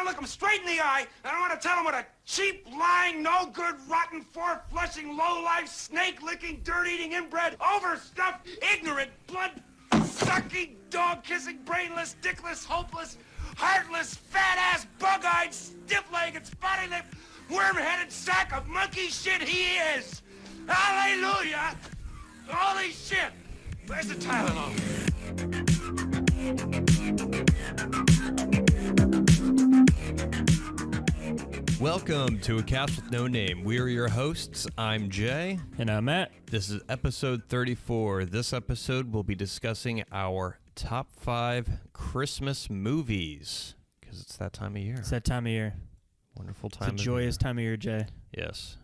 look them straight in the eye, and I want to tell them what a cheap, lying, no-good, rotten, four-flushing, low-life, snake-licking, dirt-eating, inbred, overstuffed, ignorant, blood-sucking, dog-kissing, brainless, dickless, hopeless, heartless, fat-ass, bug-eyed, stiff-legged, spotty-lipped, worm-headed sack of monkey shit he is. Hallelujah! Holy shit! Where's the Tylenol? Welcome to A Cast with No Name. We are your hosts. I'm Jay. And I'm Matt. This is episode 34. This episode will be discussing our top 5 Christmas movies. Because it's that time of year. It's that time of year. Wonderful time of year. It's a joyous time of year, Jay. Yes.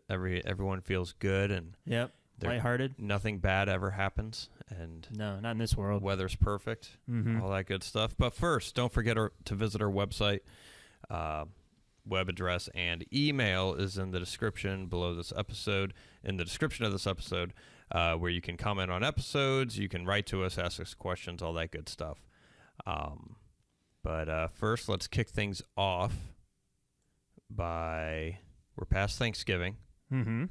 Everyone feels good and Yep. Lighthearted. nothing bad ever happens. And no, not in this world. Weather's perfect. All that good stuff. But first, don't forget to visit our website. Web address and email is in the description below this episode, in the description of this episode, where you can comment on episodes, you can write to us, ask us questions, all that good stuff. But first, let's kick things off we're past Thanksgiving. Mm-hmm.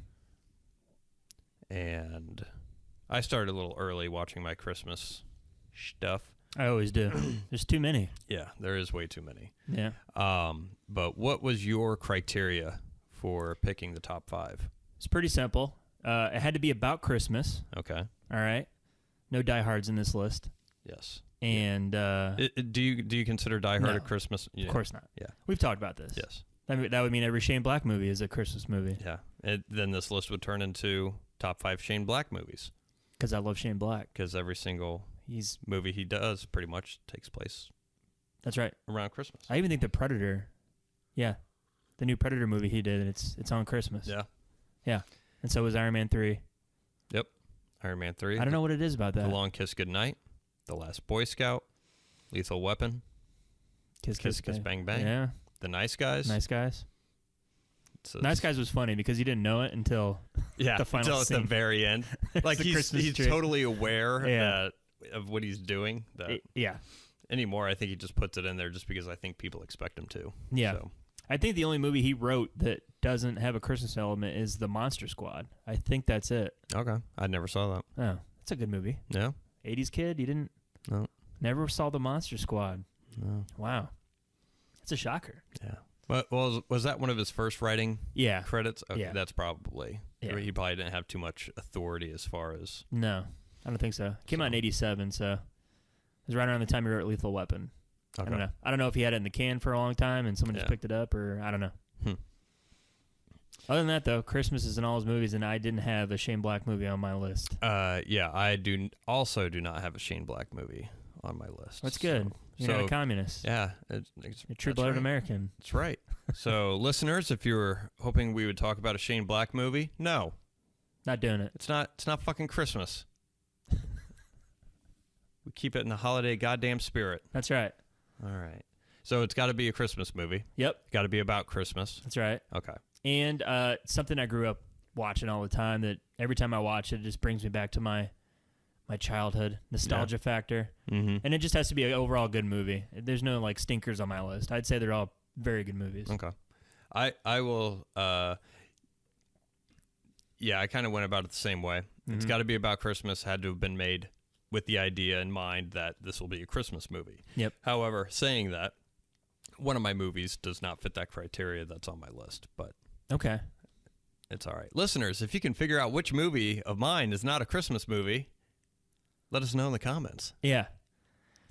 And I started a little early watching my Christmas stuff. I always do. There's too many. Yeah, there is way too many. Yeah. But what was your criteria for picking the top 5? It's pretty simple. It had to be about Christmas. Okay. All right. No diehards in this list. Yes. And do you consider Die Hard no, a Christmas? Yeah. Of course not. Yeah. We've talked about this. Yes. That would mean every Shane Black movie is a Christmas movie. Yeah. Then this list would turn into top 5 Shane Black movies. Because I love Shane Black. Because every single movie he does pretty much takes place. That's right. Around Christmas. I even think the Predator. Yeah. The new Predator movie he did, it's on Christmas. Yeah. Yeah. And so was Iron Man 3. Yep. Iron Man 3. I don't know what it is about that. The Long Kiss Goodnight. The Last Boy Scout. Lethal Weapon. Kiss Bang Bang. Yeah. The Nice Guys. Nice Guys. Nice Guys was funny because he didn't know it until the final until scene. At the very end. Like he's totally aware of what he's doing. Yeah. Anymore, I think he just puts it in there just because I think people expect him to. Yeah. So. I think the only movie he wrote that doesn't have a Christmas element is The Monster Squad. I think that's it. Okay. I never saw that. Oh, that's a good movie. No? 80s kid? You didn't? No. Never saw The Monster Squad? No. Wow. That's a shocker. Yeah. But was that one of his first writing credits? Okay, yeah. That's probably. Yeah. He probably didn't have too much authority as far as. No, I don't think so. Came out in 87, so it was right around the time he wrote Lethal Weapon. Okay. I don't know if he had it in the can for a long time and someone just picked it up, or I don't know. Other than that, though, Christmas is in all his movies, and I didn't have a Shane Black movie on my list. Yeah, I do not have a Shane Black movie on my list. That's good. You're not a communist. Yeah. You're a true-blooded American. That's right. So, listeners, if you were hoping we would talk about a Shane Black movie, no. Not doing it. It's not fucking Christmas. We keep it in the holiday goddamn spirit. That's right. All right. So, it's got to be a Christmas movie. Yep. Got to be about Christmas. That's right. Okay. And something I grew up watching all the time that every time I watch it, it just brings me back to my childhood, nostalgia factor. Mm-hmm. And it just has to be an overall good movie. There's no like stinkers on my list. I'd say they're all very good movies. Okay. I will I kind of went about it the same way. Mm-hmm. It's got to be about Christmas, had to have been made with the idea in mind that this will be a Christmas movie. Yep. However, saying that, one of my movies does not fit that criteria that's on my list, but okay. It's all right. Listeners, if you can figure out which movie of mine is not a Christmas movie, let us know in the comments. Yeah.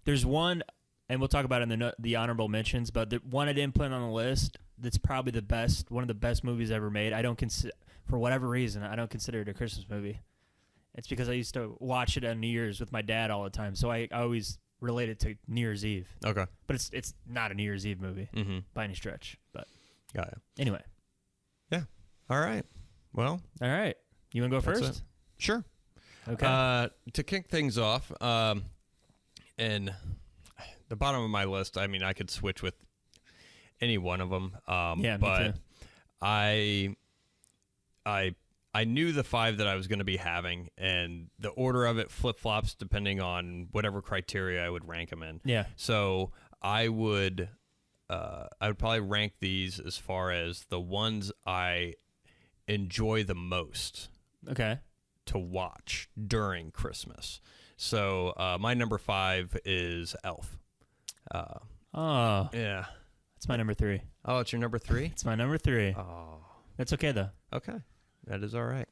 There's one, and we'll talk about it in the honorable mentions, but the one I didn't put on the list that's probably the best, one of the best movies ever made. I don't for whatever reason, I don't consider it a Christmas movie. It's because I used to watch it on New Year's with my dad all the time, so I always relate it to New Year's Eve. Okay. But it's not a New Year's Eve movie by any stretch. But anyway. Yeah. All right. Well. All right. You want to go first? Sure. Okay. To kick things off, and the bottom of my list, I mean, I could switch with any one of them. Yeah, but me too. I knew the 5 that I was going to be having, and the order of it flip-flops depending on whatever criteria I would rank them in. Yeah. So I would I would probably rank these as far as the ones I enjoy the most Okay. to watch during Christmas. So my number 5 is Elf. Oh, Yeah. that's my number 3. Oh, it's your number 3? It's my number 3. Oh, That's okay though. okay. That is all right.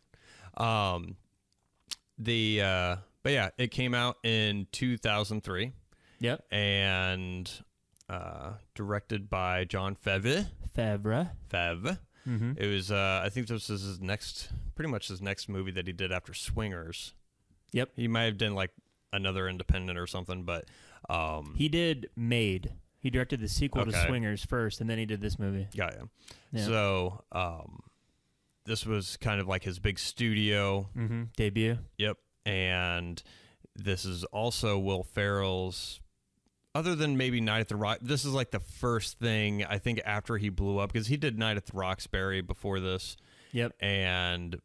But yeah, it came out in 2003 Yep. and directed by John Favreau. Favre. Mm-hmm. It was, I think this was pretty much his next movie that he did after Swingers. Yep. He might have done like another independent or something, but He did Made. He directed the sequel to Okay. Swingers first, and then he did this movie. got ya. Yeah. So this was kind of like his big studio. Mm-hmm. Debut. Yep. And this is also Will Ferrell's, other than maybe Night at the Rock, this is like the first thing I think after he blew up, because he did Night at the Roxbury before this. Yep.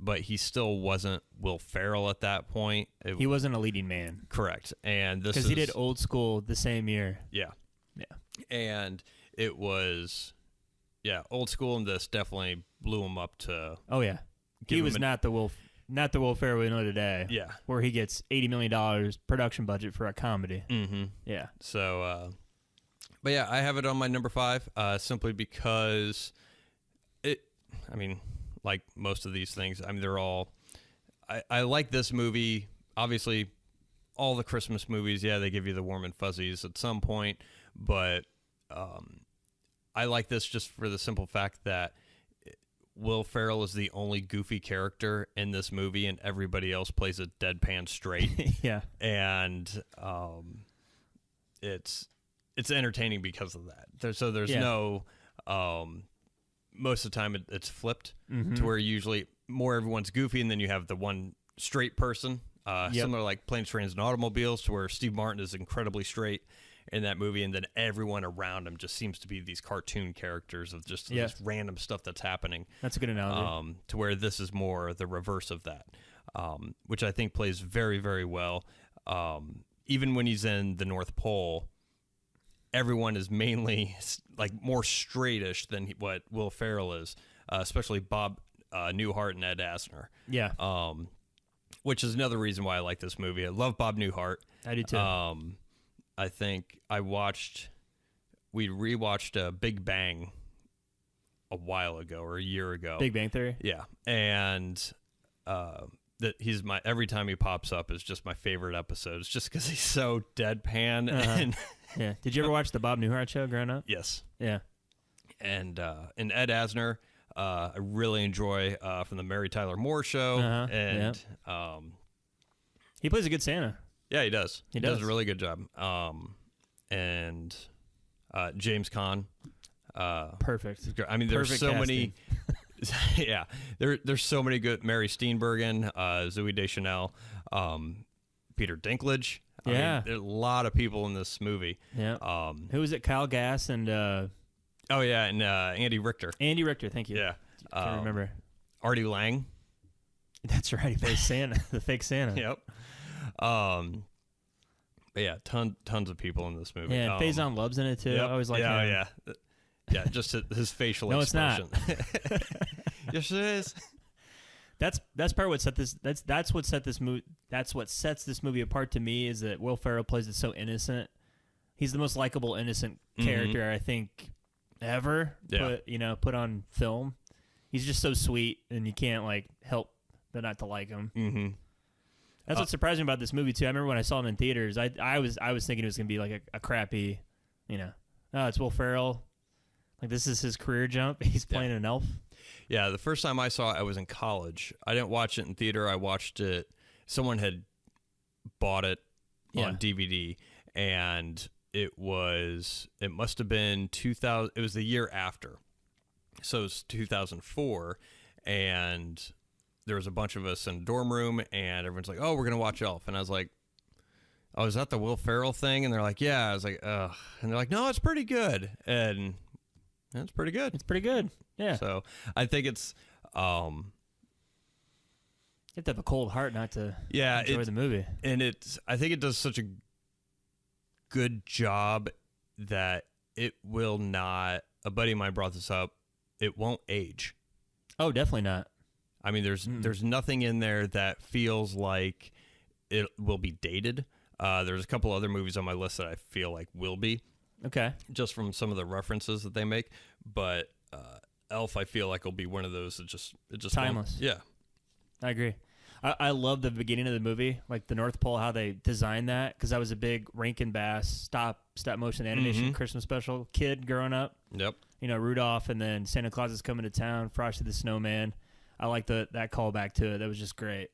But he still wasn't Will Ferrell at that point. He wasn't a leading man. Correct. And this Because is, he did Old School the same year. yeah. Yeah. And it was, Old School, and this definitely blew him up to, Oh yeah. Give He him was not the Will Ferrell we know today. yeah. Where he gets $80 million production budget for a comedy. Mm-hmm. Yeah. So, but yeah, I have it on my number 5, simply because like most of these things, they're all, I like this movie. Obviously, all the Christmas movies, they give you the warm and fuzzies at some point, but I like this just for the simple fact that Will Ferrell is the only goofy character in this movie, and everybody else plays it deadpan straight. Yeah. And it's entertaining because of that. There's Yeah. no most of the time it's flipped Mm-hmm. to where usually more everyone's goofy, and then you have the one straight person. Yep. Similar like Planes, Trains, and Automobiles, to where Steve Martin is incredibly straight in that movie, and then everyone around him just seems to be these cartoon characters of just Yeah. this random stuff that's happening. That's a good analogy. To where this is more the reverse of that, which I think plays very, very well. Even when he's in the North Pole, everyone is mainly like more straightish than what Will Ferrell is, especially Bob Newhart and Ed Asner. Yeah. Which is another reason why I like this movie. I love Bob Newhart. I do too. I think we rewatched Big Bang a while ago or a year ago. Big Bang Theory. Yeah, and that he's every time he pops up is just my favorite episode. It's just because he's so deadpan. And Yeah. Did you ever watch the Bob Newhart show growing up? yes, Yeah. and Ed Asner, I really enjoy from the Mary Tyler Moore Show, and He plays a good Santa. yeah, he does. He does does. a really good job. And James Caan. Perfect. I mean, there's Perfect so casting. many. Yeah, there's so many good. Mary Steenburgen, Zooey Deschanel, Peter Dinklage. I Yeah. mean, there's a lot of people in this movie. Yeah. Who was it? Kyle Gass and Oh yeah, and Andy Richter. Andy Richter. Thank you. Yeah, Can't remember. Artie Lang. That's right. He plays Santa, the fake Santa. Yep. But yeah, tons of people in this movie. Yeah, and Faison Love's in it too. Yep. I always like yeah, him. yeah. Just his facial No, it's not. expression. Yes, it is. That's part of what set this. That's what sets this movie apart to me, is that Will Ferrell plays it so innocent. He's the most likable innocent character I think ever. Yeah. Put on film. He's just so sweet, and you can't like help but not to like him. Mm-hmm. That's what's surprising about this movie too. I remember when I saw it in theaters, I was thinking it was gonna be like a crappy, it's Will Ferrell. Like, this is his career jump. He's playing an elf. Yeah, the first time I saw it, I was in college. I didn't watch it in theater. I watched it. Someone had bought it on DVD, and it must have been 2000. It was the year after. So it was 2004, and there was a bunch of us in a dorm room, and everyone's like, oh, we're going to watch Elf. And I was like, oh, is that the Will Ferrell thing? And they're like, yeah. I was like, ugh. And they're like, no, it's pretty good. And it's pretty good. It's pretty good. Yeah. So I think it's, You have to have a cold heart not to enjoy the movie. And I think it does such a good job that it will not. A buddy of mine brought this up. It won't age. Oh, definitely not. I mean, there's nothing in there that feels like it will be dated. There's a couple other movies on my list that I feel like will be. Okay. Just from some of the references that they make, but Elf, I feel like will be one of those that just timeless. Yeah, I agree. I love the beginning of the movie, like the North Pole, how they designed that, because I was a big Rankin Bass stop motion animation Christmas special kid growing up. Yep. You know, Rudolph, and then Santa Claus is coming to town, Frosty the Snowman. I like that callback to it. That was just great.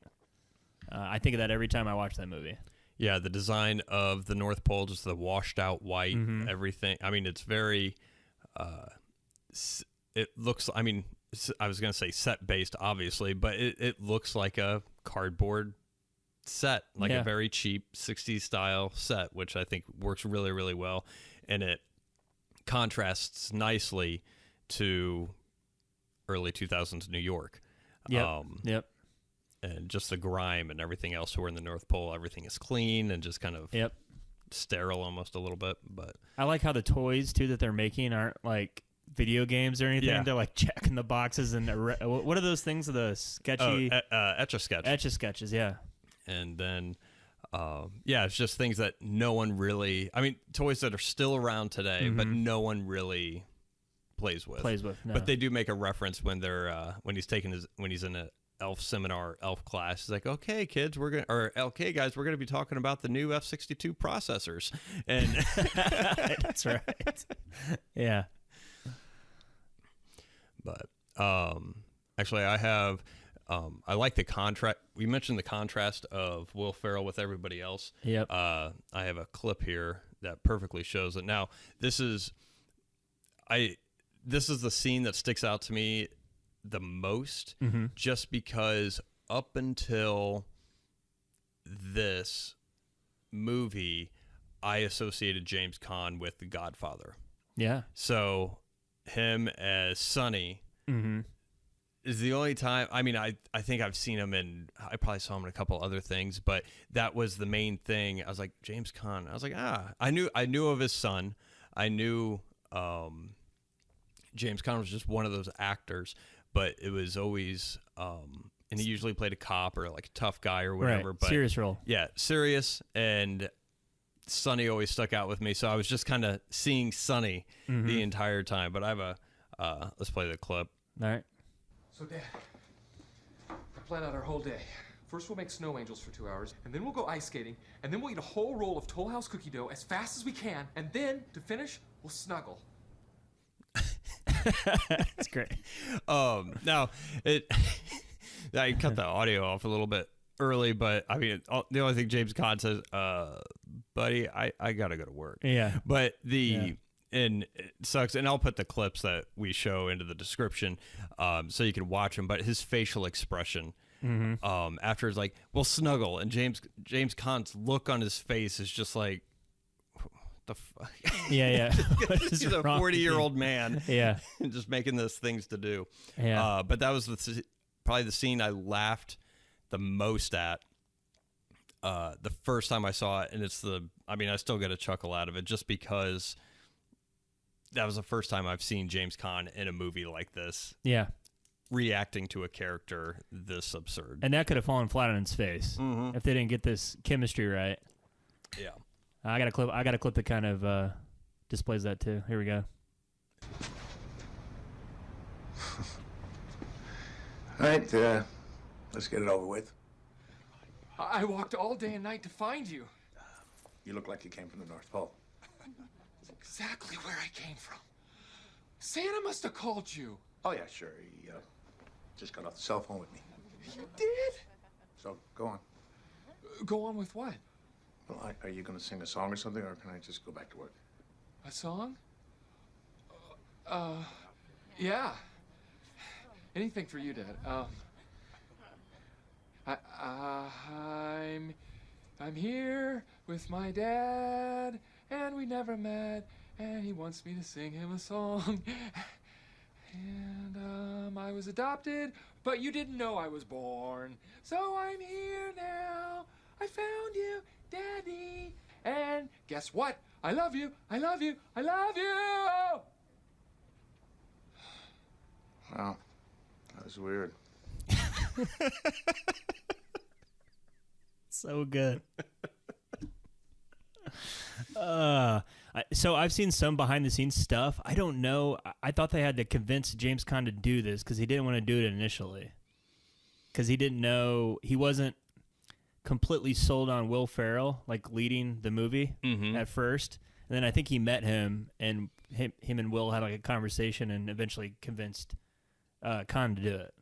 I think of that every time I watch that movie. Yeah, the design of the North Pole, just the washed out white, everything. I mean, it's very. It looks. I mean, I was going to say set based, obviously, but it looks like a cardboard set, like a very cheap 60s style set, which I think works really, really well, and it contrasts nicely to early 2000s New York. Yep. And just the grime and everything else. So we're in the North Pole, everything is clean and just kind of sterile almost a little bit. But I like how the toys too that they're making aren't like video games or anything. Yeah. They're like checking the boxes and what are those things? The sketchy Etch-a-Sketch. Etch-a-Sketches, yeah. And then it's just things that no one really. I mean, toys that are still around today, but no one really plays with. No. But they do make a reference when they're when he's in a elf seminar, elf class. He's like, okay, kids, okay, guys, we're gonna be talking about the new F-62 processors, and that's right. Yeah. But actually, I have. I like the contrast. We mentioned the contrast of Will Ferrell with everybody else. Yep. I have a clip here that perfectly shows it. Now, this is the scene that sticks out to me the most, just because up until this movie, I associated James Caan with The Godfather. Yeah. So him as Sonny is the only time. I mean, I think I've seen him I probably saw him in a couple other things, but that was the main thing. I was like, James Caan. I was like, I knew of his son. I knew James Caan was just one of those actors, but it was always and he usually played a cop or like a tough guy or whatever. Right. But serious role. Yeah, serious, and Sonny always stuck out with me. So I was just kind of seeing Sonny the entire time. But I have let's play the clip. All right. So, Dad, I plan out our whole day. First, we'll make snow angels for 2 hours, and then we'll go ice skating, and then we'll eat a whole roll of Toll House cookie dough as fast as we can, and then, to finish, we'll snuggle. That's great. Now I cut the audio off a little bit early, but I mean, the only thing James Caan says, buddy, I gotta go to work. Yeah. But and it sucks, and I'll put the clips that we show into the description, so you can watch them. But his facial expression, after it's like, "We'll snuggle," and James Caan's look on his face is just like, "The fuck." Yeah. He's a 40-year-old man. Yeah. Just making those things to do. Yeah. But that was probably the scene I laughed the most at the first time I saw it, and I still get a chuckle out of it just because that was the first time I've seen James Caan in a movie like this. Yeah. Reacting to a character this absurd. And that could have fallen flat on its face if they didn't get this chemistry right. Yeah. I got a clip that kind of displays that too. Here we go. All right, let's get it over with. I walked all day and night to find you. You look like you came from the North Pole. That's exactly where I came from. Santa must have called you. Oh, yeah, sure. He just got off the cell phone with me. You did? So, go on. Go on with what? Well, are you going to sing a song or something, or can I just go back to work? A song? Yeah. Anything for you, Dad. I'm here with my dad, and we never met, and he wants me to sing him a song. And I was adopted, but you didn't know I was born. So I'm here now. I found you, Daddy. And guess what? I love you. I love you. I love you. Wow. That was weird. So good. So I've seen some behind the scenes stuff. I don't know. I thought they had to convince James Caan to do this because he didn't want to do it initially. Because he didn't know, he wasn't completely sold on Will Ferrell, like leading the movie at first. And then I think he met him, and him and Will had like a conversation and eventually convinced Caan to do it.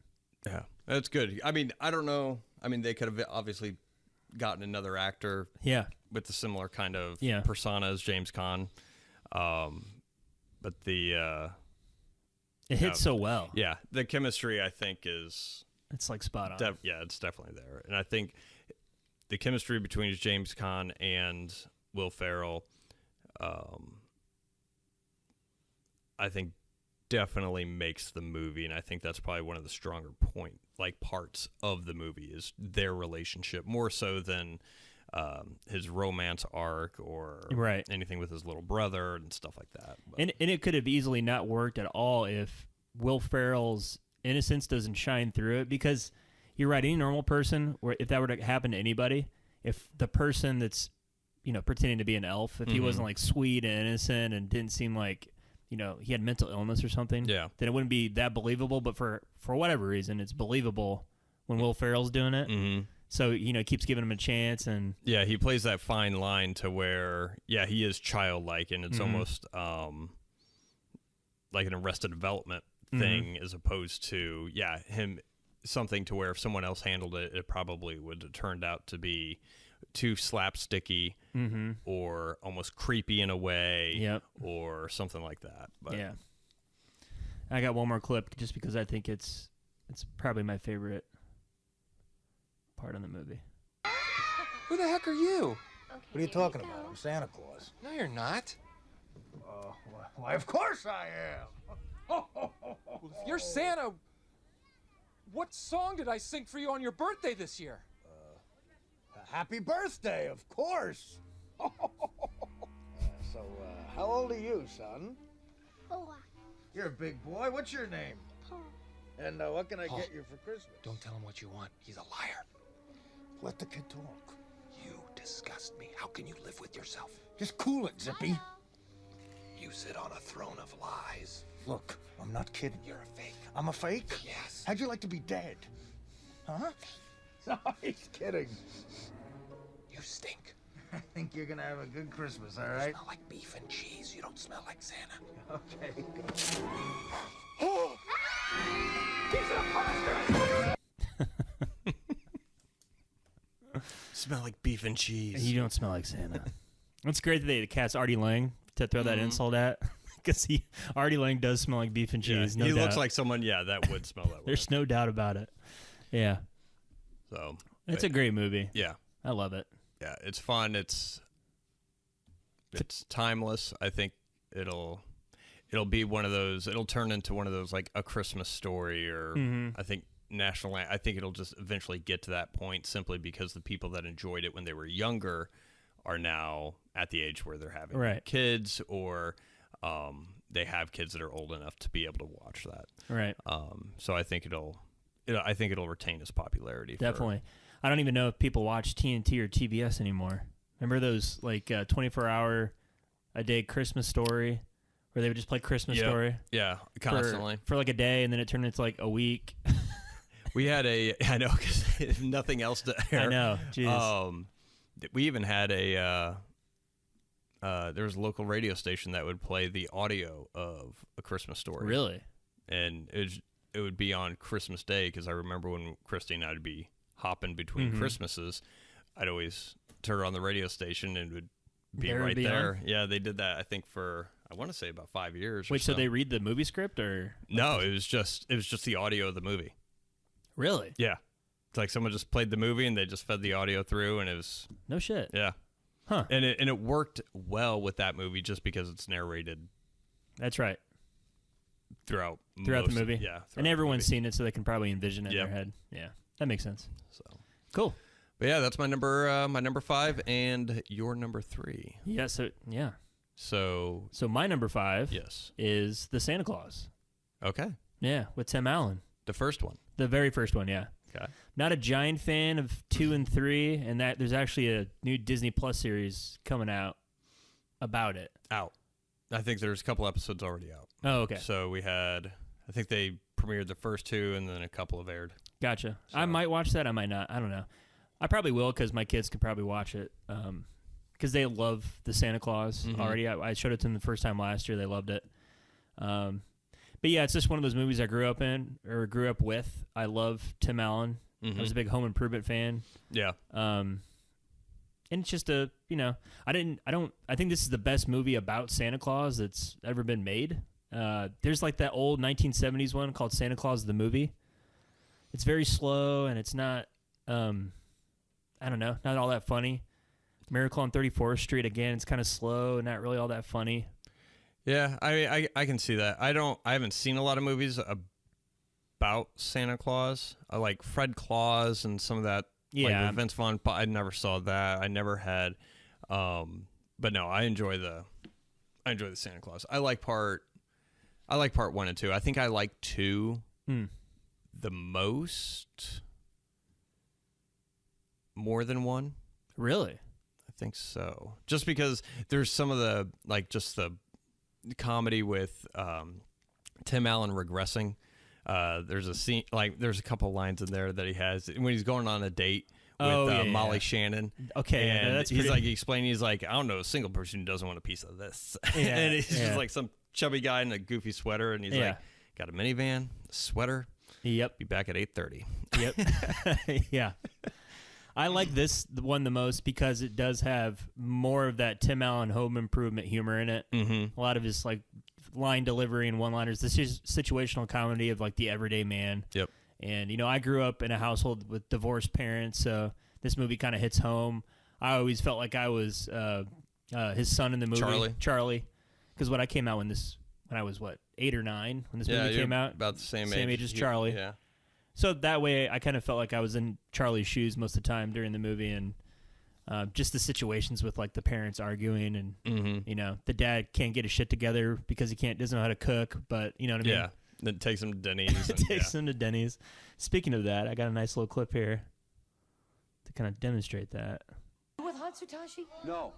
Yeah, that's good. I mean, I don't know. I mean, they could have obviously gotten another actor with the similar kind of persona as James Caan. But the... it hits so well. Yeah, the chemistry, I think, is... It's like spot on. Yeah, it's definitely there. And I think the chemistry between James Caan and Will Ferrell, I think definitely makes the movie, and I think that's probably one of the stronger parts of the movie is their relationship, more so than his romance arc or anything with his little brother and stuff like that. But. And it could have easily not worked at all if Will Ferrell's innocence doesn't shine through it, because you're right, any normal person, or if that were to happen to anybody, if the person that's pretending to be an elf, if he wasn't like sweet and innocent and didn't seem like he had mental illness or something, then it wouldn't be that believable. But for whatever reason, it's believable when Will Ferrell's doing it. So keeps giving him a chance, and he plays that fine line to where he is childlike, and it's almost like an Arrested Development thing, as opposed to him something to where if someone else handled it, it probably would have turned out to be too slapsticky or almost creepy in a way, or something like that. But I got one more clip just because I think it's probably my favorite part of the movie. Who the heck are you? What are you talking about? I'm Santa Claus. No, you're not. Why, of course I am. Well, if you're Santa, what song did I sing for you on your birthday this year? Happy birthday, of course. So, how old are you, son? 4. You're a big boy. What's your name? Paul. And what can I get you for Christmas? Don't tell him what you want. He's a liar. Let the kid talk. You disgust me. How can you live with yourself? Just cool it, Zippy. You sit on a throne of lies. Look, I'm not kidding. You're a fake. I'm a fake? Yes. How'd you like to be dead? Huh? No, he's kidding. You stink. I think you're gonna have a good Christmas, all You right? smell like beef and cheese. You don't smell like Santa. Okay. Oh! He's an imposter! Smell like beef and cheese. You don't smell like Santa. It's great that they cast Artie Lang to throw that insult at, because Artie Lang does smell like beef and cheese. No he doubt. looks like someone, that would smell that way. There's no doubt about it. Yeah. So It's a great movie. Yeah. I love it. Yeah, it's fun. It's timeless. I think it'll be one of those. It'll turn into one of those like A Christmas Story, or I think I think it'll just eventually get to that point, simply because the people that enjoyed it when they were younger are now at the age where they're having kids, or they have kids that are old enough to be able to watch that. Right. So I think it'll retain its popularity. Definitely. I don't even know if people watch TNT or TBS anymore. Remember those like 24-hour a day Christmas Story, where they would just play Christmas Story? Yeah, constantly for like a day, and then it turned into like a week. We had I know, because nothing else to air. I know. Jeez. We even had there was a local radio station that would play the audio of A Christmas Story. Really? And it would be on Christmas Day, because I remember when Christy and I'd be hopping between Christmases, I'd always turn on the radio station and it would be right there. On? Yeah, they did that, I think, for, I want to say, about 5 years. Wait, so they read the movie script, or? No, it was just the audio of the movie. Really? Yeah. It's like someone just played the movie and they just fed the audio through, and it was... No shit. Yeah. Huh. And it worked well with that movie, just because it's narrated. That's right. Throughout the movie. Yeah. And everyone's seen it, so they can probably envision it in their head. Yeah. That makes sense. So cool. But yeah, that's my number 5 and your number 3. Yeah. So yeah, So my number 5 yes. is The Santa Claus. Okay. Yeah, with Tim Allen. The first one. The very first one, yeah. Okay. Not a giant fan of 2 and 3, and that there's actually a new Disney Plus series coming out about it. Out. I think there's a couple episodes already out. Oh, okay. So we had, I think they premiered the first 2 and then a couple have aired. Gotcha. So. I might watch that. I might not. I don't know. I probably will because my kids could probably watch it because they love the Santa Claus already. I showed it to them the first time last year. They loved it. But yeah, it's just one of those movies I grew up in or grew up with. I love Tim Allen. I was a big Home Improvement fan. Yeah. And it's just I think this is the best movie about Santa Claus that's ever been made. There's like that old 1970s one called Santa Claus the Movie. It's very slow and it's not, I don't know, not all that funny. Miracle on 34th Street, again, it's kind of slow and not really all that funny. Yeah, I can see that. I haven't seen a lot of movies about Santa Claus. I like Fred Claus and some of that. Yeah, like Vince Vaughn. I never saw that. I never had. But no, I enjoy the Santa Claus. I like part 1 and 2. I think I like 2 the most, more than 1. Really? I think so. Just because there's some of the just the comedy with Tim Allen regressing. There's a scene, there's a couple lines in there that he has when he's going on a date with Molly Shannon. Okay, and that's he's pretty... explaining. He's like, I don't know a single person who doesn't want a piece of this. Yeah, and he's just like some chubby guy in a goofy sweater, and he's like, got a minivan, a sweater. Yep. Be back at 8:30. Yep. Yeah. I like this one the most because it does have more of that Tim Allen Home Improvement humor in it. A lot of his line delivery and one-liners. This is situational comedy of the everyday man. Yep. And I grew up in a household with divorced parents, so this movie kind of hits home. I always felt like I was his son in the movie, Charlie, because I came out when I was 8 or 9 when this movie came out. About the same age as Charlie. Yeah. So that way, I kind of felt like I was in Charlie's shoes most of the time during the movie, and just the situations with the parents arguing, and the dad can't get his shit together because he doesn't know how to cook, but you know what I mean? Yeah. Then takes him to Denny's. Takes him to Denny's. Speaking of that, I got a nice little clip here to kind of demonstrate that. With Hatsutashi? No.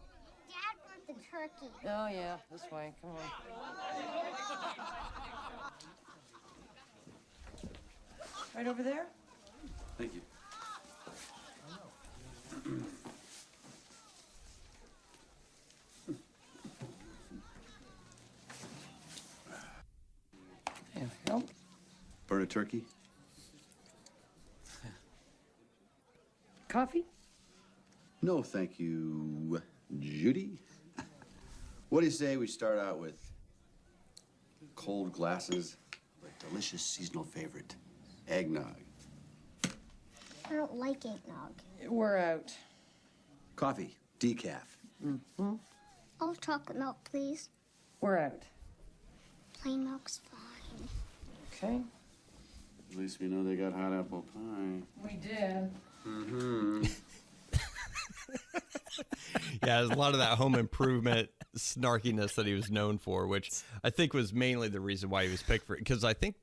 Dad wants the turkey. Oh yeah, this way. Come on. Right over there? Thank you. There we go. Burn a turkey? Coffee? No, thank you, Judy. What do you say we start out with cold glasses of a delicious seasonal favorite, eggnog? I don't like eggnog. We're out. Coffee, decaf. All chocolate milk, please. We're out. Plain milk's fine. Okay. At least we know they got hot apple pie. We did. Yeah, there's a lot of that Home Improvement snarkiness that he was known for, which I think was mainly the reason why he was picked for it. Because I think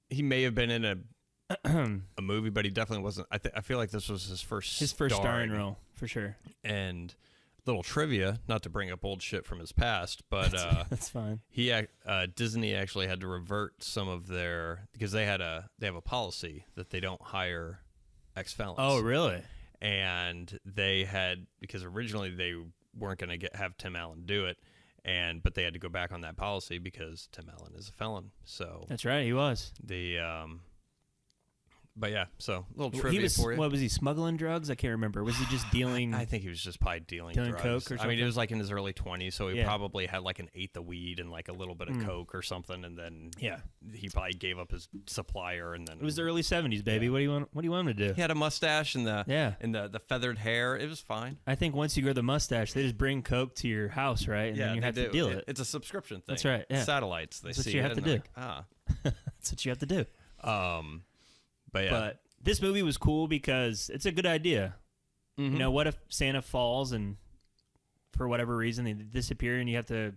he may have been in a movie, but he definitely wasn't. I feel like this was his first starring role, for sure. And little trivia, not to bring up old shit from his past, but that's fine. Disney actually had to revert some of because they have a policy that they don't hire ex-felons. Oh, really? And because originally they weren't going to have Tim Allen do it, but they had to go back on that policy because Tim Allen is a felon. So that's right, he was. But yeah, so a little He trivia was, for you. what was he, smuggling drugs? I can't remember. Was he just dealing? I think he was just probably dealing drugs. coke or something? I mean, it was in his early 20s, so he probably had an eighth of weed and a little bit of coke or something, and then he probably gave up his supplier, and then it was the early 70s, baby. What do you want him to do? He had a mustache and the feathered hair. It was fine. I think once you grow the mustache, they just bring coke to your house, right? And then you have to deal it. It's a subscription thing. That's right. Yeah. Satellites. That's what you have to do. That's what you have to do. But yeah. But this movie was cool because it's a good idea. What if Santa falls and for whatever reason they disappear, and you have to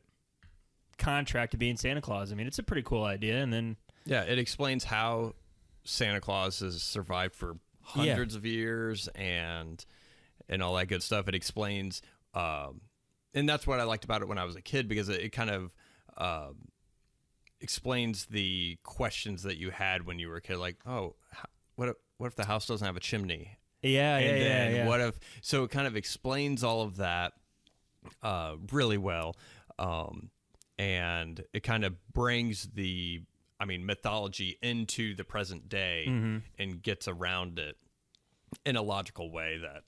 contract to be in Santa Claus. I mean, it's a pretty cool idea. And then Yeah, it explains how Santa Claus has survived for hundreds of years and all that good stuff. It explains, and that's what I liked about it when I was a kid, because it kind of explains the questions that you had when you were a kid, like, oh, what if the house doesn't have a chimney? Yeah. What if? So it kind of explains all of that really well, and it kind of brings the mythology into the present day and gets around it in a logical way that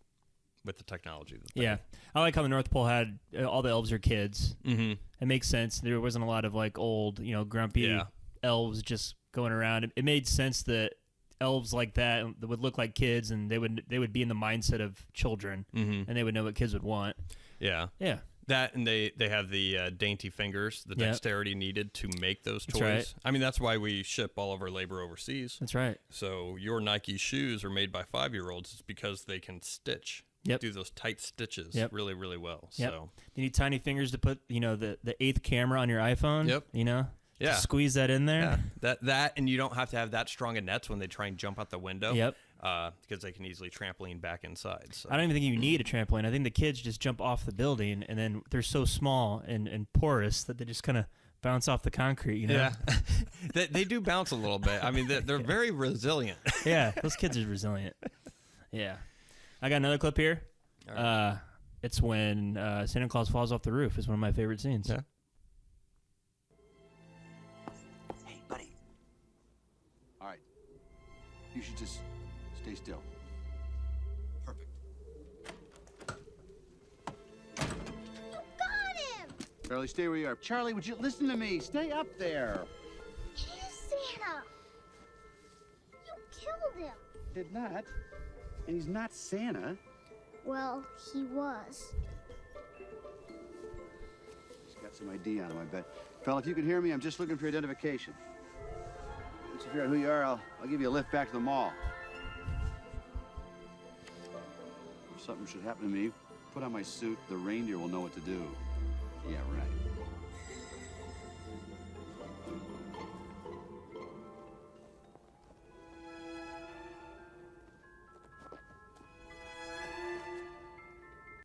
with the technology. I like how the North Pole had all the elves are kids. Mm-hmm. It makes sense. There wasn't a lot of like old, grumpy elves just going around. It made sense that elves like that would look like kids, and they would be in the mindset of children, and they would know what kids would want. Yeah. That, and they have the dainty fingers, the dexterity needed to make those toys. That's right. That's why we ship all of our labor overseas. That's right. So your Nike shoes are made by 5-year-olds. It's because they can stitch. Yep. Do those tight stitches really, really well. Yep. So you need tiny fingers to put, the 8th camera on your iPhone. Yep. To squeeze that in there. Yeah. That, and you don't have to have that strong of nets when they try and jump out the window. Yep. Because they can easily trampoline back inside. So. I don't even think you need a trampoline. I think the kids just jump off the building, and then they're so small and porous that they just kind of bounce off the concrete, Yeah. they do bounce a little bit. They're very resilient. Yeah, those kids are resilient. Yeah. I got another clip here. Right. It's when Santa Claus falls off the roof. It's one of my favorite scenes. Yeah. Hey, buddy. All right. You should just stay still. Perfect. Got him! Charlie, stay where you are. Charlie, would you listen to me? Stay up there. It is Santa. You killed him. Did not. And he's not Santa. Well, he was. He's got some ID on him, I bet. Fella, if you can hear me, I'm just looking for identification. Once you figure out who you are, I'll give you a lift back to the mall. If something should happen to me, put on my suit. The reindeer will know what to do. Yeah, right.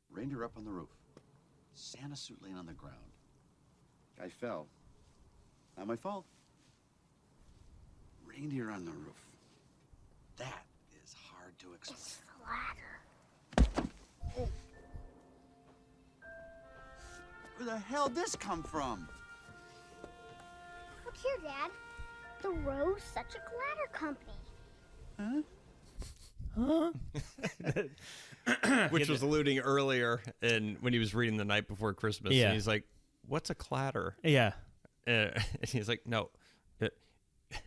Reindeer up on the roof. Santa suit laying on the ground. I fell. Not my fault. Reindeer on the roof. That is hard to explain. It's the ladder. Where the hell did this come from? Look here, Dad. The Rose Such a Ladder Company. Which was alluding earlier when he was reading The Night Before Christmas. Yeah. And he's like, what's a clatter? Yeah. And he's like, no.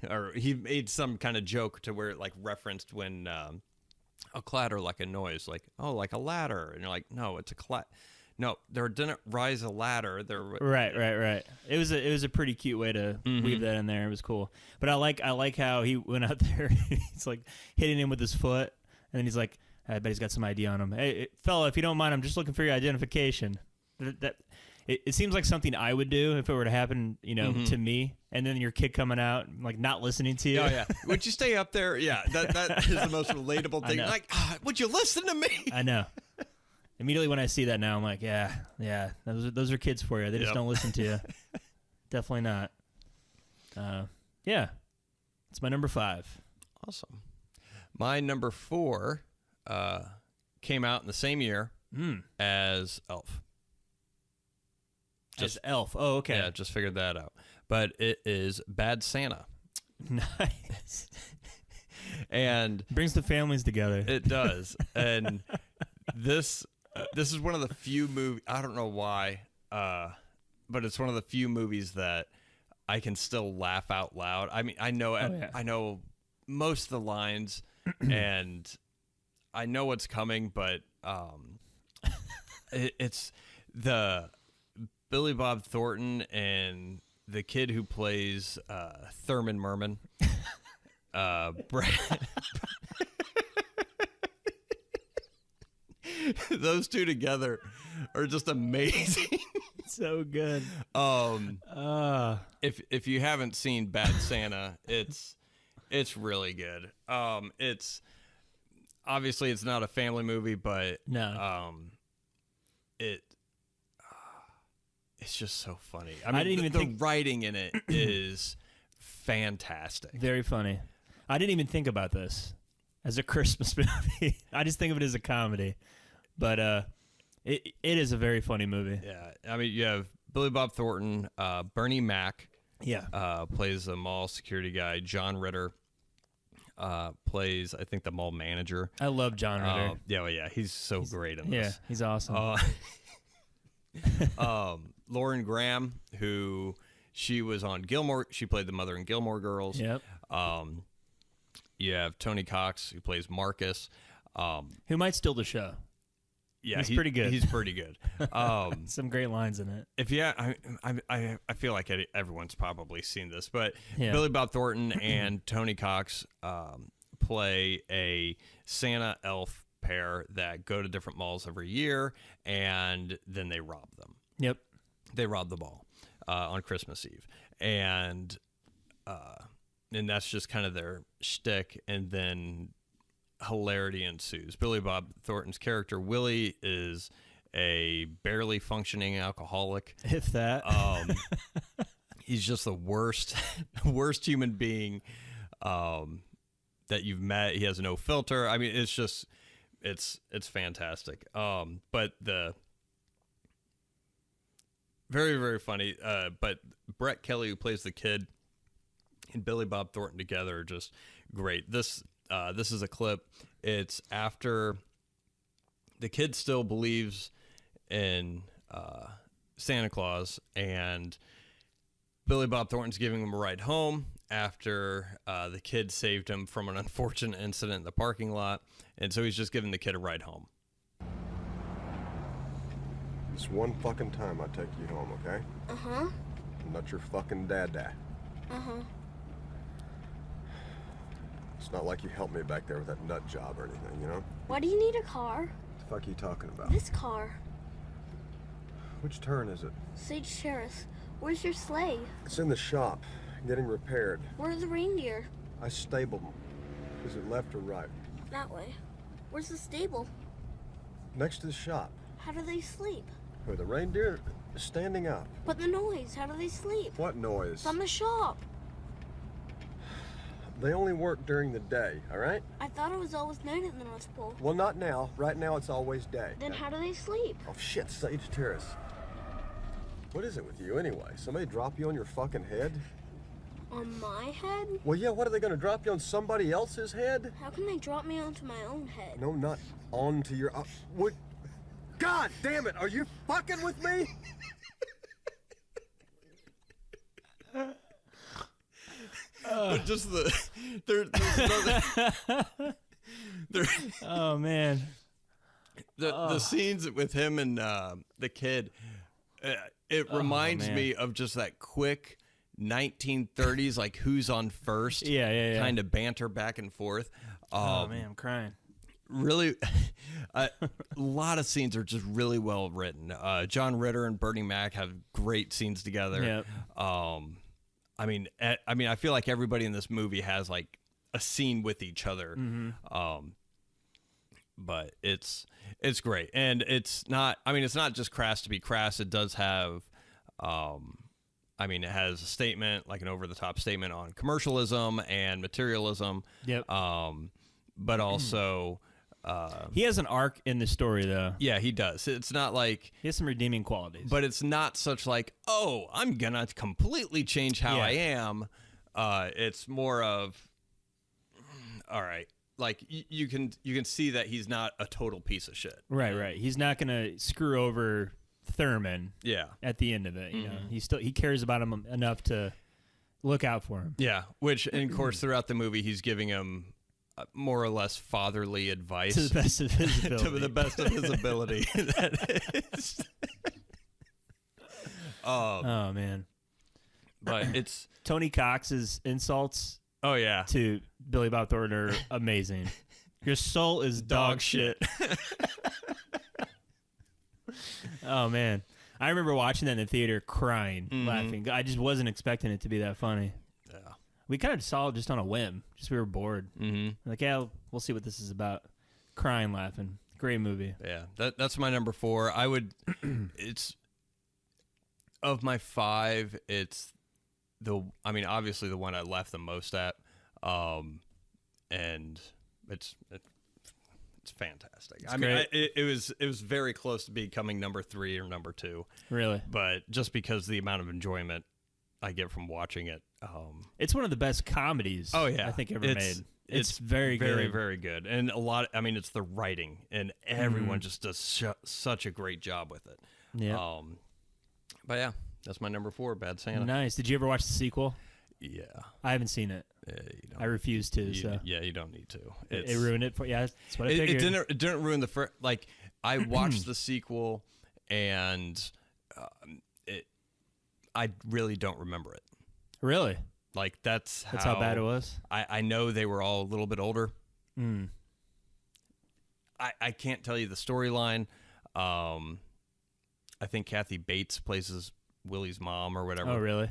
Or he made some kind of joke to where it like referenced when a clatter, like a noise, like, oh, like a ladder. And you're like, no, it's a No, there didn't rise a ladder. Right. It was a pretty cute way to weave that in there. It was cool. But I like how he went out there. He's like hitting him with his foot, and then he's like, I bet he's got some ID on him. Hey, fella, if you don't mind, I'm just looking for your identification. It seems like something I would do if it were to happen, to me. And then your kid coming out, like not listening to you. Oh yeah. Would you stay up there? Yeah, that is the most relatable thing. Like, would you listen to me? I know. Immediately when I see that now, I'm like, yeah, those are kids for you. They just don't listen to you. Definitely not. Yeah, it's my number 5. Awesome. My number 4 came out in the same year as Elf. As Elf. Oh, okay. Yeah, just figured that out. But it is Bad Santa. Nice. And brings the families together. It does. And this is one of the few movies, I don't know why, but it's one of the few movies that I can still laugh out loud. I know most of the lines and I know what's coming, but it's the Billy Bob Thornton and the kid who plays Thurman Merman. Those two together are just amazing. So good. If you haven't seen Bad Santa, it's really good. It's obviously it's not a family movie, but No. It's just so funny. I mean, didn't even the think writing in it is fantastic. Very funny. I didn't even think about this as a Christmas movie. I just think of it as a comedy. But it is a very funny movie. Yeah, I mean, you have Billy Bob Thornton, Bernie Mac, plays the mall security guy. John Ritter plays, I think, the mall manager. I love John Ritter. Yeah, he's so great in this. Yeah, he's awesome. Lauren Graham, who she was on Gilmore, she played the mother in Gilmore Girls. Yep. You have Tony Cox, who plays Marcus. Who might steal the show. Yeah, he's pretty good. He's pretty good. Some great lines in it. I feel like everyone's probably seen this, but Yeah. Billy Bob Thornton and Tony Cox play a Santa elf pair that go to different malls every year, and then they rob them. Yep. They rob the mall on Christmas Eve, and that's just kind of their shtick, and then hilarity ensues. Billy Bob Thornton's character Willie is a barely functioning alcoholic. If that. He's just the worst human being that you've met. He has no filter. I mean, it's just it's fantastic. But the very, very funny. But Brett Kelly, who plays the kid, and Billy Bob Thornton together are just great. This is a clip. It's after the kid still believes in Santa Claus, and Billy Bob Thornton's giving him a ride home after the kid saved him from an unfortunate incident in the parking lot, and so he's just giving the kid a ride home. This one fucking time I take you home, okay? Uh-huh. I'm not your fucking dad. Uh-huh. It's not like you helped me back there with that nut job or anything, you know? Why do you need a car? What the fuck are you talking about? This car. Which turn is it? Sage Terrace. Where's your sleigh? It's in the shop, getting repaired. Where are the reindeer? I stabled them. Is it left or right? That way. Where's the stable? Next to the shop. How do they sleep? Where the reindeer is standing up. But the noise, how do they sleep? What noise? From the shop. They only work during the day, all right? I thought it was always night at the North Pole. Well, not now. Right now, it's always day. Then how do they sleep? Oh, shit, Sage Terrace. What is it with you, anyway? Somebody drop you on your fucking head? On my head? Well, yeah, what, are they gonna drop you on somebody else's head? How can they drop me onto my own head? No, not onto your... what? God damn it, are you fucking with me? But just there's Oh, man. the scenes with him and the kid, it reminds me of just that quick 1930s, like Who's on First, Yeah. kind of banter back and forth. Oh, man, I'm crying. Really, a lot of scenes are just really well written. John Ritter and Bernie Mac have great scenes together. Yep. I mean, I feel like everybody in this movie has like a scene with each other. Mm-hmm. But it's great, and it's not. I mean, it's not just crass to be crass. It does have. It has a statement, like an over-the-top statement on commercialism and materialism. Yep. But also. He has an arc in the story, though. Yeah, he does. It's not like... He has some redeeming qualities. But it's not such like, oh, I'm going to completely change how I am. It's more of, all right. Like, you can see that he's not a total piece of shit. Right. He's not going to screw over Thurman at the end of it. You know, he cares about him enough to look out for him. Yeah, which, and of course, throughout the movie, he's giving him... more or less fatherly advice to the best of his ability. To the best of his ability. That is. Oh man! But it's Tony Cox's insults. Oh yeah, to Billy Bob Thornton are amazing. Your soul is dog shit. Oh man, I remember watching that in the theater, crying, Mm-hmm. laughing. I just wasn't expecting it to be that funny. Yeah. We kind of saw it just on a whim. Just we were bored. Mm-hmm. Like, yeah, we'll see what this is about. Crying, laughing. Great movie. Yeah, that's my number 4. I would, it's, of my 5, it's obviously the one I left the most at, and it's fantastic. great. It was very close to becoming number 3 or number 2, Really. but just because the amount of enjoyment I get from watching it, It's one of the best comedies I think ever made. It's very good. very, very good. And it's the writing, and everyone just does such a great job with it. Yeah. But yeah, that's my number 4, Bad Santa. Nice. Did you ever watch the sequel? Yeah. I haven't seen it. You don't, I refuse to. So you don't need to. it ruined it for. Yeah, that's what I It figured. didn't ruin the first. Like, I watched the sequel, and I really don't remember it. Really? Like, that's how bad it was. I know they were all a little bit older. Mm. I can't tell you the storyline. I think Kathy Bates plays Willie's mom or whatever. Oh, really?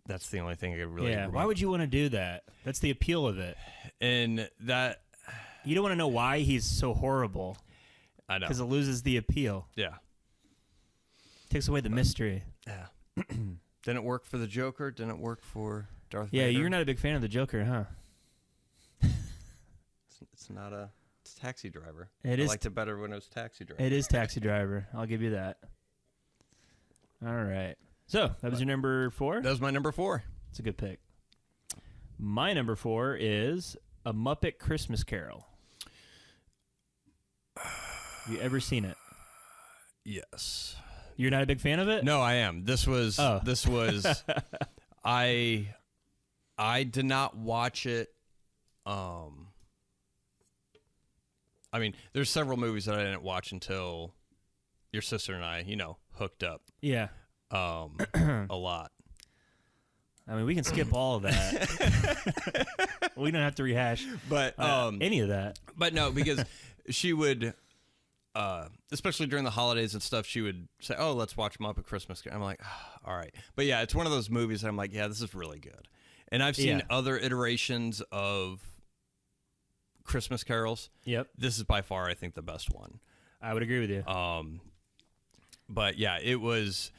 That's the only thing I really Yeah. remember. Why would you want to do that? That's the appeal of it. And that, You don't want to know why he's so horrible I know. because it loses the appeal. Yeah. Takes away the mystery. Yeah. Didn't work for the Joker. Didn't work for Darth Yeah, Vader. you're not a big fan of the Joker, huh? It's not a. It's Taxi Driver. It I is liked it better when it was Taxi Driver. It is Taxi Driver. I'll give you that. All right. So, that was your number 4? That was my number 4. It's a good pick. My number 4 is A Muppet Christmas Carol. Have you ever seen it? Yes. You're not a big fan of it? No, I am. This was. I did not watch it. I mean, there's several movies that I didn't watch until your sister and I, hooked up. Yeah. A lot. I mean, we can skip all of that. We don't have to rehash But any of that. But no, because she would, especially during the holidays and stuff, she would say, "Oh, let's watch Muppet Christmas Carol." I'm like, all right. But yeah, it's one of those movies that I'm like, yeah, this is really good. And I've seen other iterations of Christmas carols. Yep. This is by far, I think, the best one. I would agree with you. But yeah, it was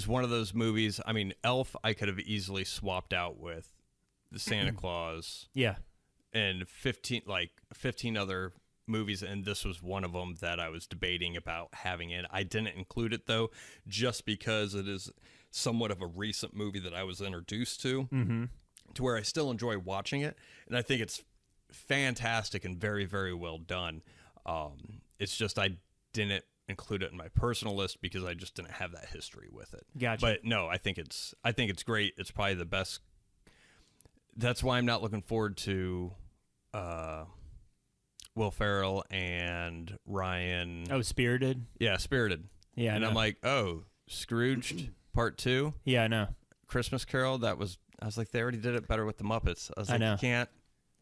one of those movies. I mean, Elf, I could have easily swapped out with the Santa Claus. Yeah. And 15 other movies, and this was one of them that I was debating about having in. I didn't include it though, just because it is somewhat of a recent movie that I was introduced to, to where I still enjoy watching it, and I think it's fantastic and very, very well done. It's just I didn't include it in my personal list because I just didn't have that history with it. Gotcha. But no, I think it's great. It's probably the best. That's why I'm not looking forward to Will Ferrell and Ryan. Oh, Spirited? Yeah, Spirited. Yeah, I and know. I'm like, oh, Scrooged Part 2, Yeah, I know. Christmas Carol. I was like, they already did it better with the Muppets. I was like, know. you can't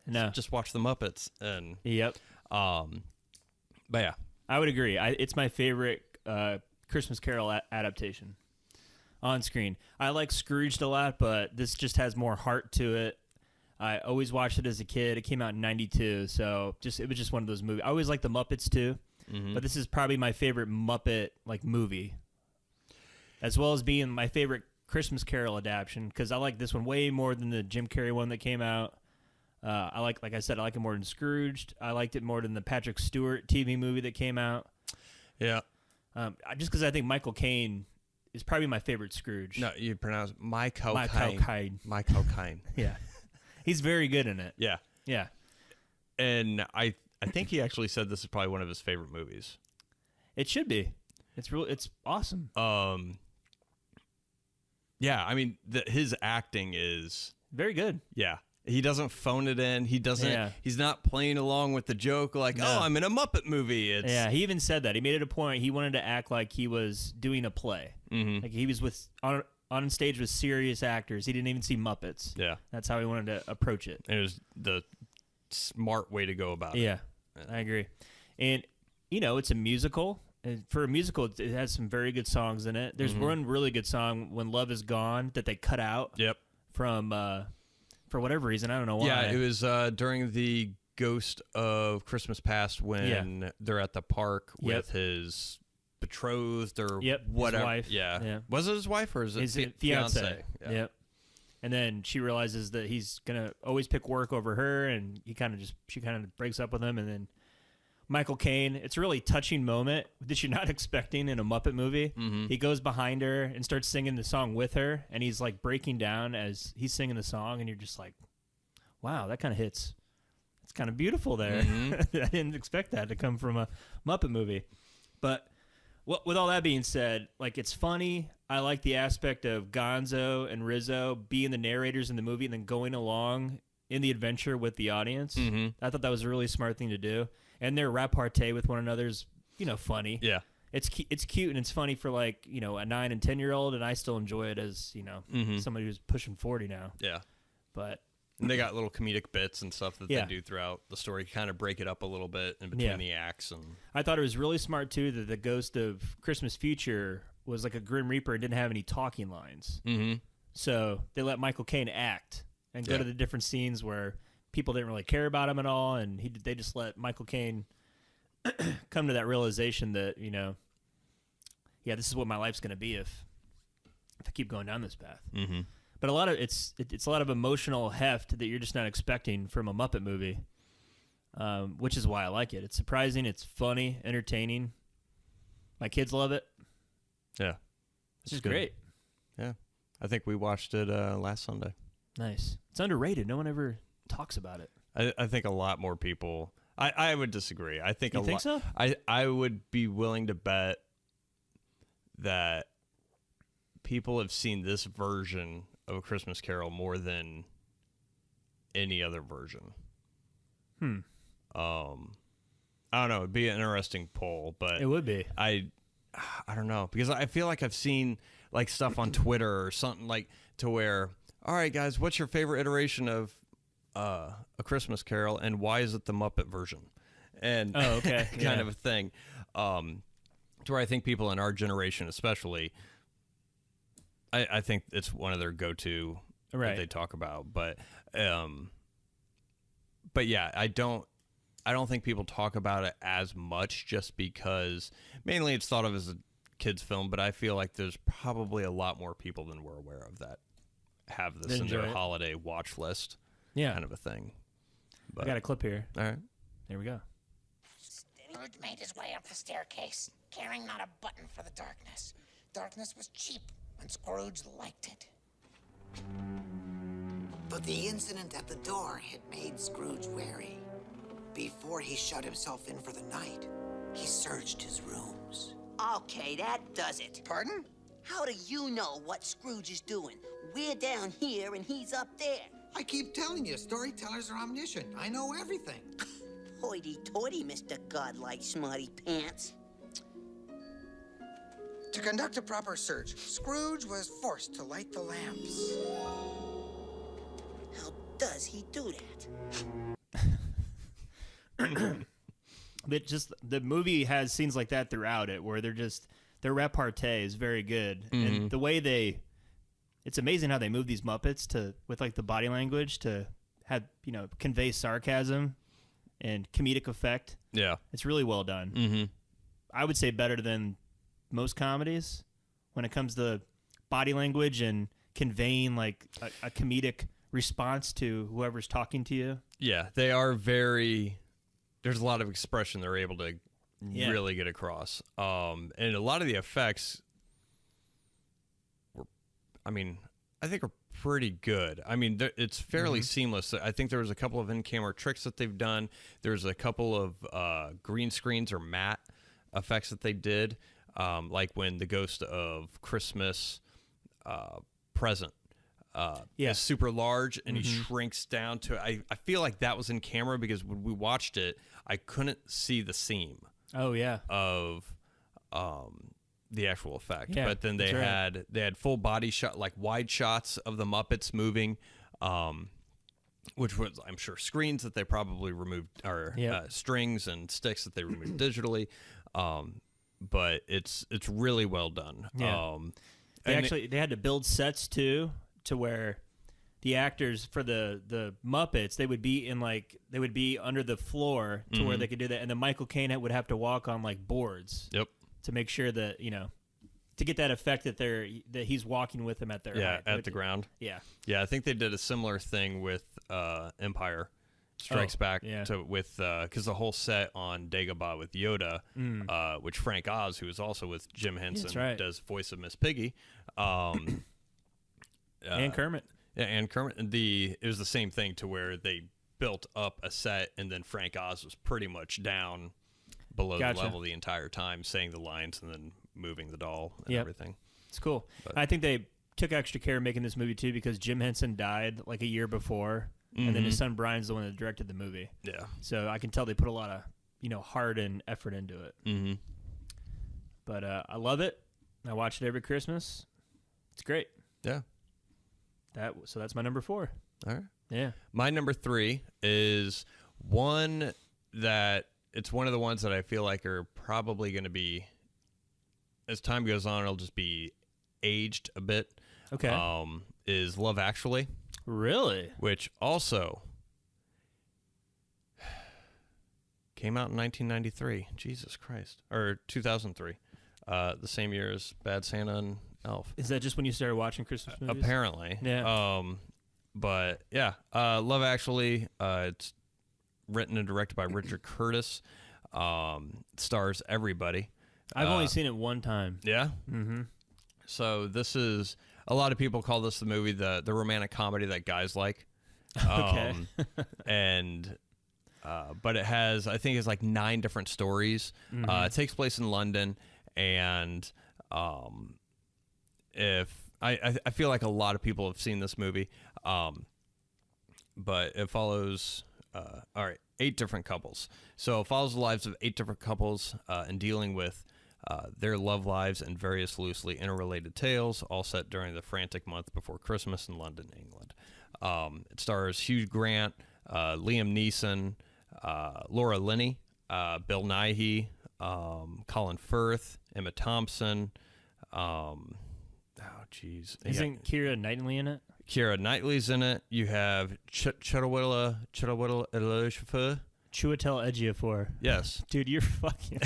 No. just watch the Muppets. And Yep. but yeah, I would agree. It's my favorite Christmas Carol adaptation on screen. I like Scrooged a lot, but this just has more heart to it. I always watched it as a kid. It came out in '92, so it was just one of those movies. I always liked the Muppets too, but this is probably my favorite Muppet movie, as well as being my favorite Christmas Carol adaptation because I like this one way more than the Jim Carrey one that came out. Like I said, I like it more than Scrooged. I liked it more than the Patrick Stewart TV movie that came out. yeah. Just because I think Michael Caine is probably my favorite Scrooge. No, you pronounce Michael Michael Caine. Michael Caine. Yeah. He's very good in it. Yeah. Yeah. And I think he actually said this is probably one of his favorite movies. It should be. It's awesome. Yeah, I mean, his acting is, Very good. yeah. He doesn't phone it in. He doesn't. Yeah. He's not playing along with the joke like, No. oh, I'm in a Muppet movie. It's, Yeah, he even said that. He made it a point. He wanted to act like he was doing a play. Like he was on stage with serious actors. He didn't even see Muppets. Yeah. That's how he wanted to approach it. And it was the smart way to go about it. Yeah, I agree. And, it's a musical. And for a musical, it has some very good songs in it. There's one really good song, "When Love Is Gone," that they cut out. Yep. From for whatever reason, I don't know why. Yeah, it was during the Ghost of Christmas Past when they're at the park with his betrothed or whatever. His wife. Yeah. Was it his wife or is it his fiance? Yeah. Yep. And then she realizes that he's gonna always pick work over her, and she kind of breaks up with him, and then Michael Caine. It's a really touching moment that you're not expecting in a Muppet movie. He goes behind her and starts singing the song with her, and he's like breaking down as he's singing the song, and you're just like, wow, that kind of hits. It's kind of beautiful there. I didn't expect that to come from a Muppet movie. But with all that being said, like, it's funny. I like the aspect of Gonzo and Rizzo being the narrators in the movie and then going along in the adventure with the audience. I thought that was a really smart thing to do. And their repartee with one another is, funny. Yeah. It's cute and it's funny for, like, a 9 and 10-year-old, and I still enjoy it as, somebody who's pushing 40 now. Yeah. But and they got little comedic bits and stuff that they do throughout the story, kind of break it up a little bit in between the acts. And I thought it was really smart, too, that the Ghost of Christmas Future was like a Grim Reaper and didn't have any talking lines. So they let Michael Caine act and go to the different scenes where people didn't really care about him at all, and they just let Michael Caine come to that realization that, this is what my life's going to be if I keep going down this path. But a lot of it's a lot of emotional heft that you're just not expecting from a Muppet movie, which is why I like it. It's surprising, it's funny, entertaining. My kids love it. Yeah, it's just great. Yeah, I think we watched it last Sunday. Nice. It's underrated. No one ever talks about it. I think a lot more people. I would disagree. I think you think so? I would be willing to bet that people have seen this version of A Christmas Carol more than any other version. I don't know. It'd be an interesting poll, but it would be. I don't know, because I feel like I've seen like stuff on Twitter or something like to where, all right, guys, what's your favorite iteration of A Christmas Carol, and why is it the Muppet version? And kind of a thing. To where I think people in our generation, especially, I think it's one of their go-to that they talk about. But yeah, I don't think people talk about it as much, just because mainly it's thought of as a kids film. But I feel like there's probably a lot more people than we're aware of that have this in their holiday watch list. Yeah, kind of a thing. But I got a clip here. All right, here we go. Scrooge made his way up the staircase, caring not a button for the darkness. Darkness was cheap, and Scrooge liked it. But the incident at the door had made Scrooge wary. Before he shut himself in for the night, he searched his rooms. Okay, that does it. Pardon? How do you know what Scrooge is doing? We're down here and he's up there. I keep telling you, storytellers are omniscient. I know everything. Hoity-toity, Mr. Godlike Smarty Pants. To conduct a proper search, Scrooge was forced to light the lamps. How does he do that? But just the movie has scenes like that throughout it, where their repartee is very good, and the way it's amazing how they move these Muppets with like the body language to have convey sarcasm and comedic effect. Yeah, it's really well done. I would say better than most comedies when it comes to body language and conveying like a comedic response to whoever's talking to you. Yeah, they are very. There's a lot of expression they're able to really get across, and a lot of the effects I think are pretty good. I mean, it's fairly seamless. I think there was a couple of in-camera tricks that they've done. There's a couple of green screens or matte effects that they did, like when the Ghost of Christmas Present is super large and he shrinks down to. I feel like that was in camera, because when we watched it, I couldn't see the seam. Oh yeah. Of the actual effect, yeah, but then they had full body shot, like wide shots of the Muppets moving, which was, I'm sure, screens that they probably removed, or strings and sticks that they removed digitally. But it's really well done. Yeah. They had to build sets too, to where the actors for the Muppets, they would be under the floor to where they could do that, and then Michael Caine would have to walk on like boards. Yep. To make sure that to get that effect that he's walking with them at their height. At the ground. Yeah. Yeah, I think they did a similar thing with Empire Strikes Back because the whole set on Dagobah with Yoda, which Frank Oz, who is also with Jim Henson, does voice of Miss Piggy, and Kermit. Yeah, and Kermit. It was the same thing to where they built up a set, and then Frank Oz was pretty much down below the level the entire time, saying the lines and then moving the doll and everything. It's cool. But I think they took extra care making this movie too, because Jim Henson died like a year before. And then his son Brian's the one that directed the movie. Yeah. So I can tell they put a lot of, heart and effort into it. Mm-hmm. But I love it. I watch it every Christmas. It's great. Yeah. So that's my number 4. All right. Yeah. My number 3 is one that it's one of the ones that I feel like are probably going to be, as time goes on, it'll just be aged a bit. Okay. Is Love Actually. Really? Which also came out in 1993. Jesus Christ. Or 2003. The same year as Bad Santa and Elf. Is that just when you started watching Christmas movies? Apparently. Yeah. But yeah, Love Actually, it's written and directed by Richard Curtis. Stars everybody. I've only seen it one time. Yeah? Mm-hmm. So this is, a lot of people call this the movie, the romantic comedy that guys like. Okay. But it has, I think it's like 9 different stories. Mm-hmm. It takes place in London, and if I feel like a lot of people have seen this movie, but it follows 8 different couples. So it follows the lives of 8 different couples in dealing with their love lives and various loosely interrelated tales, all set during the frantic month before Christmas in London, England. It stars Hugh Grant, Liam Neeson, Laura Linney, Bill Nighy, Colin Firth, Emma Thompson. Isn't Keira Knightley in it? Keira Knightley's in it. You have Chiwetel Ejiofor. Chiwetel Ejiofor. Yes. Dude, you're fucking...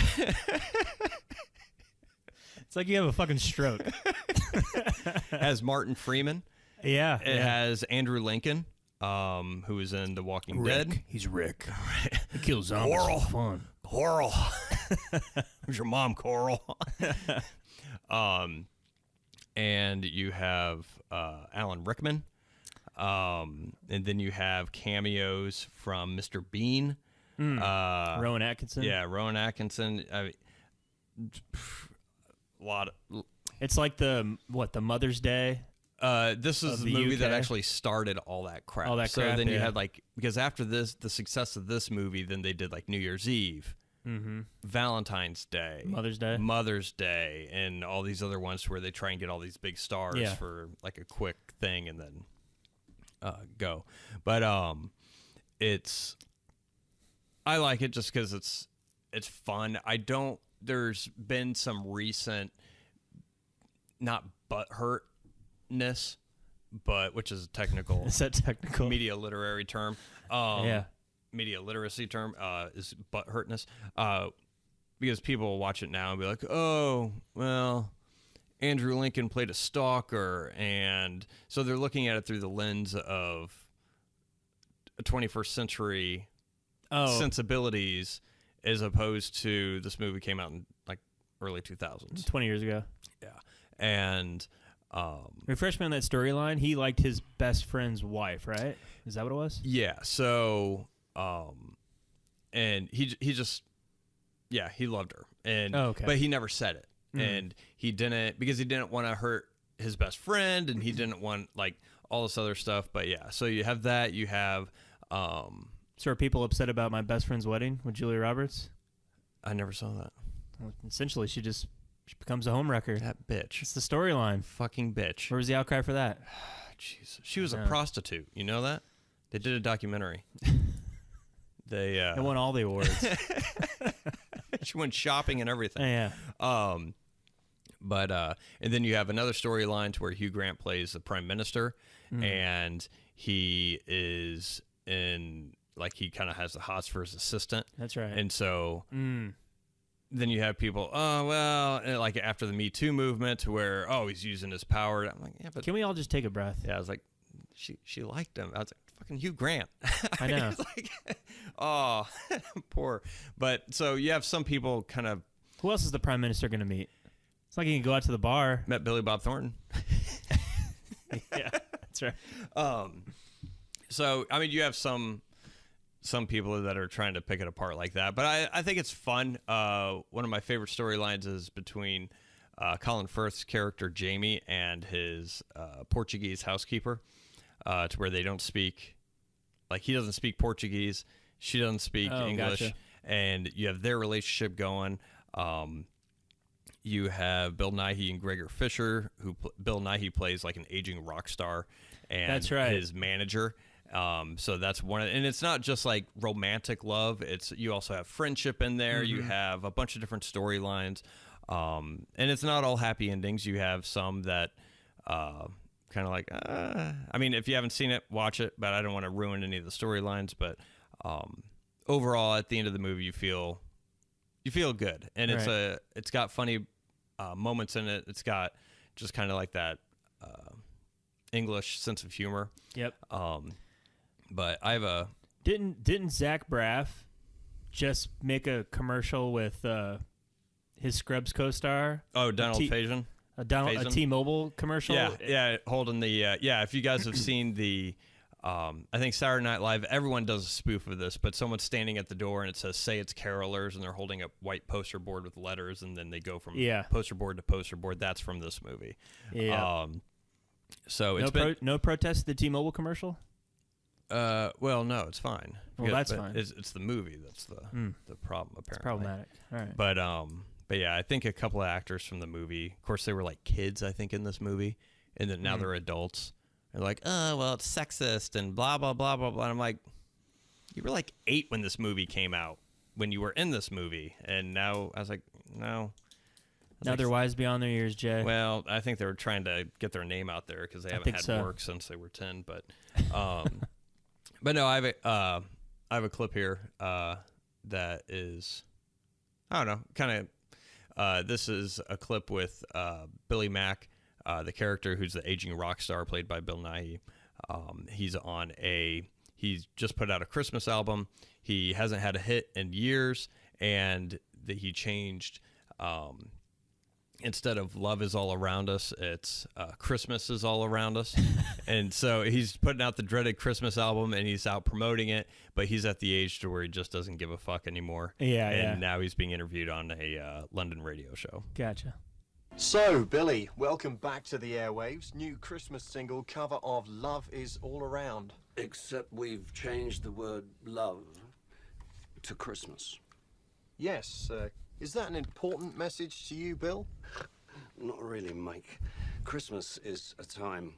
It's like you have a fucking stroke. Has Martin Freeman. Yeah. It has Andrew Lincoln, who is in The Walking Dead. He's Rick. He kills zombies. Coral. For fun. Coral. Who's your mom, Coral? And you have Alan Rickman. And then you have cameos from Mr. Bean. Rowan Atkinson. Yeah, Rowan Atkinson. It's like the Mother's Day. This is the movie UK? that actually started all that crap. So then you had because after this, the success of this movie, then they did like New Year's Eve, Valentine's Day, Mother's Day, and all these other ones where they try and get all these big stars for like a quick thing and then go. But I like it just because it's fun. There's been some recent, not butthurtness, but which is a technical. Is that technical? Media literary term. Media literacy term is butthurtness. Because people will watch it now and be like, oh, well, Andrew Lincoln played a stalker, and so they're looking at it through the lens of 21st century sensibilities, as opposed to this movie came out in like early 2000s. 20 years ago. Yeah. And refresh me on that storyline. He liked his best friend's wife, right? Is that what it was? Yeah. So and he just he loved her. And but he never said it. And he didn't, because he didn't want to hurt his best friend, and he didn't want like all this other stuff. But yeah, so you have that, you have So are people upset about My Best Friend's Wedding with Julia Roberts? I never saw that. Well, essentially, she becomes a homewrecker. That bitch. It's the storyline. Fucking bitch. Where was the outcry for that? Jesus. She was a prostitute. You know that? They did a documentary. They It won all the awards. She went shopping and everything. Yeah. But and then you have another storyline to where Hugh Grant plays the prime minister, and he is in like he kind of has the hots for his assistant. That's right. And so then you have people, oh well, and like after the Me Too movement, where he's using his power. I'm like, yeah, but Can we all just take a breath? yeah, I was like, she liked him. I was like, fucking Hugh Grant. I know. It's like, oh, poor. But so you have some people kind of Who else is the prime minister going to meet? It's like he can go out to the bar. met Billy Bob Thornton. Yeah, that's right. So I mean, you have some people that are trying to pick it apart like that, but I think it's fun. One of my favorite storylines is between Colin Firth's character Jamie and his Portuguese housekeeper, to where they don't speak, like he doesn't speak Portuguese, she doesn't speak English, gotcha. and you have their relationship going. You have Bill Nighy and Gregor Fisher, who Bill Nighy plays like an aging rock star, and That's right. his manager. So that's one, and it's not just like romantic love. It's you also have friendship in there. You have a bunch of different storylines, and it's not all happy endings. You have some that kind of like, I mean, if you haven't seen it, watch it. But I don't want to ruin any of the storylines. But overall, at the end of the movie, you feel good, and it's got funny moments in it. It's got just kind of like that English sense of humor. Yep. But I have a Didn't Zach Braff just make a commercial with his Scrubs co-star? Donald Faison. A T-Mobile commercial? Yeah, holding the if you guys have seen the I think Saturday Night Live, everyone does a spoof of this, but someone's standing at the door and it says, "Say it's carolers," and they're holding a white poster board with letters, and then they go from poster board to poster board. That's from this movie. Yeah. So it's no protest to the T-Mobile commercial? Well, no, it's fine. Well, that's fine. It's the movie that's the problem, apparently. It's problematic. All right. But yeah, I think a couple of actors from the movie, of course, they were like kids, I think, in this movie, and then now they're adults. They're like, oh, well, it's sexist and blah, blah, blah, blah, blah. And I'm like, you were like 8 when this movie came out, when you were in this movie. And now I was like, no. Now they're wise beyond their years, Jay. Well, I think they were trying to get their name out there because they haven't had work since they were 10. But but no, I have a clip here that is, I don't know, kind of, this is a clip with Billy Mack, the character who's the aging rock star played by Bill Nighy. He's just put out a Christmas album. He hasn't had a hit in years, and he changed, instead of love is all around us, it's Christmas is all around us. And so he's putting out the dreaded Christmas album, and he's out promoting it, but he's at the age to where he just doesn't give a fuck anymore. And now he's being interviewed on a London radio show. Gotcha. So, Billy, welcome back to the airwaves. New Christmas single cover of Love Is All Around. Except we've changed the word love to Christmas. Yes, is that an important message to you, Bill? Not really, Mike. Christmas is a time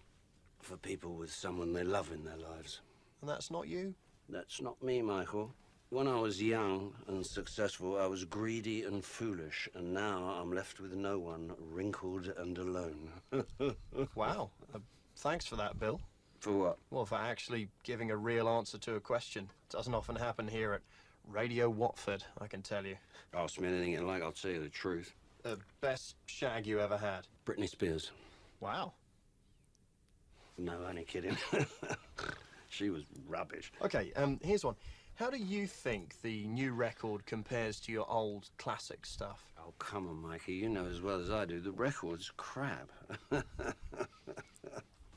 for people with someone they love in their lives. And that's not you? That's not me, Michael. When I was young and successful, I was greedy and foolish, and now I'm left with no one, wrinkled and alone. Wow. Thanks for that, Bill. For what? Well, for actually giving a real answer to a question. Doesn't often happen here at Radio Watford, I can tell you. Ask me anything you like, I'll tell you the truth. The best shag you ever had? Britney Spears. Wow. No, only kidding. She was rubbish. Okay, here's one. How do you think the new record compares to your old classic stuff? Oh, come on, Mikey. You know as well as I do, the record's crap.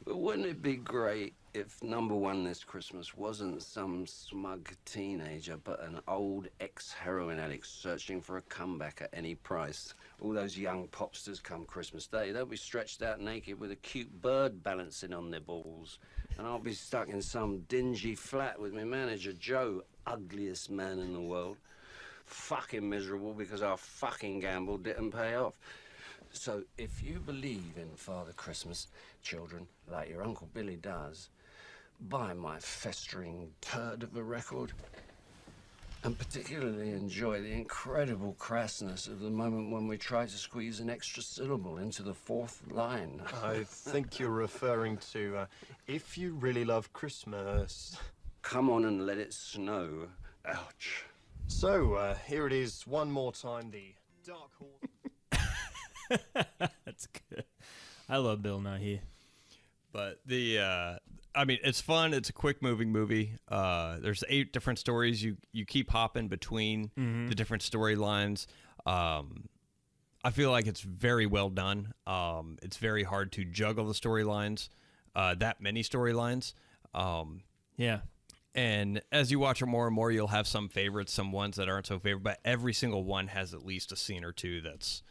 But wouldn't it be great if #1 this Christmas wasn't some smug teenager, but an old ex-heroin addict searching for a comeback at any price? All those young popsters come Christmas Day, they'll be stretched out naked with a cute bird balancing on their balls. And I'll be stuck in some dingy flat with my manager, Joe, ugliest man in the world. Fucking miserable because our fucking gamble didn't pay off. So if you believe in Father Christmas, children, like your Uncle Billy does, by my festering turd of a record, and particularly enjoy the incredible crassness of the moment when we try to squeeze an extra syllable into the fourth line. I think you're referring to If You Really Love Christmas. Come on and let it snow. Ouch. So, here it is one more time, the Dark Horse. That's good. I love Bill Nighy. But I mean, it's fun. It's a quick-moving movie. There's 8 different stories. You keep hopping between the different storylines. I feel like it's very well done. It's very hard to juggle the storylines, that many storylines. Yeah. And as you watch it more and more, you'll have some favorites, some ones that aren't so favorite. But every single one has at least a scene or two that's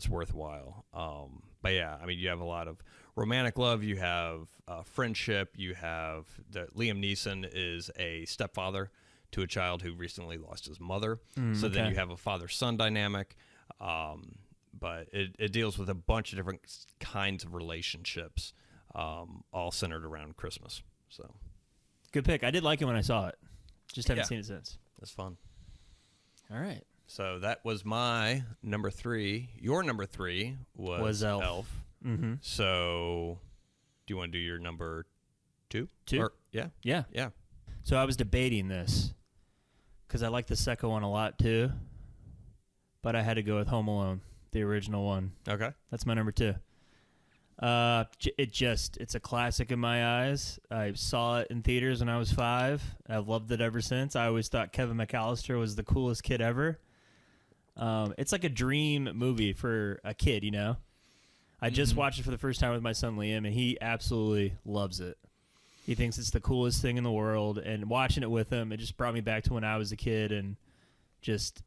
worthwhile. But yeah, I mean, you have a lot of romantic love. You have friendship. You have Liam Neeson is a stepfather to a child who recently lost his mother. So then you have a father-son dynamic. But it deals with a bunch of different kinds of relationships, all centered around Christmas. So Good pick. I did like it when I saw it. Just haven't seen it since. That's fun. All right. So that was my number 3. Your number 3 was Elf. Mm-hmm. So do you want to do your number 2? 2? Or, yeah. Yeah. Yeah. So I was debating this because I like the second one a lot too, but I had to go with Home Alone, the original one. Okay. That's my number 2. It's a classic in my eyes. I saw it in theaters when I was 5. I've loved it ever since. I always thought Kevin McAllister was the coolest kid ever. It's like a dream movie for a kid, you know? I just watched it for the first time with my son Liam, and he absolutely loves it. He thinks it's the coolest thing in the world, and watching it with him, it just brought me back to when I was a kid and just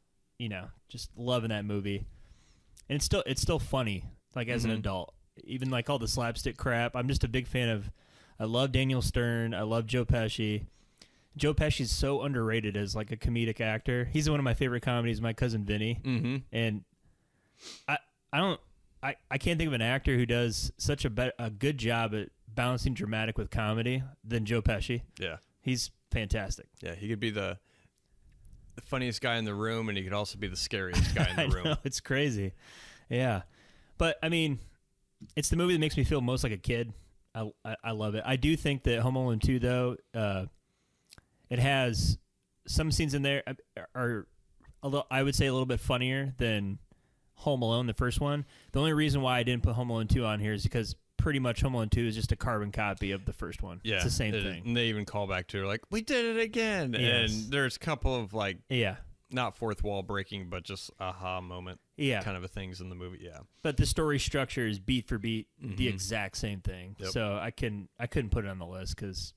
loving that movie. And it's still funny, like as an adult. Even like all the slapstick crap. I'm just a big fan of, I love Daniel Stern. I love Joe Pesci. Joe Pesci's so underrated as like a comedic actor. He's one of my favorite comedies, My Cousin Vinny. Mm-hmm. And I can't think of an actor who does such a good job at balancing dramatic with comedy than Joe Pesci. Yeah. He's fantastic. Yeah, he could be the funniest guy in the room, and he could also be the scariest guy in the room. I know, it's crazy. Yeah. But, I mean, it's the movie that makes me feel most like a kid. I love it. I do think that Home Alone 2, though, it has some scenes in there are I would say a little bit funnier than Home Alone, the first one. The only reason why I didn't put Home Alone 2 on here is because pretty much Home Alone 2 is just a carbon copy of the first one. Yeah, it's the same thing. And they even call back to it, like, we did it again. Yes. And there's a couple of, like, not fourth wall breaking, but just aha moment kind of things in the movie. Yeah. But the story structure is beat for beat the exact same thing. Yep. So I couldn't put it on the list because,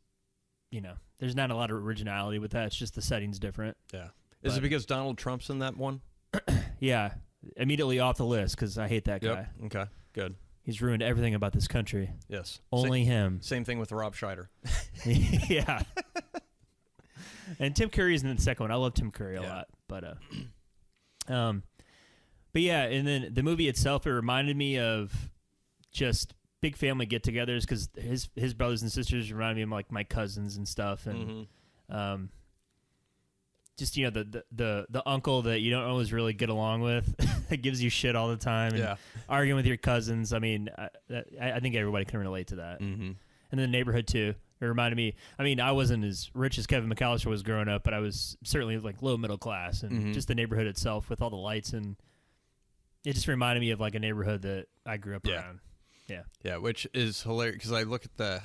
there's not a lot of originality with that. It's just the setting's different. Yeah. Is it because Donald Trump's in that one? Yeah. Immediately off the list because I hate that guy. Okay. Good. He's ruined everything about this country. Yes. Only him. Same thing with Rob Schneider. Yeah. And Tim Curry's in the second one. I love Tim Curry a lot. But yeah, and then the movie itself, it reminded me of just big family get-togethers because his brothers and sisters remind me of like my cousins and stuff, and just the uncle that you don't always really get along with, that gives you shit all the time, and arguing with your cousins. I mean, I think everybody can relate to that. And then the neighborhood too. It reminded me. I mean, I wasn't as rich as Kevin McAllister was growing up, but I was certainly like low middle class, and just the neighborhood itself with all the lights, and it just reminded me of like a neighborhood that I grew up around. Yeah, which is hilarious because I look at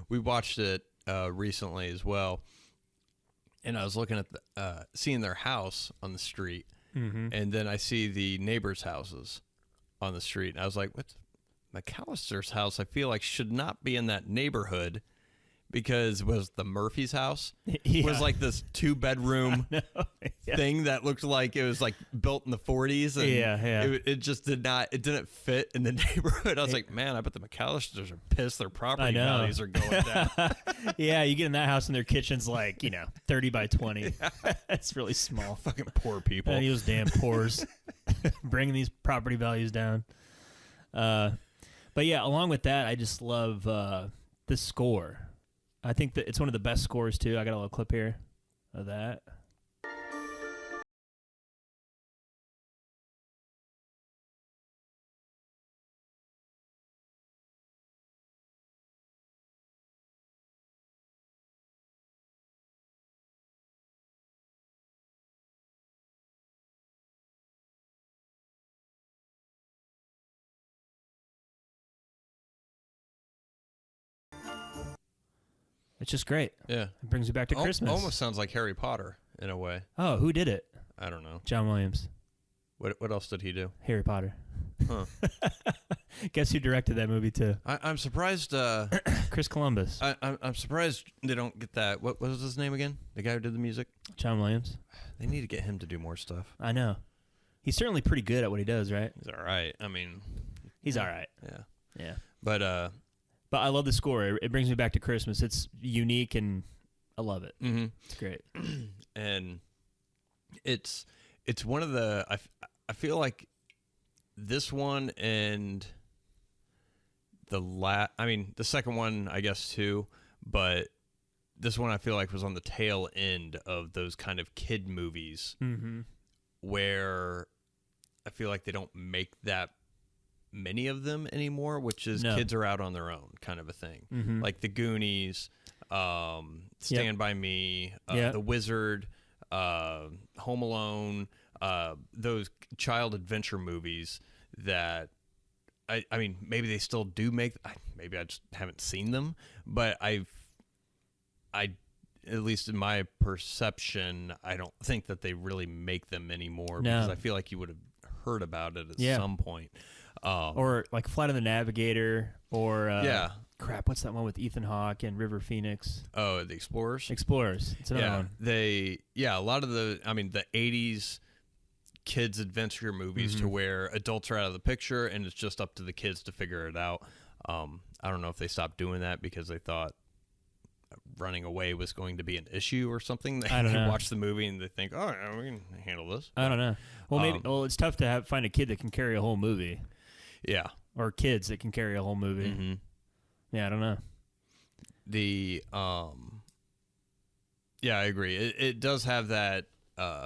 we watched it recently as well, and I was looking at seeing their house on the street, and then I see the neighbors' houses on the street, and I was like, "What? McAllister's house? I feel like should not be in that neighborhood." Because it was the Murphy's house. It was like this 2-bedroom thing that looked like it was like built in the 40s. And it just didn't fit in the neighborhood. I was like, man, I bet the McAllisters are pissed their property values are going down. Yeah, you get in that house and their kitchen's like, 30 by 20. It's really small. Fucking poor people. Those damn poors bringing these property values down. But yeah, along with that, I just love the score. I think that it's one of the best scores too. I got a little clip here of that. It's just great. Yeah. It brings you back to Christmas. Almost sounds like Harry Potter in a way. Oh, who did it? I don't know. John Williams. What else did he do? Harry Potter. Huh. Guess who directed that movie too? I'm surprised. Chris Columbus. I'm surprised they don't get that. What was his name again? The guy who did the music? John Williams. They need to get him to do more stuff. I know. He's certainly pretty good at what he does, right? He's all right. I mean, he's all right. Yeah. Yeah. But I love the score. It brings me back to Christmas. It's unique and I love it. Mm-hmm. It's great. And it's one of the I feel like this one and the second one I guess too, but this one I feel like was on the tail end of those kind of kid movies where I feel like they don't make that many of them anymore, which is kids are out on their own kind of a thing. Like the Goonies, Stand By Me, The Wizard, Home Alone, those child adventure movies that I mean, maybe they still do make. Maybe I just haven't seen them, but I at least in my perception, I don't think that they really make them anymore because I feel like you would have heard about it at some point. Or like Flight of the Navigator, or crap, what's that one with Ethan Hawke and River Phoenix? Oh, The Explorers. Explorers. It's another one. A lot of the 80s kids adventure movies to where adults are out of the picture and it's just up to the kids to figure it out. I don't know if they stopped doing that because they thought running away was going to be an issue or something. They watch the movie and they think, oh, yeah, we can handle this. I don't know. Well, maybe. Well, it's tough to find a kid that can carry a whole movie. Yeah. Or kids that can carry a whole movie. Yeah, I don't know. Yeah, I agree. It does have that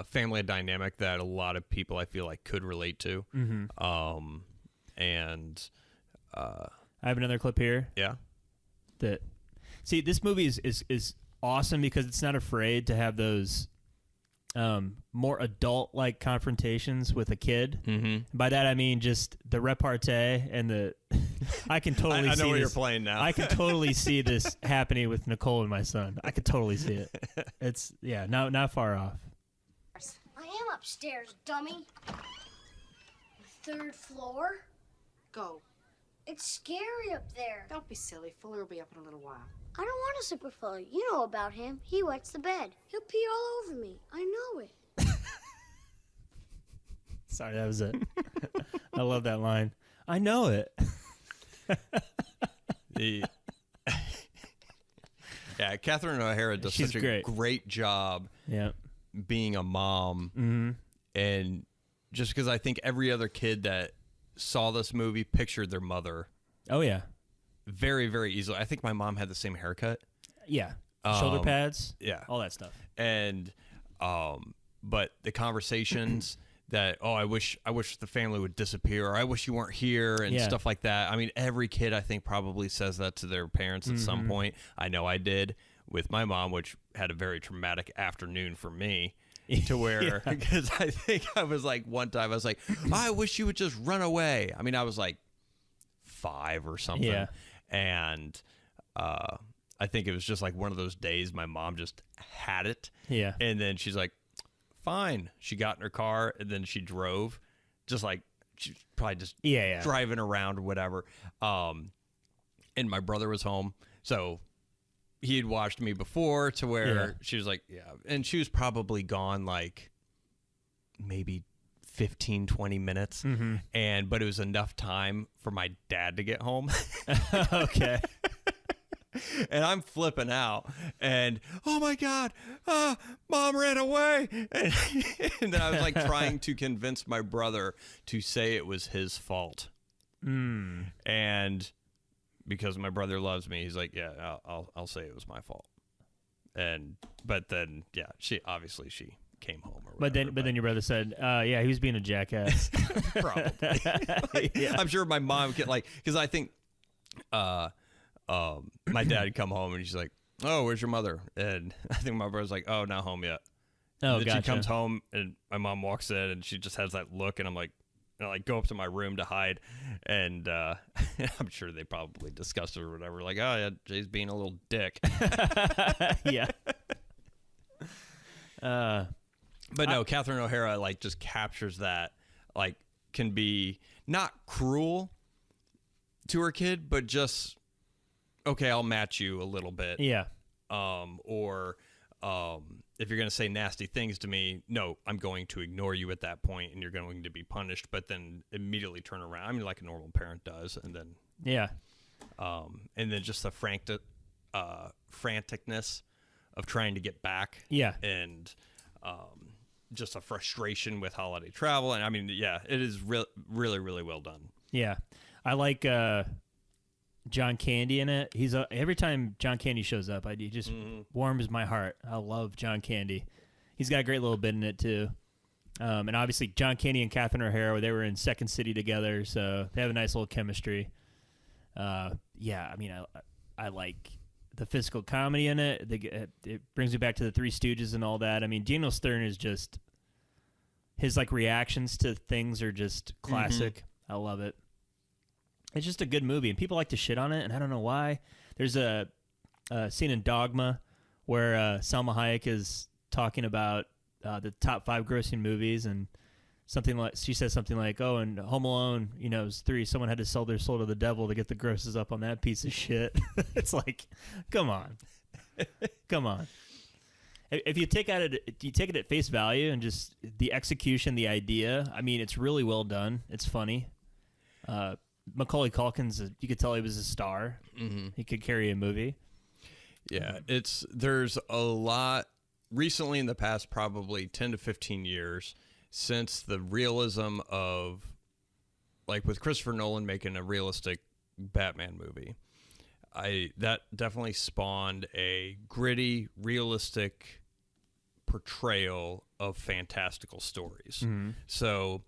family dynamic that a lot of people I feel like could relate to. And I have another clip here. Yeah. See, this movie is awesome because it's not afraid to have those more adult-like confrontations with a kid. By that I mean just the repartee and the. I can totally. I know see where this. you're playing now. I can totally see this happening with Nicole and my son. I could totally see it. It's not far off. I am upstairs, dummy. The 3rd floor. Go. It's scary up there. Don't be silly. Fuller will be up in a little while. I don't want a super Fuller. You know about him. He wets the bed. He'll pee all over me. I know it. Sorry, that was it. I love that line. I know it. Catherine O'Hara does such a great job being a mom. And just because I think every other kid that saw this movie pictured their mother. Oh, yeah. Very, very easily. I think my mom had the same haircut. Yeah. Shoulder pads. Yeah. All that stuff. And, but the conversations that, I wish the family would disappear, or I wish you weren't here, and stuff like that. I mean, every kid, I think, probably says that to their parents at some point. I know I did with my mom, which had a very traumatic afternoon for me. To where, because I think I was like, one time I was like, I wish you would just run away. I mean, I was like 5 or something. Yeah. And I think it was just like one of those days my mom just had it. Yeah. And then she's like, fine. She got in her car and then she drove, just like she's probably just driving around or whatever. And my brother was home. So he had watched me before to where she was like, and she was probably gone like maybe 15, 20 minutes. But it was enough time for my dad to get home. Okay. And I'm flipping out and, oh my God, mom ran away. And then I was like trying to convince my brother to say it was his fault. And because my brother loves me, he's like, yeah, I'll say it was my fault. But then she came home or whatever. But then your brother said, yeah, he was being a jackass. Probably. Yeah. I'm sure my mom could, like, because I think my dad come home and she's like, oh, where's your mother? And I think my brother's like, oh, not home yet. Oh, and then gotcha. she comes home and my mom walks in and she just has that look, and I'm like, and I like go up to my room to hide, and I'm sure they probably discussed it or whatever. Like, oh yeah, Jay's being a little dick. Yeah. But no, Catherine O'Hara like just captures that, like, can be not cruel to her kid, but just, okay, I'll match you a little bit. Yeah. If you're going to say nasty things to me, no, I'm going to ignore you at that point and you're going to be punished, but then immediately turn around. I mean, like a normal parent does. And then, and then just the franticness of trying to get back. Yeah. And, just a frustration with holiday travel. And I mean, yeah, it is really, really well done. Yeah. I like, John Candy in it. He's every time John Candy shows up, he just warms my heart. I love John Candy. He's got a great little bit in it too. And obviously John Candy and Catherine O'Hara, they were in Second City together, so they have a nice little chemistry. Yeah, I mean, I like the physical comedy in it. It brings me back to the Three Stooges and all that. I mean, Daniel Stern is just, his like reactions to things are just classic. I love it. It's just a good movie, and people like to shit on it, and I don't know why. There's a scene in Dogma where Salma Hayek is talking about the top 5 grossing movies, and she says something like, "Oh, and Home Alone, is 3. Someone had to sell their soul to the devil to get the grosses up on that piece of shit." It's like, come on, come on. If you take it at face value and just the execution, the idea. I mean, it's really well done. It's funny. Macaulay Culkin's, you could tell he was a star. Mm-hmm. He could carry a movie. Yeah, there's a lot recently in the past, probably 10 to 15 years, since the realism of, like with Christopher Nolan making a realistic Batman movie. That definitely spawned a gritty, realistic portrayal of fantastical stories. Mm-hmm. So,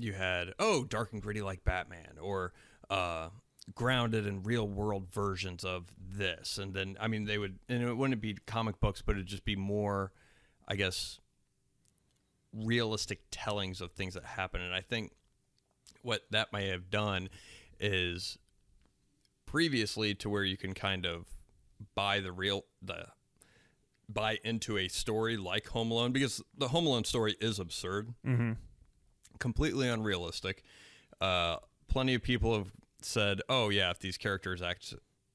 you had, dark and gritty like Batman, or grounded in real world versions of this. And then, I mean, it wouldn't be comic books, but it'd just be more, I guess, realistic tellings of things that happen. And I think what that may have done is previously to where you can kind of buy into a story like Home Alone, because the Home Alone story is absurd. Mm-hmm. Completely unrealistic. Plenty of people have said, oh yeah, if these characters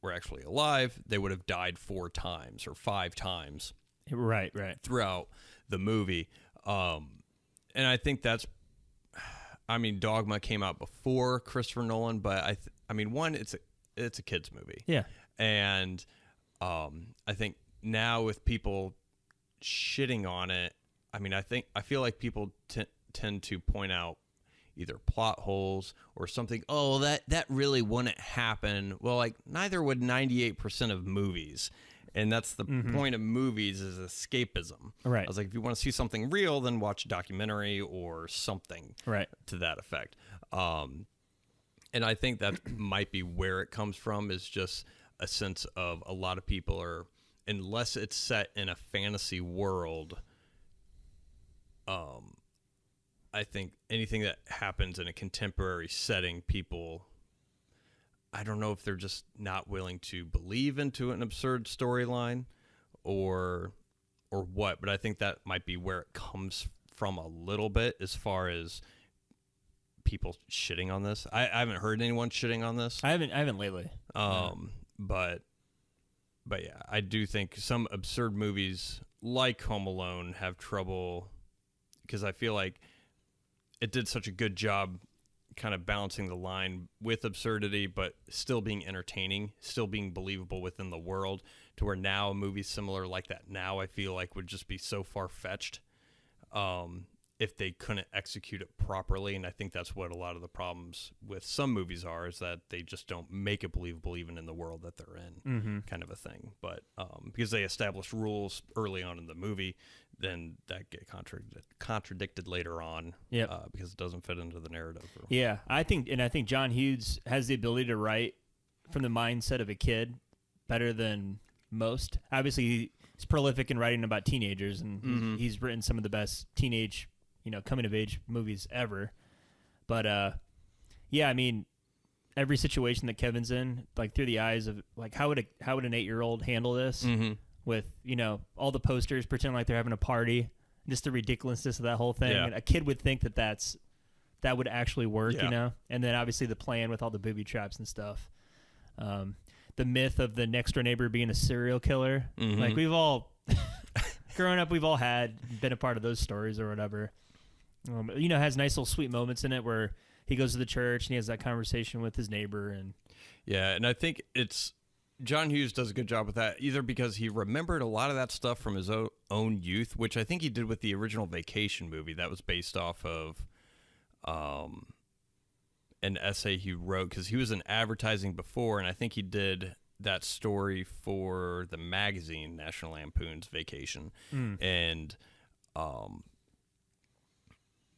were actually alive, they would have died 4 times or 5 times right throughout the movie. And I think that's, I mean, Dogma came out before Christopher Nolan, but I mean, one, it's a kid's movie. Yeah. And I think now with people shitting on it, I mean, I feel like people tend to point out either plot holes or something. Oh, that really wouldn't happen. Well, like, neither would 98% of movies. And that's the point of movies, is escapism. Right. I was like, if you want to see something real, then watch a documentary or something to that effect. And I think that might be where it comes from, is just a sense of a lot of people are, unless it's set in a fantasy world, I think anything that happens in a contemporary setting, people, I don't know if they're just not willing to believe into an absurd storyline or what, but I think that might be where it comes from a little bit, as far as people shitting on this. I haven't heard anyone shitting on this. I haven't lately. But yeah, I do think some absurd movies like Home Alone have trouble, because I feel like it did such a good job kind of balancing the line with absurdity, but still being entertaining, still being believable within the world, to where now a movie similar like that now, I feel like, would just be so far-fetched. if they couldn't execute it properly. And I think that's what a lot of the problems with some movies are, is that they just don't make it believable even in the world that they're in, kind of a thing. But because they established rules early on in the movie, then that get contradicted later on because it doesn't fit into the narrative. Yeah, I think John Hughes has the ability to write from the mindset of a kid better than most. Obviously, he's prolific in writing about teenagers, and he's written some of the best teenage, coming of age movies ever. But yeah, I mean, every situation that Kevin's in, like through the eyes of like how would an 8-year-old handle this with all the posters pretending like they're having a party, just the ridiculousness of that whole thing. Yeah. And a kid would think that would actually work, and then obviously the plan with all the booby traps and stuff. The myth of the next door neighbor being a serial killer, like we've all growing up, we've all been a part of those stories or whatever. It has nice little sweet moments in it where he goes to the church and he has that conversation with his neighbor. And I think John Hughes does a good job with that, either because he remembered a lot of that stuff from his own youth, which I think he did with the original Vacation movie that was based off of an essay he wrote, because he was in advertising before, and I think he did that story for the magazine National Lampoon's Vacation. And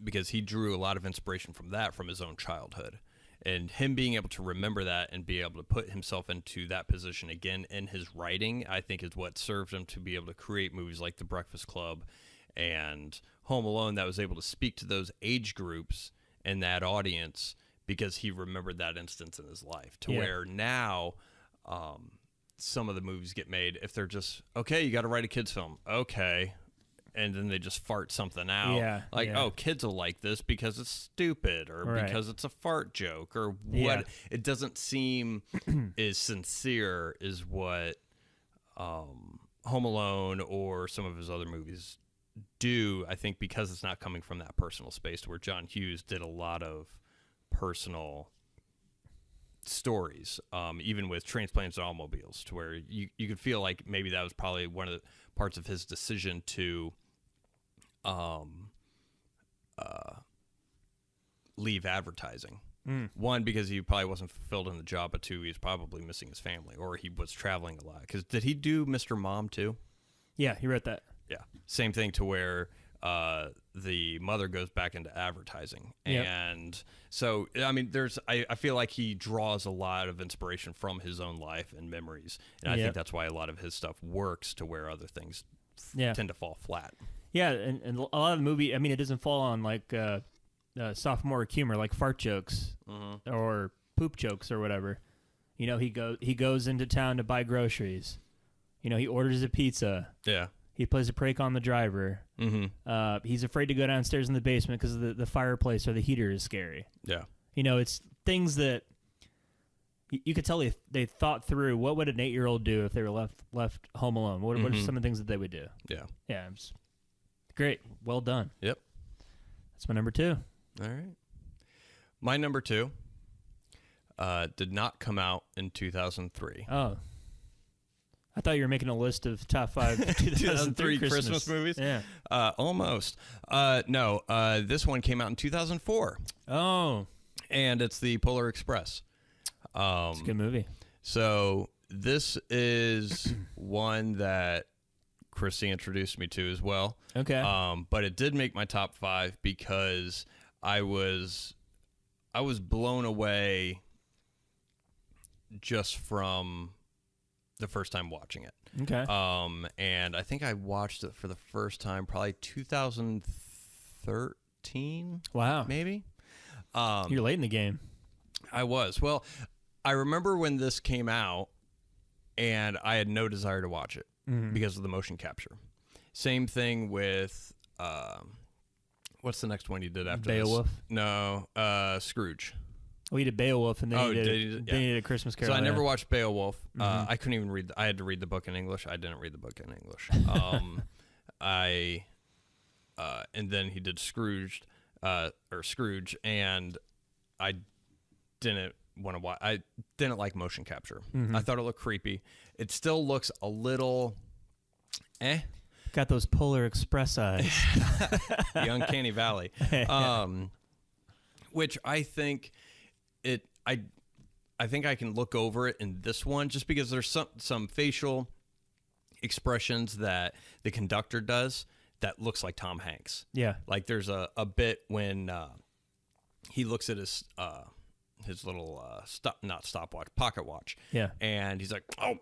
because he drew a lot of inspiration from that from his own childhood, and him being able to remember that and be able to put himself into that position again in his writing, I think is what served him to be able to create movies like The Breakfast Club and Home Alone that was able to speak to those age groups and that audience, because he remembered that instance in his life, to where now some of the movies get made, if they're just, okay, you got to write a kid's film. Okay. And then they just fart something out. Oh, kids will like this because it's stupid, or because it's a fart joke, or what. It doesn't seem as sincere as what Home Alone or some of his other movies do, I think, because it's not coming from that personal space, to where John Hughes did a lot of personal stories, even with Transplants and Automobiles, to where you could feel like maybe that was probably one of the parts of his decision to leave advertising. One, because he probably wasn't fulfilled in the job, but two, he's probably missing his family, or he was traveling a lot. Because did he do Mr. Mom too? Yeah, he wrote that. Yeah, same thing, to where the mother goes back into advertising. And so, I mean, I feel like he draws a lot of inspiration from his own life and memories. And I think that's why a lot of his stuff works, to where other things tend to fall flat. Yeah, and a lot of the movie, I mean, it doesn't fall on like sophomoric humor, like fart jokes or poop jokes or whatever. He goes into town to buy groceries. He orders a pizza. Yeah. He plays a prank on the driver. He's afraid to go downstairs in the basement because the fireplace or the heater is scary. Yeah. It's things that you could tell they thought through. What would an 8-year-old do if they were left home alone? What are some of the things that they would do? Yeah. Yeah. Great. Well done. Yep. That's my number 2. All right. My number 2 did not come out in 2003. Oh. I thought you were making a list of top 5 2003 Christmas movies. Yeah. Almost. No. This one came out in 2004. Oh. And it's the Polar Express. It's a good movie. So this is one that Chrissy introduced me to as well. Okay. But it did make my top 5 because I was blown away just from the first time watching it. Okay. And I think I watched it for the first time probably 2013. Wow. Maybe. You're late in the game. I was. Well, I remember when this came out, and I had no desire to watch it because of the motion capture. Same thing with what's the next one you did after Beowulf? this? No, Scrooge. We did Beowulf, and then you did A Christmas Carol. So I never watched Beowulf. I couldn't even read. I had to read the book in English. I didn't read the book in English. And then he did Scrooge, and I didn't want to watch. I didn't like motion capture. I thought it looked creepy. It still looks a little, Got those Polar Express eyes. The uncanny valley. Which I think I think I can look over it in this one just because there's some facial expressions that the conductor does that looks like Tom Hanks. Yeah. Like there's a bit when he looks at his little pocket watch. Yeah. And he's like, oh,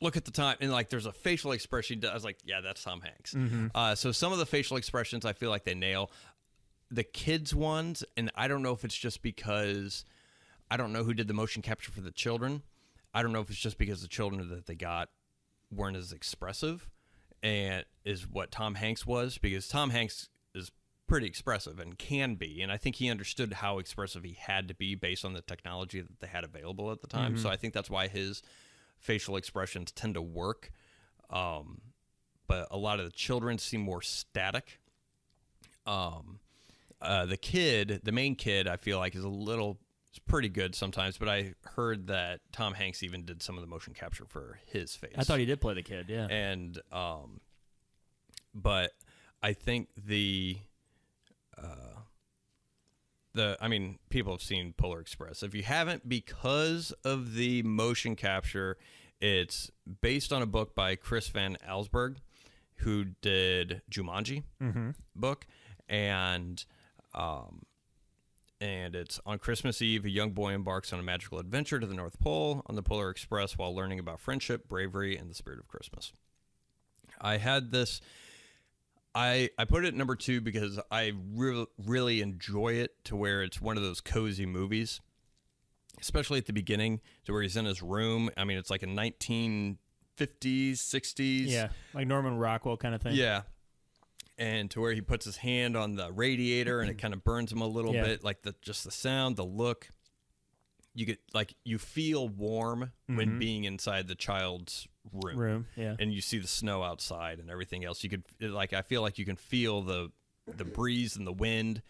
look at the time. And like there's a facial expression he does. I was like, yeah, that's Tom Hanks. Mm-hmm. So some of the facial expressions I feel like they nail. The kids ones, and I don't know if it's just because I don't know who did the motion capture for the children. I don't know if it's just because the children that they got weren't as expressive and is what Tom Hanks was, because Tom Hanks is pretty expressive and can be, and I think he understood how expressive he had to be based on the technology that they had available at the time. So I think that's why his facial expressions tend to work. But a lot of the children seem more static. The main kid, I feel like is pretty good sometimes, but I heard that Tom Hanks even did some of the motion capture for his face. I thought he did play the kid, yeah. And but I think people have seen Polar Express. If you haven't, because of the motion capture, it's based on a book by Chris Van Allsburg, who did Jumanji book, and it's on Christmas Eve, a young boy embarks on a magical adventure to the North Pole on the Polar Express while learning about friendship, bravery, and the spirit of Christmas. I had this. I put it at number 2 because I really enjoy it, to where it's one of those cozy movies, especially at the beginning, to where he's in his room. I mean, it's like a 1950s, 60s. Yeah, like Norman Rockwell kind of thing. Yeah. And to where he puts his hand on the radiator and it kind of burns him a little bit, like just the sound, the look. You feel warm when being inside the child's room. Yeah. And you see the snow outside and everything else. I feel like you can feel the breeze and the wind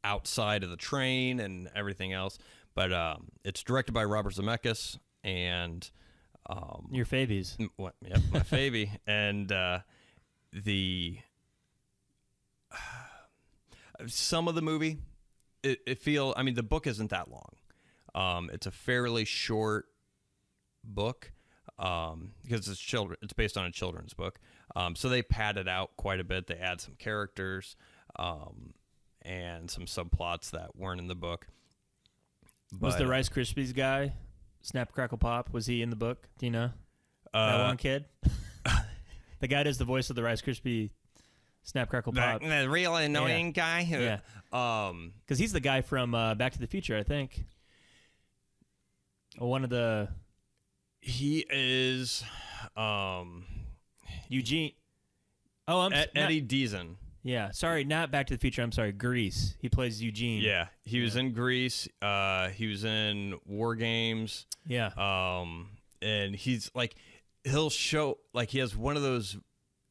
outside of the train and everything else. But it's directed by Robert Zemeckis and your favies. Yep, my favy. And some of the movie, the book isn't that long. It's a fairly short book because it's based on a children's book. So they pad it out quite a bit. They add some characters and some subplots that weren't in the book. Was the Rice Krispies guy, Snap Crackle Pop, was he in the book? Do you know? That one kid? The guy does the voice of the Rice Krispie Snap Crackle Pop. The real annoying guy? Yeah. Because he's the guy from Back to the Future, I think. One of the... He is... Eugene... Oh, Eddie Deason. Yeah, sorry, not Back to the Future. I'm sorry, Grease. He plays Eugene. Yeah, he was in Grease. He was in War Games. Yeah. And he's like... He'll show... Like, he has one of those...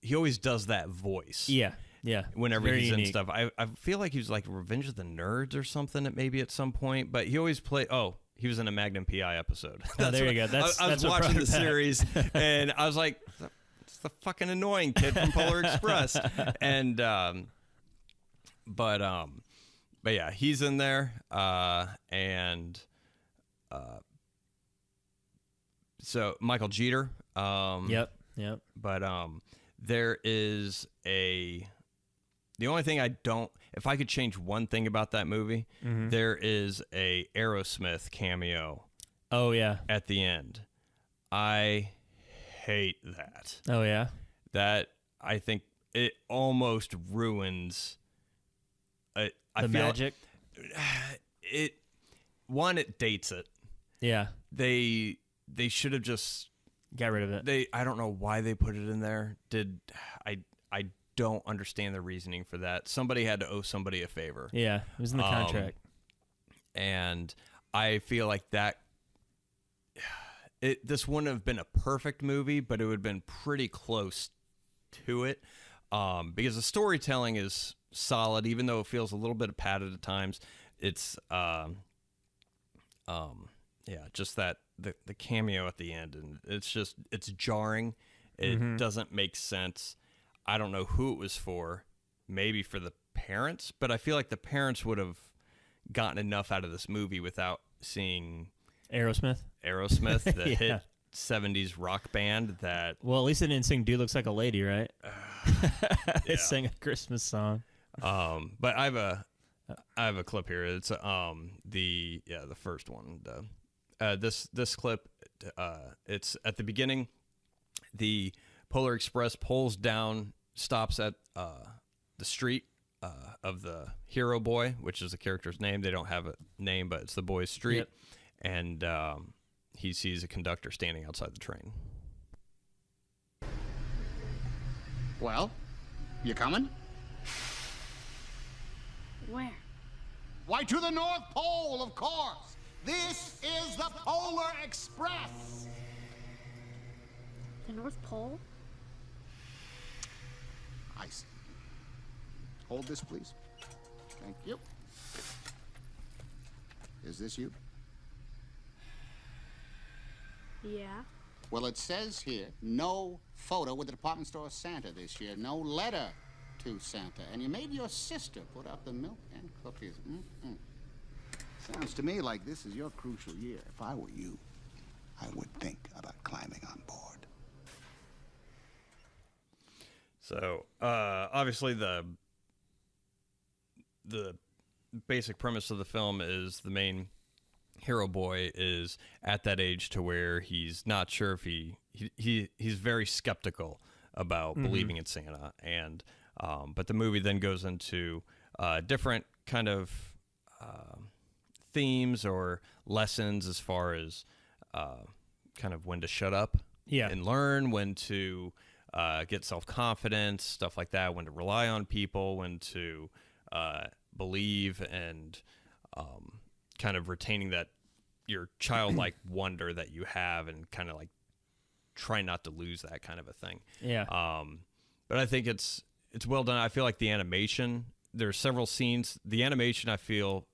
He always does that voice. Yeah, yeah. Whenever Very he's unique. in stuff. I feel like he was like Revenge of the Nerds or something maybe at some point. But he always played... Oh, he was in a Magnum PI episode. There you go. I was watching the series, and I was like, it's the fucking annoying kid from Polar Express. And, but yeah, he's in there. So Michael Jeter. Yep. But there is the only thing I don't, if I could change one thing about that movie, there is a Aerosmith cameo. Oh yeah. At the end. I hate that. Oh yeah. That, I think it almost ruins the magic. It dates it. Yeah. They should have just got rid of it. I don't know why they put it in there. I don't understand the reasoning for that. Somebody had to owe somebody a favor. Yeah, it was in the contract. And I feel like this wouldn't have been a perfect movie, but it would have been pretty close to it. Because the storytelling is solid, even though it feels a little bit padded at times. It's just that the cameo at the end, and it's jarring. It doesn't make sense. I don't know who it was for, maybe for the parents, but I feel like the parents would have gotten enough out of this movie without seeing Aerosmith, the Yeah. hit 70s rock band that... Well, at least they didn't sing Dude Looks Like a Lady, right? They yeah. sang a Christmas song. But I have a clip here. It's the first one. This clip, it's at the beginning. The Polar Express pulls down, stops at the street of the hero boy, which is the character's name. They don't have a name, but it's the boy's street. Yep. And he sees a conductor standing outside the train. Well, you coming? Where? Why, to the North Pole, of course. This is the Polar Express. The North Pole? I see. Hold this, please. Thank you. Is this you? Yeah. Well, it says here, no photo with the department store Santa this year. No letter to Santa. And you made your sister put out the milk and cookies. Sounds to me like this is your crucial year. If I were you, I would think about climbing on board. So, obviously the basic premise of the film is the main hero boy is at that age to where he's not sure if he's very skeptical about believing in Santa, and but the movie then goes into different kind of themes or lessons as far as kind of when to shut up and learn, when to get self-confidence, stuff like that, when to rely on people, when to believe, and kind of retaining that your childlike wonder that you have, and kind of like try not to lose that kind of a thing. Yeah. But I think it's well done. I feel like the animation, there's several scenes. The animation I feel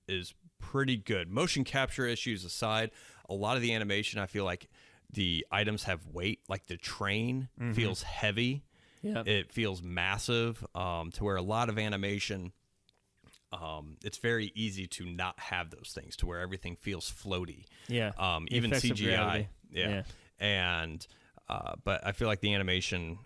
is pretty good. Motion capture issues aside, a lot of the animation I feel like the items have weight. Like the train feels heavy. Yeah. It feels massive, to where a lot of animation, it's very easy to not have those things, to where everything feels floaty. Yeah. Even Effects of CGI. gravity. Yeah. And but I feel like the animation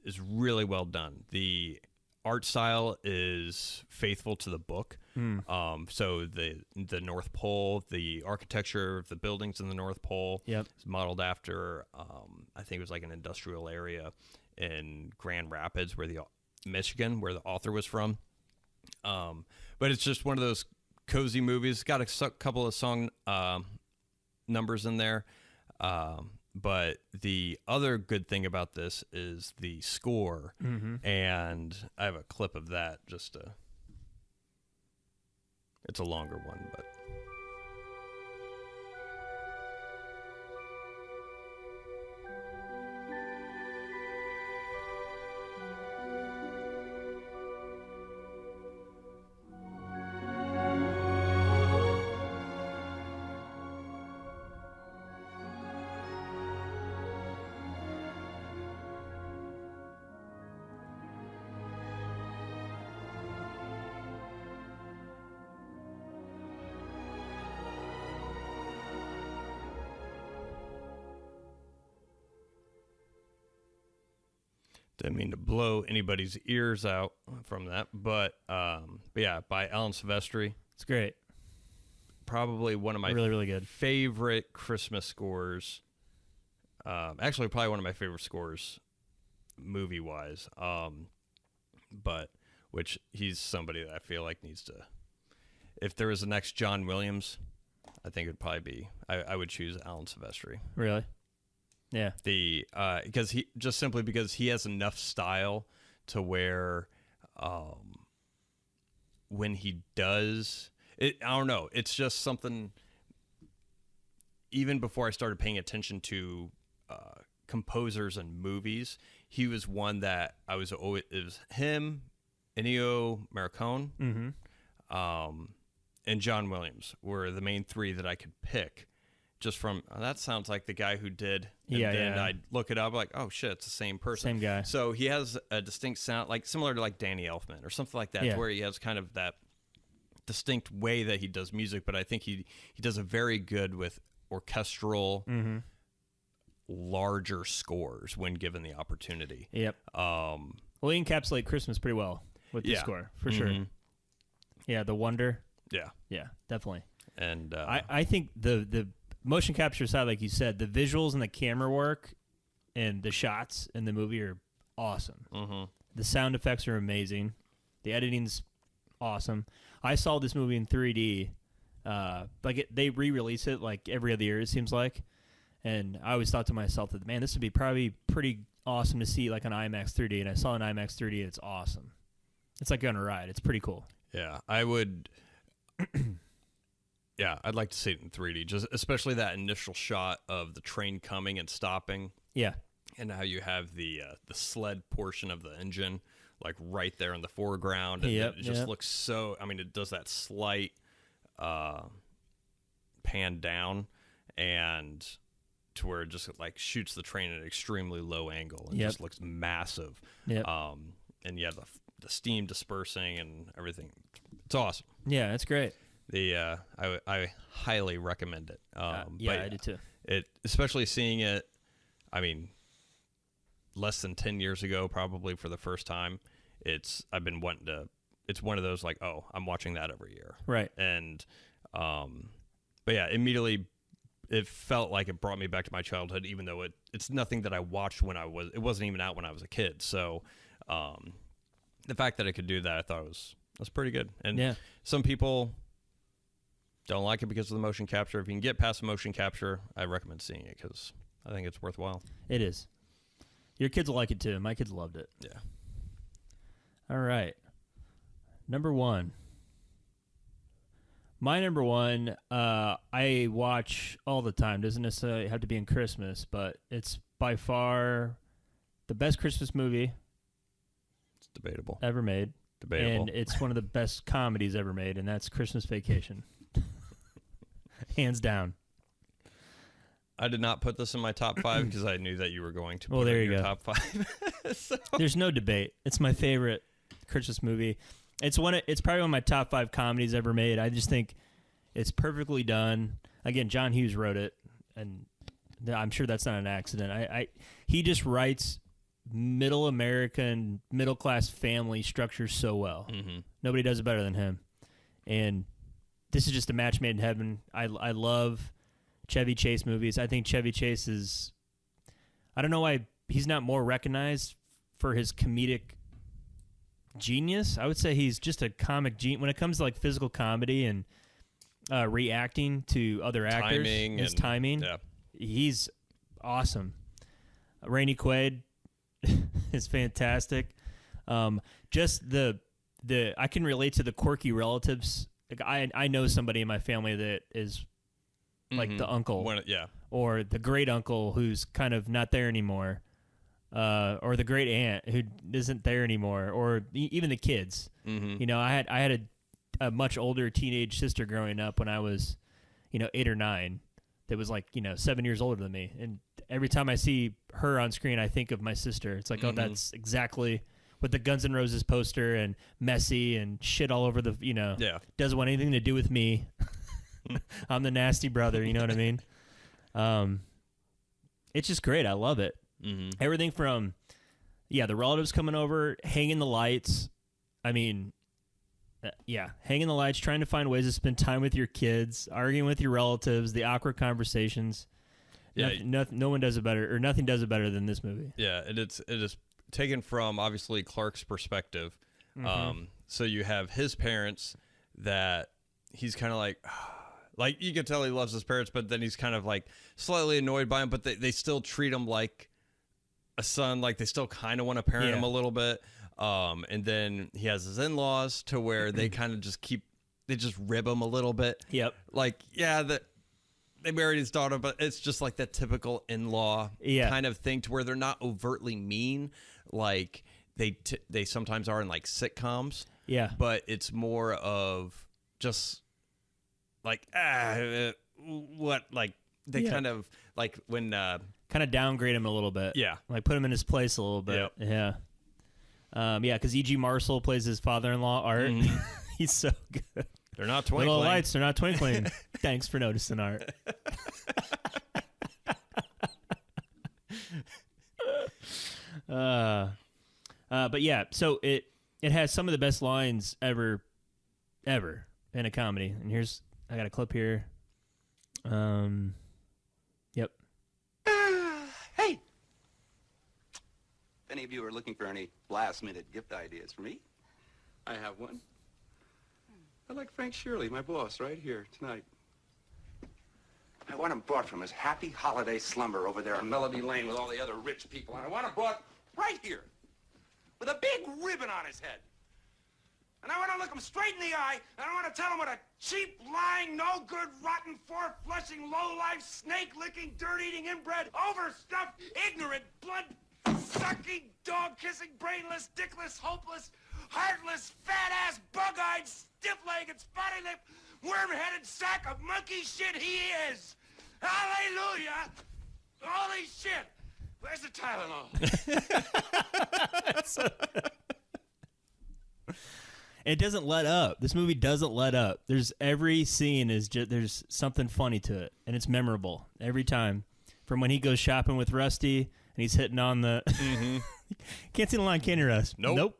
is really well done. The art style is faithful to the book. So the North Pole, the architecture of the buildings in the North Pole is modeled after, I think it was like an industrial area in Grand Rapids, Michigan, where the author was from. But it's just one of those cozy movies. It's got a couple of song numbers in there. But the other good thing about this is the score. And I have a clip of that it's a longer one, but... Didn't mean to blow anybody's ears out from that, but yeah, by Alan Silvestri. It's great. Probably one of my really good favorite Christmas scores. Actually, probably one of my favorite scores, movie wise. But which he's somebody that I feel like needs to. If there was a next John Williams, I think it would probably be. I would choose Alan Silvestri. Really. Yeah. Because he has enough style to where when he does it, I don't know, it's just something. Even before I started paying attention to composers and movies, he was one that I was always. It was him, Ennio Morricone, and John Williams were the main three that I could pick just from that sounds like the guy who did. And Yeah, then yeah. I look it up, like, oh shit, it's the same person, Same guy. So he has a distinct sound, like similar to like Danny Elfman or something like that, Yeah. where he has kind of that distinct way that he does music. But I think he does a very good with orchestral, larger scores when given the opportunity. Yep. Well, he encapsulate Christmas pretty well with the score, for sure. Yeah, the wonder. Yeah. Yeah, definitely. And I think the motion capture side, like you said, the visuals and the camera work and the shots in the movie are awesome. The sound effects are amazing. The editing's awesome. I saw this movie in 3D. They re-release it like every other year, it seems like. And I always thought to myself that, man, this would be probably pretty awesome to see like on IMAX 3D. And I saw an IMAX 3D, and it's awesome. It's like on a ride. It's pretty cool. Yeah, I would. Yeah, I'd like to see it in 3D, just especially that initial shot of the train coming and stopping. Yeah, and how you have the sled portion of the engine like right there in the foreground, and it just looks so. I mean, it does that slight pan down, and to where it just like shoots the train at an extremely low angle and just looks massive. Yep. And yeah, the steam dispersing and everything. It's awesome. Yeah, it's great. I highly recommend it. Yeah, I do too. Especially seeing it, I mean, less than 10 years ago, probably for the first time. I've been wanting to. It's one of those like, oh, I'm watching that every year, right? And, but yeah, immediately, it felt like it brought me back to my childhood, even though it's nothing that I watched when it wasn't even out when I was a kid. So, the fact that it could do that, I thought was pretty good. And some people don't like it because of the motion capture. If you can get past the motion capture, I recommend seeing it because I think it's worthwhile. It is. Your kids will like it too. My kids loved it. Yeah. All right. Number one. My number one, I watch all the time. Doesn't necessarily have to be in Christmas, but it's by far the best Christmas movie. It's debatable. Ever made. Debatable. And it's one of the best comedies ever made, and that's Christmas Vacation. Hands down. I did not put this in my top 5 because I knew that you were going to put there it in you your go. top 5. So. There's no debate. It's my favorite Christmas movie. It's probably one of my top 5 comedies ever made. I just think it's perfectly done. Again, John Hughes wrote it, and I'm sure that's not an accident. He just writes middle American, middle class family structures so well. Nobody does it better than him. And this is just a match made in heaven. I love Chevy Chase movies. I think Chevy Chase is, I don't know why he's not more recognized for his comedic genius. I would say he's just a comic genius when it comes to like physical comedy and reacting to other actors. His timing. Yeah. He's awesome. Rainey Quaid is fantastic. Just the I can relate to the quirky relatives. Like I know somebody in my family that is like the uncle, or the great uncle who's kind of not there anymore, or the great aunt who isn't there anymore, or even the kids. You know, I had a much older teenage sister growing up when I was, 8 or 9, that was like 7 years older than me, and every time I see her on screen, I think of my sister. It's like, oh, that's exactly. With the Guns N' Roses poster and messy and shit all over the, doesn't want anything to do with me. I'm the nasty brother, you know what I mean? It's just great. I love it. Everything from, the relatives coming over, hanging the lights. I mean, hanging the lights, trying to find ways to spend time with your kids, arguing with your relatives, the awkward conversations. Yeah, no one does it better, or nothing does it better than this movie. Yeah, it is taken from obviously Clark's perspective. So you have his parents that he's kind of like you can tell he loves his parents, but then he's kind of like slightly annoyed by him, but they still treat him like a son. Like they still kind of want to parent him a little bit. And then he has his in-laws to where they kind of just they just rib him a little bit. Yep. Like, they married his daughter, but it's just like that typical in-law kind of thing to where they're not overtly mean. Like they sometimes are in like sitcoms. Yeah. But it's more of just like, what, like they kind of like when kind of downgrade him a little bit. Yeah, like put him in his place a little bit. Yep. Yeah, because E.G. Marshall plays his father-in-law Art. He's so good. They're not twinkling. Little lights, they're not twinkling. Thanks for noticing, Art. But yeah, so it has some of the best lines ever in a comedy. And I got a clip here. Yep. Hey! If any of you are looking for any last-minute gift ideas for me, I have one. I'd like Frank Shirley, my boss, right here tonight. I want him brought from his happy holiday slumber over there on Melody Lane with all the other rich people, and I want him brought right here with a big ribbon on his head. And I want to look him straight in the eye, and I want to tell him what a cheap, lying, no-good, rotten, four-flushing, low-life, snake-licking, dirt-eating, inbred, overstuffed, ignorant, blood-sucking, dog-kissing, brainless, dickless, hopeless, heartless, fat-ass, bug-eyed, stiff-legged, spotty-lipped, worm-headed sack of monkey shit he is. Hallelujah! Holy shit! Where's the Tylenol? It doesn't let up. This movie doesn't let up. There's every scene is just there's something funny to it, and it's memorable every time. From when he goes shopping with Rusty and he's hitting on the can't see the line, can you, Russ? Nope.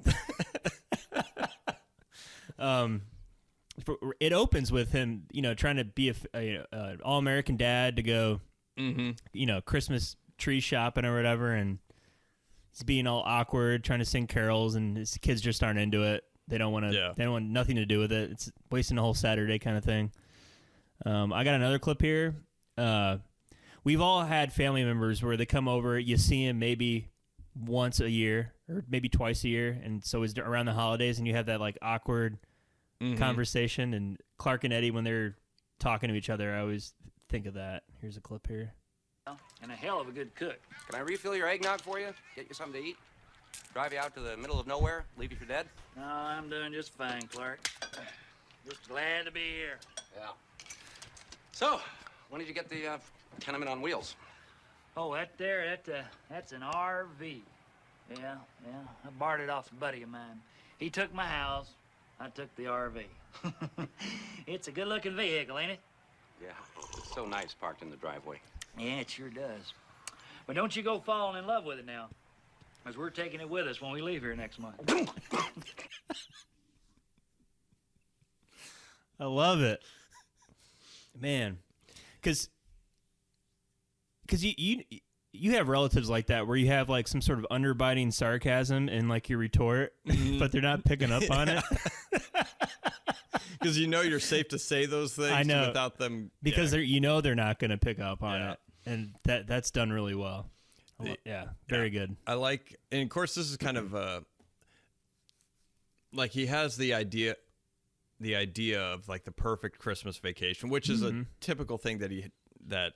It opens with him, trying to be a all-American dad to go, Christmas tree shopping or whatever, and he's being all awkward, trying to sing carols, and his kids just aren't into it. They don't want to. Yeah. They don't want nothing to do with it. It's wasting the whole Saturday kind of thing. I got another clip here. We've all had family members where they come over. You see him maybe once a year or maybe twice a year, and so it's around the holidays, and you have that like awkward conversation. And Clark and Eddie, when they're talking to each other, I always think of that. Here's a clip here. And a hell of a good cook. Can I refill your eggnog for you? Get you something to eat? Drive you out to the middle of nowhere? Leave you for dead? No, I'm doing just fine, Clark. Just glad to be here. Yeah. So, when did you get the tenement on wheels? Oh, that's an RV. Yeah. I borrowed it off a buddy of mine. He took my house. I took the RV. It's a good-looking vehicle, ain't it? Yeah, it's so nice parked in the driveway. Yeah, it sure does. But don't you go falling in love with it now, because we're taking it with us when we leave here next month. I love it, man, because you have relatives like that where you have like some sort of underbiting sarcasm in like your retort, but they're not picking up on it. Because you're safe to say those things. I know, without them, because they're not going to pick up on it, and that's done really well. Very good. I like, and of course this is kind of like he has the idea of like the perfect Christmas vacation, which is a typical thing that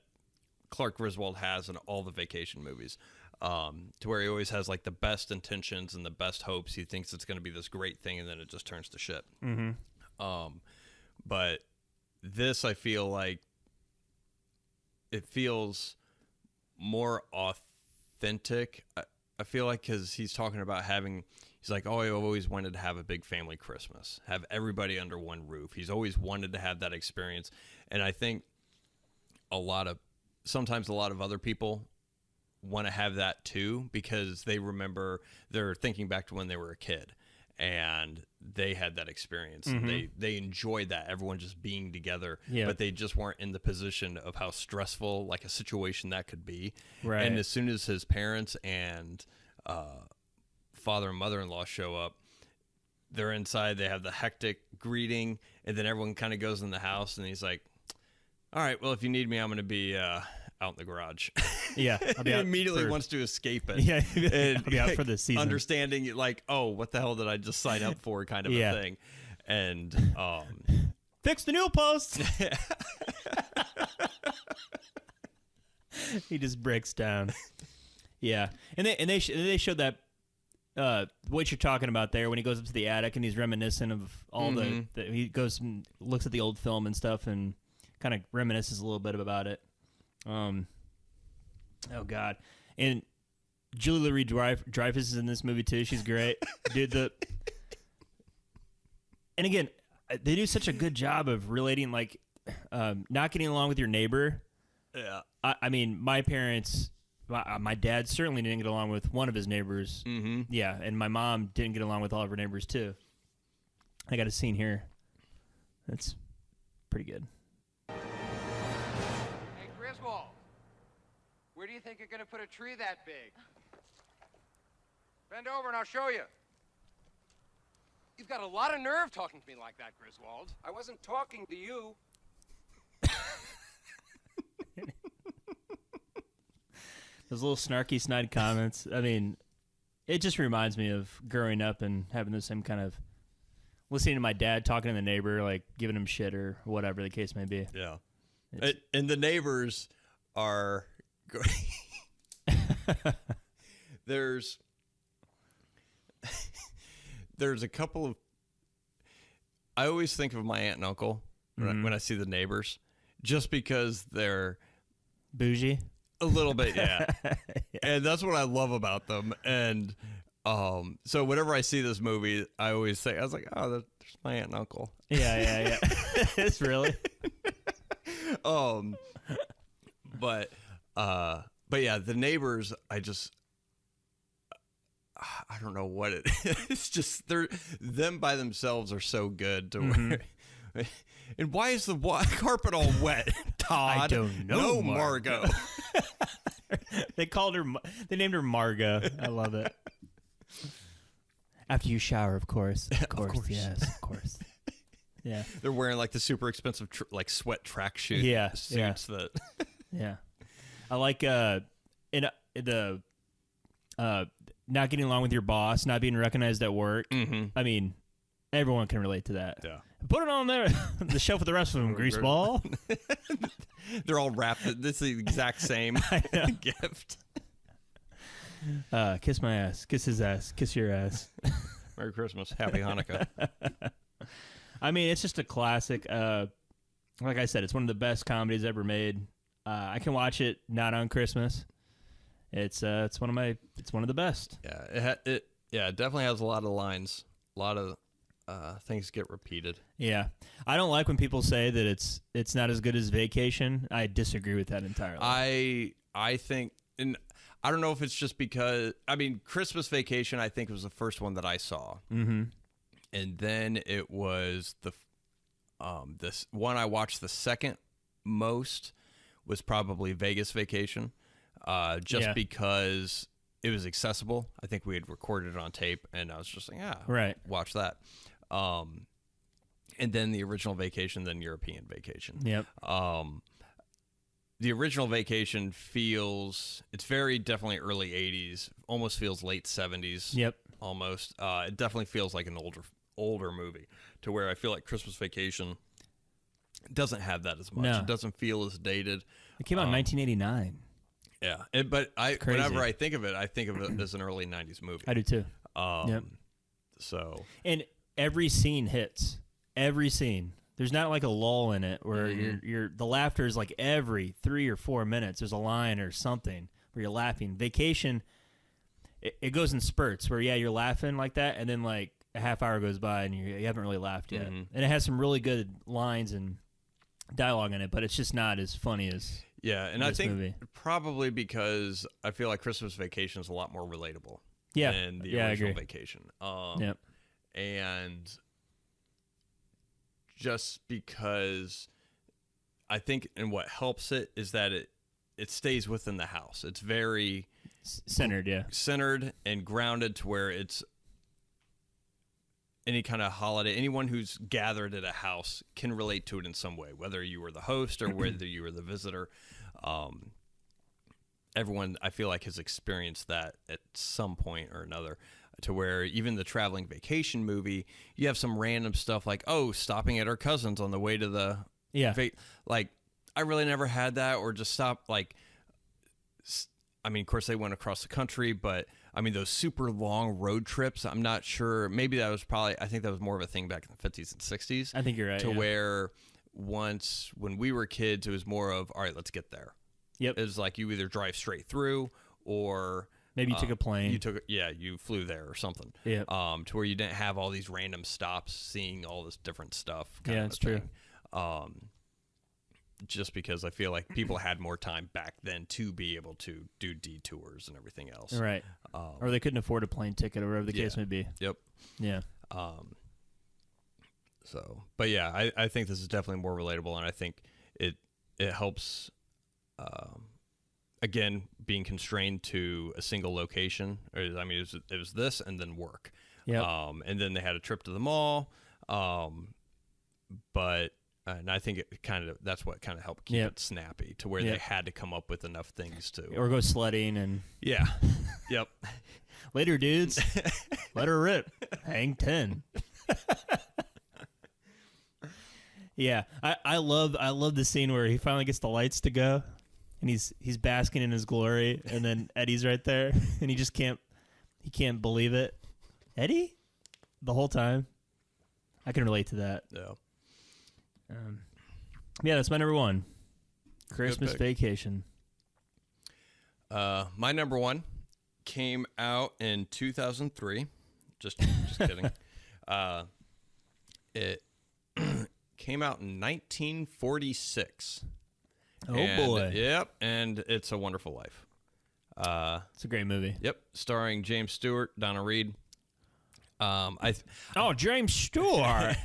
Clark Griswold has in all the vacation movies, to where he always has like the best intentions and the best hopes. He thinks it's going to be this great thing, and then it just turns to shit. But this, I feel like it feels more authentic. I feel like because he's talking about he's like, oh, I've always wanted to have a big family Christmas, have everybody under one roof. He's always wanted to have that experience. And I think sometimes a lot of other people want to have that too, because they're thinking back to when they were a kid and they had that experience. And they enjoyed that, everyone just being together, but they just weren't in the position of how stressful like a situation that could be. Right. And as soon as his parents and father and mother-in-law show up, they're inside, they have the hectic greeting, and then everyone kind of goes in the house, and he's like, all right, well, if you need me, I'm going to be out in the garage. Yeah. I'll be out immediately wants to escape it. Yeah. And I'll be out for the season. Understanding like, oh, what the hell did I just sign up for kind of a thing. And fix the new posts. He just breaks down. Yeah. And they showed that what you're talking about there when he goes up to the attic and he's reminiscent of all he goes and looks at the old film and stuff and kind of reminisces a little bit about it. Oh God, and Julie Louis-Dreyfus is in this movie too. She's great, dude. And again, they do such a good job of relating, like, not getting along with your neighbor. Yeah. I mean, my parents, my dad certainly didn't get along with one of his neighbors. Mm-hmm. Yeah, and my mom didn't get along with all of her neighbors too. I got a scene here. That's pretty good. Hey, Griswold, where do you think you're going to put a tree that big? Bend over and I'll show you. You've got a lot of nerve talking to me like that, Griswold. I wasn't talking to you. Those little snarky, snide comments. I mean, it just reminds me of growing up and having the same kind of listening to my dad talking to the neighbor, like giving him shit or whatever the case may be. Yeah. And the neighbors are there's a couple of, I always think of my aunt and uncle when I see the neighbors, just because they're bougie a little bit. Yeah. And that's what I love about them. And so whenever I see this movie, I always say, I was like, oh, there's my aunt and uncle. Yeah. It's really but yeah, the neighbors, I don't know what it is. It's just them by themselves are so good to where. And why is the carpet all wet, Todd? I don't know. No, Margot. They named her Margot. I love it. After you shower, of course. Of course. Yes, of course. Yeah. They're wearing like the super expensive like sweat tracksuit suits that. Yeah. I like in the not getting along with your boss, not being recognized at work. Mm-hmm. I mean, everyone can relate to that. Yeah. Put it on there, the shelf with the rest of them, greaseball. They're all wrapped. This is the exact same gift. Kiss my ass. Kiss his ass. Kiss your ass. Merry Christmas. Happy Hanukkah. I mean, it's just a classic. Like I said, it's one of the best comedies ever made. I can watch it not on Christmas. It's one of the best. Yeah, it definitely has a lot of lines. A lot of things get repeated. Yeah, I don't like when people say that it's not as good as Vacation. I disagree with that entirely. I think, and I don't know if it's just because, I mean, Christmas Vacation, I think, was the first one that I saw. Mm-hmm. And then it was this one I watched the second most was probably Vegas Vacation, because it was accessible. I think we had recorded it on tape, and I was just like, right, watch that. And then the original Vacation, then European Vacation. Yep. The original Vacation it's very definitely early 80s, almost feels late 70s. Yep. Almost. It definitely feels like an older movie, to where I feel like Christmas Vacation doesn't have that as much. No. It doesn't feel as dated. It came out in 1989. Yeah. Whenever I think of it as an early 90s movie. I do too. Yep. And every scene hits. Every scene. There's not like a lull in it where the laughter is like every 3 or 4 minutes. There's a line or something where you're laughing. Vacation, it goes in spurts where you're laughing like that, and then like a half hour goes by and you haven't really laughed yet. Mm-hmm. And it has some really good lines and dialogue in it, but it's just not as funny as and I think movie. Probably because I feel like Christmas Vacation is a lot more relatable than the original Vacation. Yep. And just because I think, and what helps it is that it stays within the house. It's very centered and grounded, to where it's any kind of holiday. Anyone who's gathered at a house can relate to it in some way, whether you were the host or whether you were the visitor. Everyone, I feel like, has experienced that at some point or another, to where even the traveling vacation movie, you have some random stuff like, stopping at our cousin's on the way to the like, I really never had that, or just stop, like, I mean, of course they went across the country, but I mean, those super long road trips, I'm not sure, maybe I think that was more of a thing back in the 50s and 60s. I think you're right. To where when we were kids, it was more of, all right, let's get there. Yep. It's like you either drive straight through or Maybe you took a plane. You flew there or something. Yeah. To where you didn't have all these random stops, seeing all this different stuff. Yeah, it's true. Just because I feel like people had more time back then to be able to do detours and everything else. Right. Or they couldn't afford a plane ticket or whatever the case may be. Yep. Yeah. So, but yeah, I think this is definitely more relatable, and I think it helps. Again, being constrained to a single location. I mean, it was this and then work. Yeah. And then they had a trip to the mall. But and I think that's what kind of helped keep it snappy to where they had to come up with enough things to or go sledding and yeah. Yep. Later, dudes. Let her rip. Hang 10. Yeah, I love the scene where he finally gets the lights to go, and he's basking in his glory, and then Eddie's right there, and he can't believe it. Eddie, the whole time. I can relate to that. Yeah. Yeah, that's my number one. Christmas Vacation. My number one came out in 2003. Just kidding. It came out in 1946. Oh, boy. Yep, and It's a Wonderful Life. It's a great movie. Yep, starring James Stewart, Donna Reed. James Stewart.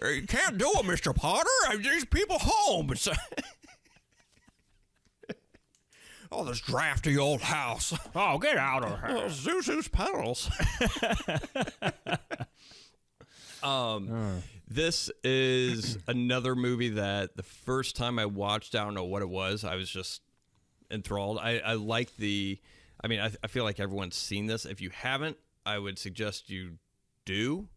You can't do it, Mr. Potter. There's people home. Oh, this drafty old house. Oh, get out of here. Oh, Zuzu's pedals. This is another movie that the first time I watched, I don't know what it was. I was just enthralled. I like I feel like everyone's seen this. If you haven't, I would suggest you do.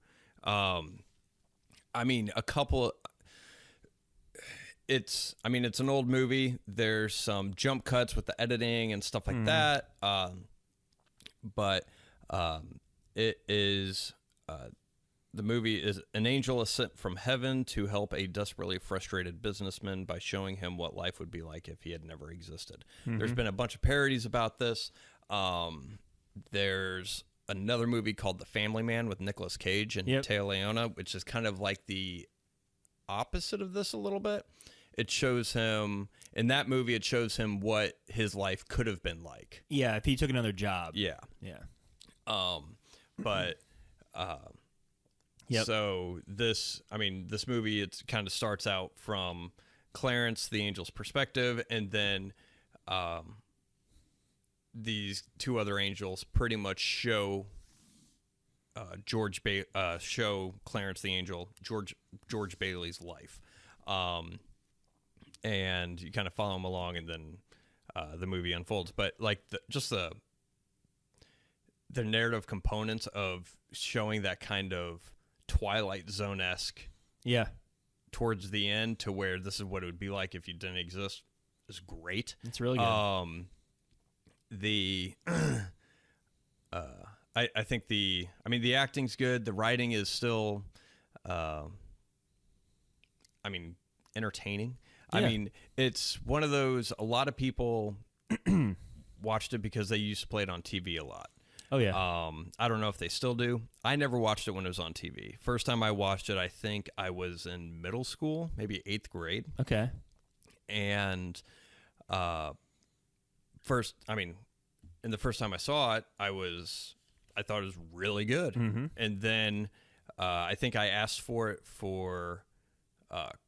It's an old movie. There's some jump cuts with the editing and stuff like that. But it is the movie is an angel is sent from heaven to help a desperately frustrated businessman by showing him what life would be like if he had never existed. There's been a bunch of parodies about this. There's another movie called The Family Man with Nicolas Cage and Téa Leona, which is kind of like the opposite of this a little bit. It shows him, in that movie, it shows him what his life could have been like. Yeah, if he took another job. Yeah. Yeah. So this movie, it kind of starts out from Clarence, the angel's perspective, and then these two other angels pretty much show show Clarence the angel George Bailey's life, and you kind of follow him along, and then the movie unfolds. But like the narrative components of showing that kind of Twilight Zone-esque, towards the end, to where this is what it would be like if you didn't exist, is great. It's really good. I think the acting's good. The writing is still, entertaining. Yeah. It's one of those, a lot of people watched it because they used to play it on TV a lot. Oh, yeah. I don't know if they still do. I never watched it when it was on TV. First time I watched it, I think I was in middle school, maybe 8th grade. Okay. And the first time I saw it, I thought it was really good. Mm-hmm. And then I think I asked for it for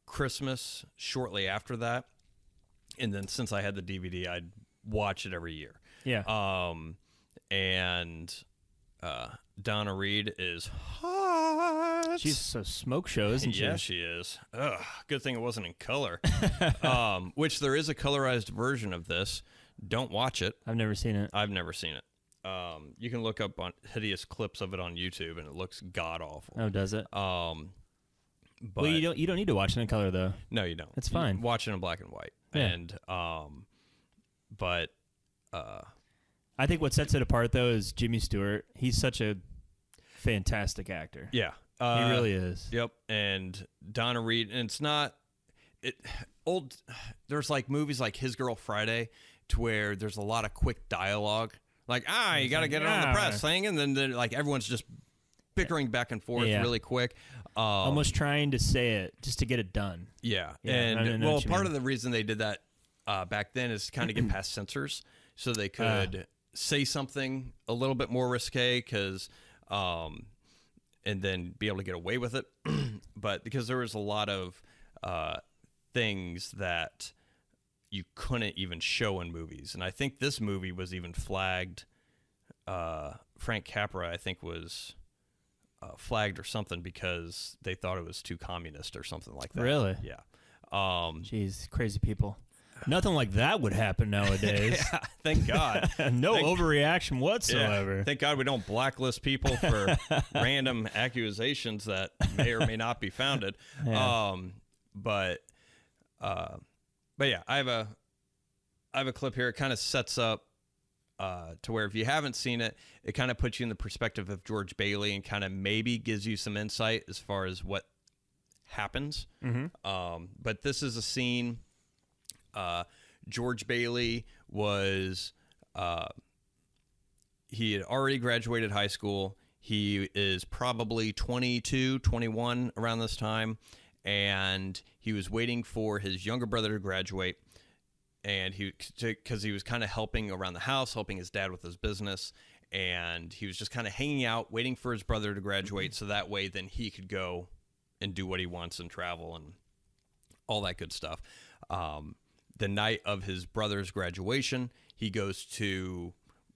Christmas shortly after that. And then since I had the DVD, I'd watch it every year. Yeah. And Donna Reed is hot. She's a smoke show, isn't she? Yeah, she is. Ugh, good thing it wasn't in color. Which there is a colorized version of this. Don't watch it. I've never seen it. I've never seen it. You can look up on hideous clips of it on YouTube, and it looks god awful. Oh, does it? But well, you don't need to watch it in color though. No, you don't. It's fine. You watch it in black and white. Yeah. And I think what sets it apart though is Jimmy Stewart. He's such a fantastic actor. Yeah. He really is. Yep. And Donna Reed, and it's not old. There's like movies like His Girl Friday, to where there's a lot of quick dialogue. Like, you got to get it on the press thing. And then like everyone's just bickering back and forth really quick. Almost trying to say it just to get it done. Yeah. Yeah, And well, part of the reason they did that back then is to kind of get past censors so they could say something a little bit more risque because and then be able to get away with it. But because there was a lot of things that you couldn't even show in movies. And I think this movie was even flagged. Frank Capra, I think, was flagged or something because they thought it was too communist or something like that. Really? Yeah. Jeez, crazy people. Nothing like that would happen nowadays. Yeah, thank God. No overreaction whatsoever. Yeah, thank God we don't blacklist people for random accusations that may or may not be founded. Yeah. But yeah, I have a clip here. It kind of sets up to where if you haven't seen it, it kind of puts you in the perspective of George Bailey and kind of maybe gives you some insight as far as what happens. Mm-hmm. But this is a scene. George Bailey was he had already graduated high school. He is probably 22, 21 around this time, and he was waiting for his younger brother to graduate. And because he was kind of helping around the house, helping his dad with his business, and he was just kind of hanging out, waiting for his brother to graduate, so that way then he could go and do what he wants and travel and all that good stuff. The night of his brother's graduation, he goes to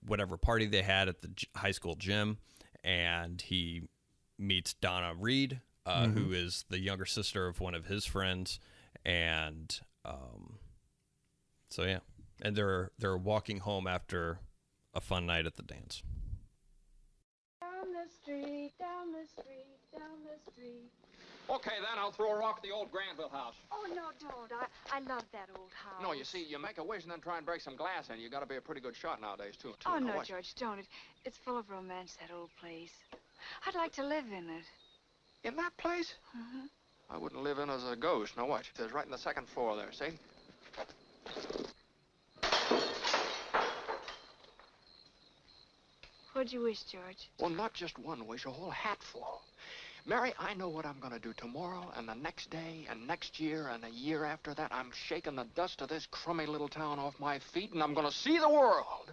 whatever party they had at the high school gym, and he meets Donna Reed, who is the younger sister of one of his friends, and so yeah, and they're walking home after a fun night at the dance. Down the street, down the street, down the street. Okay, then I'll throw a rock at the old Granville house. Oh, no, don't. I love that old house. No, you see, you make a wish and then try and break some glass in. You got to be a pretty good shot nowadays, too. Oh, Now, no, watch. George, don't. It's full of romance, that old place. I'd like to live in it. In that place? Mm-hmm. I wouldn't live in as a ghost. Now, watch. It's right in the second floor there, see? What'd you wish, George? Well, not just one wish, a whole hatful. Mary, I know what I'm going to do tomorrow and the next day and next year and a year after that. I'm shaking the dust of this crummy little town off my feet, and I'm going to see the world.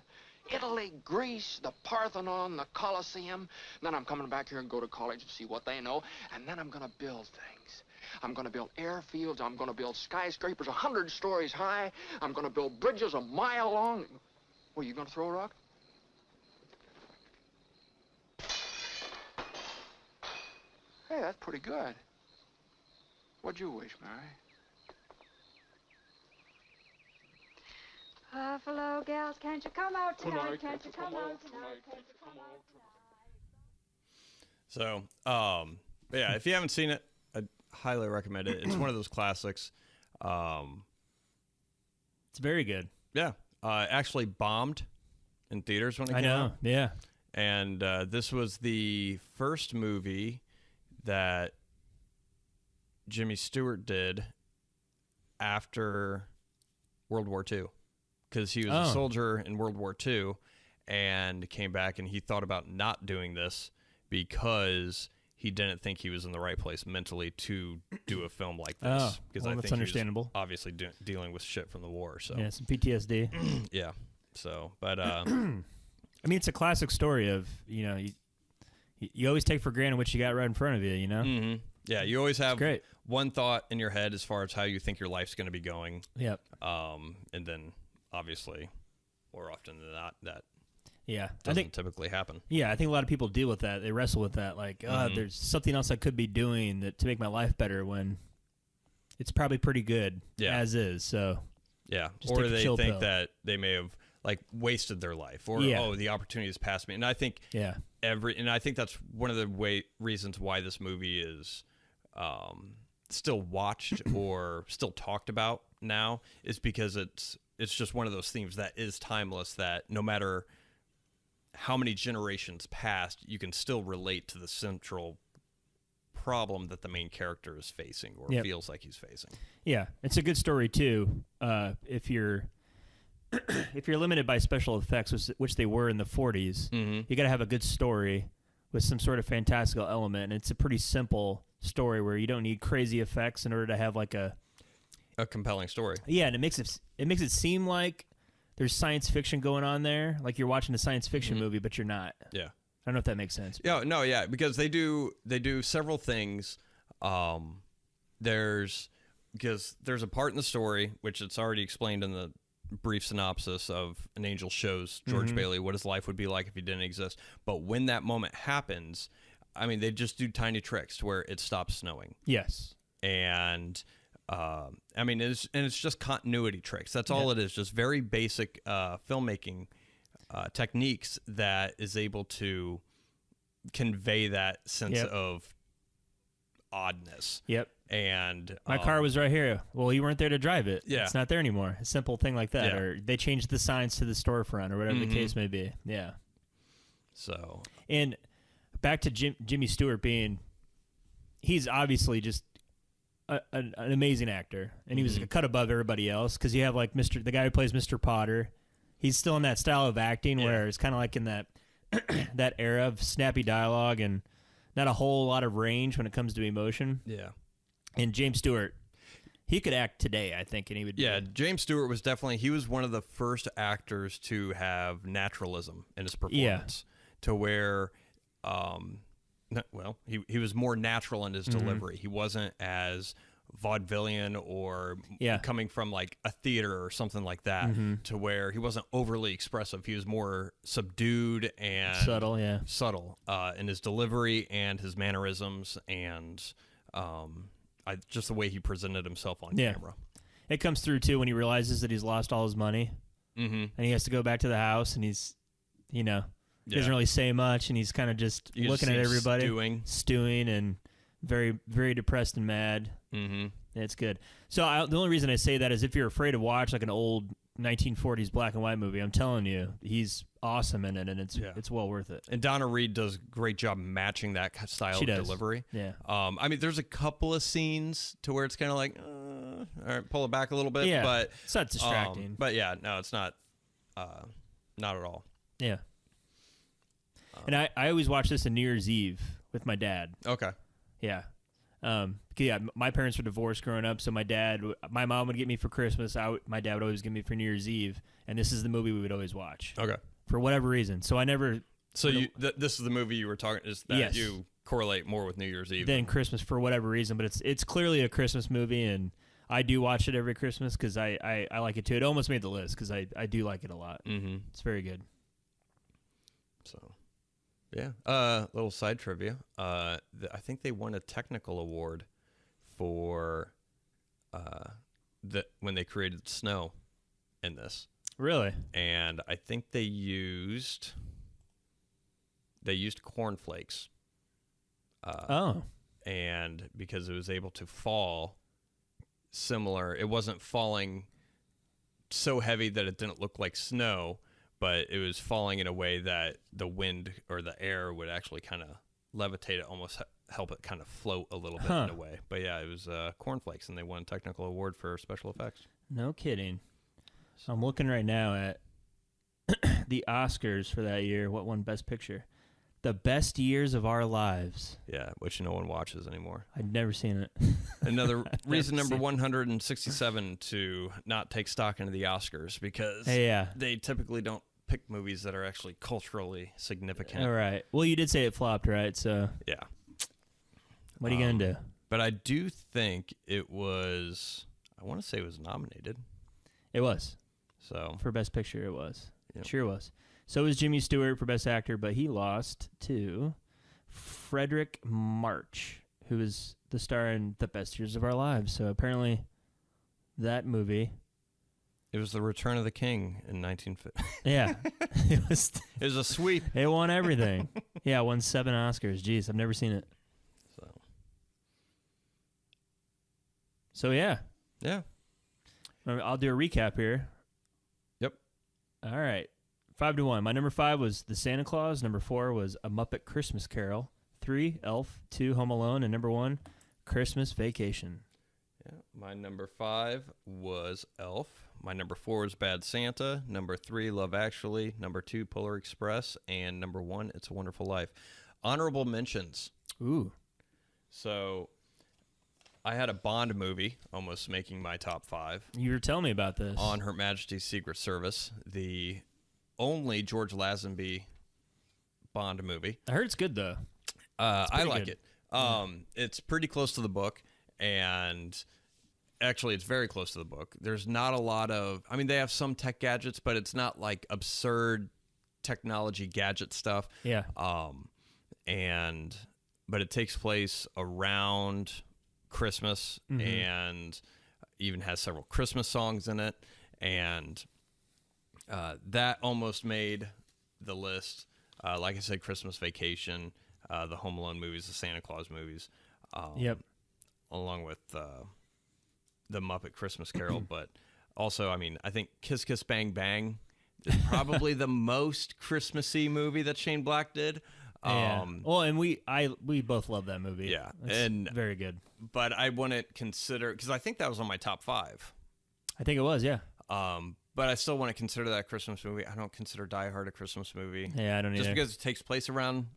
Italy, Greece, the Parthenon, the Colosseum. Then I'm coming back here and go to college and see what they know. And then I'm going to build things. I'm going to build airfields. I'm going to build skyscrapers 100 stories high. I'm going to build bridges a mile long. Well, you going to throw a rock? Hey, that's pretty good. What'd you wish, Mary? Buffalo gals, can't you come out tonight? Can't you come out tonight? Can't you come out tonight? So, yeah, if you haven't seen it, I highly recommend it. It's one of those classics. It's very good. Yeah, actually bombed in theaters when it came out. Yeah. And this was the first movie that Jimmy Stewart did after World War II, because he was a soldier in World War II and came back, and he thought about not doing this because he didn't think he was in the right place mentally to do a film like this. Because I that's think understandable. He was obviously dealing with shit from the war. So yeah, some PTSD. Yeah. So, but I mean, it's a classic story of, you know, you always take for granted what you got right in front of you, you know? Mm-hmm. Yeah, you always have one thought in your head as far as how you think your life's going to be going. Yep. And then, obviously, more often than not, that Yeah, doesn't typically happen. Yeah, I think a lot of people deal with that. They wrestle with that, like, there's something else I could be doing that to make my life better when it's probably pretty good as is. So yeah, just or take a they chill think pill. that they may have like wasted their life, or the opportunity has passed me. And I think and I think that's one of the reasons why this movie is still watched or still talked about now is because it's just one of those themes that is timeless, that no matter how many generations passed, you can still relate to the central problem that the main character is facing or feels like he's facing. Yeah, it's a good story too. If you're if you're limited by special effects, which they were in the 40s, you got to have a good story with some sort of fantastical element. And it's a pretty simple story where you don't need crazy effects in order to have like a compelling story. Yeah, and it makes it seem like there's science fiction going on there, like you're watching a science fiction movie, but you're not. Yeah. I don't know if that makes sense. Yeah, because they do several things. There's a part in the story which it's already explained in the brief synopsis of An Angel shows George Bailey what his life would be like if he didn't exist. But when that moment happens, I mean, they just do tiny tricks to where it stops snowing. Yes. And I mean, it's just continuity tricks. That's all it is. Just very basic filmmaking techniques that is able to convey that sense of oddness. Yep. And my car was right here. Well, you weren't there to drive it. Yeah. It's not there anymore. A simple thing like that. Yeah. Or they changed the signs to the storefront or whatever the case may be. Yeah. So. And back to Jimmy Stewart he's obviously just an amazing actor. And he was a cut above everybody else because you have like the guy who plays Mr. Potter. He's still in that style of acting where it's kind of like in that that era of snappy dialogue and not a whole lot of range when it comes to emotion. Yeah. And James Stewart, he could act today, I think, and he would. Yeah, James Stewart was he was one of the first actors to have naturalism in his performance, to where, he was more natural in his delivery. He wasn't as vaudevillian or coming from like a theater or something like that, to where he wasn't overly expressive. He was more subdued and subtle in his delivery and his mannerisms and just the way he presented himself on camera. It comes through too when he realizes that he's lost all his money, and he has to go back to the house, and he's, he doesn't really say much, and he's kind of just looking at everybody, stewing, and very, very depressed and mad. It's good. So the only reason I say that is if you're afraid to watch like an old 1940s black and white movie, I'm telling you, he's awesome in it, and it's well worth it. And Donna Reed does a great job matching that style of delivery. Yeah. I mean, there's a couple of scenes to where it's kind of like, all right, pull it back a little bit. Yeah, but it's not distracting. But yeah, no, it's not. Not at all. Yeah. And I always watch this on New Year's Eve with my dad. Okay. Yeah. My parents were divorced growing up, so my mom would get me for Christmas. My dad would always get me for New Year's Eve, and this is the movie we would always watch. Okay. For whatever reason. So I never. So this is the movie you were talking. Is that you correlate more with New Year's Eve than Christmas for whatever reason? But it's clearly a Christmas movie, and I do watch it every Christmas because I like it too. It almost made the list because I do like it a lot. It's very good. So. Yeah. Little side trivia. I think they won a technical award for when they created snow in this. Really? And I think they used cornflakes. And because it was able to fall similar, it wasn't falling so heavy that it didn't look like snow, but it was falling in a way that the wind or the air would actually kind of levitate it, almost help it kind of float a little bit in a way. But yeah, it was cornflakes, and they won a technical award for special effects. No kidding. So I'm looking right now at the Oscars for that year. What won Best Picture? The Best Years of Our Lives. Yeah, which no one watches anymore. I'd never seen it. Another reason number 167 to not take stock into the Oscars, because they typically don't pick movies that are actually culturally significant. All right. Well, you did say it flopped, right? So yeah. What are you going to do? But I do think it was, I want to say it was nominated. It was. So for Best Picture, it was. Yep. Sure was. So was Jimmy Stewart for Best Actor, but he lost to Frederick March, who is the star in The Best Years of Our Lives. So apparently that movie... It was The Return of the King in 1950. Yeah. It was a sweep. It won everything. Yeah, it won 7 Oscars. Jeez, I've never seen it. So yeah. Yeah. I'll do a recap here. Yep. All right. 5-1. My number 5 was The Santa Claus. Number 4 was A Muppet Christmas Carol. 3, Elf. 2, Home Alone. And number 1, Christmas Vacation. Yeah, my number 5 was Elf. My number 4 is Bad Santa. Number 3, Love Actually. Number 2, Polar Express. And number 1, It's a Wonderful Life. Honorable mentions. Ooh. So I had a Bond movie almost making my top 5. You were telling me about this. On Her Majesty's Secret Service, the only George Lazenby Bond movie. I heard it's good, though. I like it. It's pretty close to the book, and actually it's very close to the book. There's not a lot of, I mean, they have some tech gadgets, but it's not like absurd technology gadget stuff. Yeah. But it takes place around Christmas and even has several Christmas songs in it. And that almost made the list. Like I said, Christmas Vacation, the Home Alone movies, the Santa Claus movies. Yep. Along with the Muppet Christmas Carol. But also, I mean, I think Kiss Kiss Bang Bang is probably the most Christmassy movie that Shane Black did. Yeah. Well, and we both love that movie. Yeah. It's and very good. But I wouldn't consider, because I think that was on my top 5. I think it was, yeah. But I still want to consider that a Christmas movie. I don't consider Die Hard a Christmas movie. Yeah, I don't Just either. because it takes place around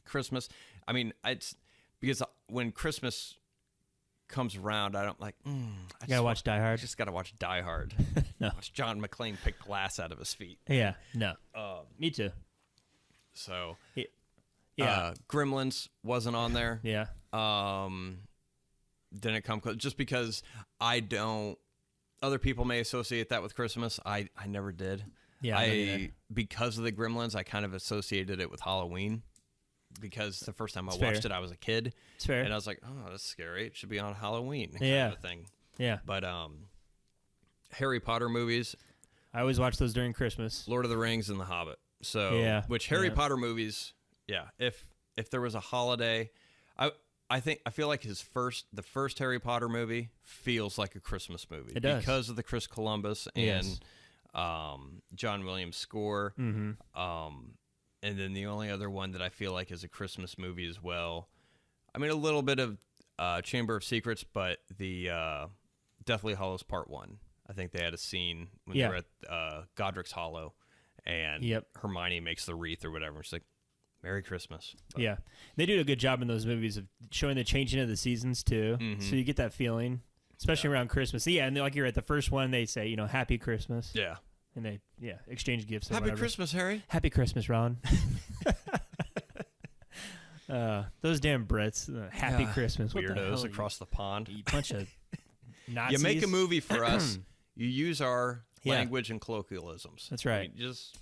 Christmas. I mean, it's because when Christmas comes around, I don't like, you gotta watch Die Hard. I just got to watch Die Hard. No. Watch John McClane pick glass out of his feet. Yeah, no. Me too. So, yeah. Gremlins wasn't on there. Yeah. Didn't come close. Just because I don't, other people may associate that with Christmas. I never did. Yeah. Because of the Gremlins, I kind of associated it with Halloween. Because the first time I It's watched fair. it, I was a kid. It's fair. And I was like, oh, that's scary. It should be on Halloween. Kind Yeah. of a thing. Yeah. But Harry Potter movies. I always watch those during Christmas. Lord of the Rings and The Hobbit. So, Yeah. which Harry Yeah. Potter movies, yeah. If there was a holiday, I feel like the first Harry Potter movie feels like a Christmas movie. It does. Because of the Chris Columbus and John Williams score. Mm-hmm. And then the only other one that I feel like is a Christmas movie as well. I mean, a little bit of Chamber of Secrets, but the Deathly Hallows Part 1. I think they had a scene when they were at Godric's Hollow, and Hermione makes the wreath or whatever. She's like, Merry Christmas. But, Yeah. They do a good job in those movies of showing the changing of the seasons, too. So you get that feeling, especially around Christmas. Yeah, and like you're at the first one, they say, Happy Christmas. Yeah. And they, exchange gifts. Or Happy whatever. Christmas, Harry. Happy Christmas, Ron. Those damn Brits. Happy Christmas. What the hell Weirdos across the pond. You bunch of Nazis. You make a movie for us. You use our language and colloquialisms. That's right. You Just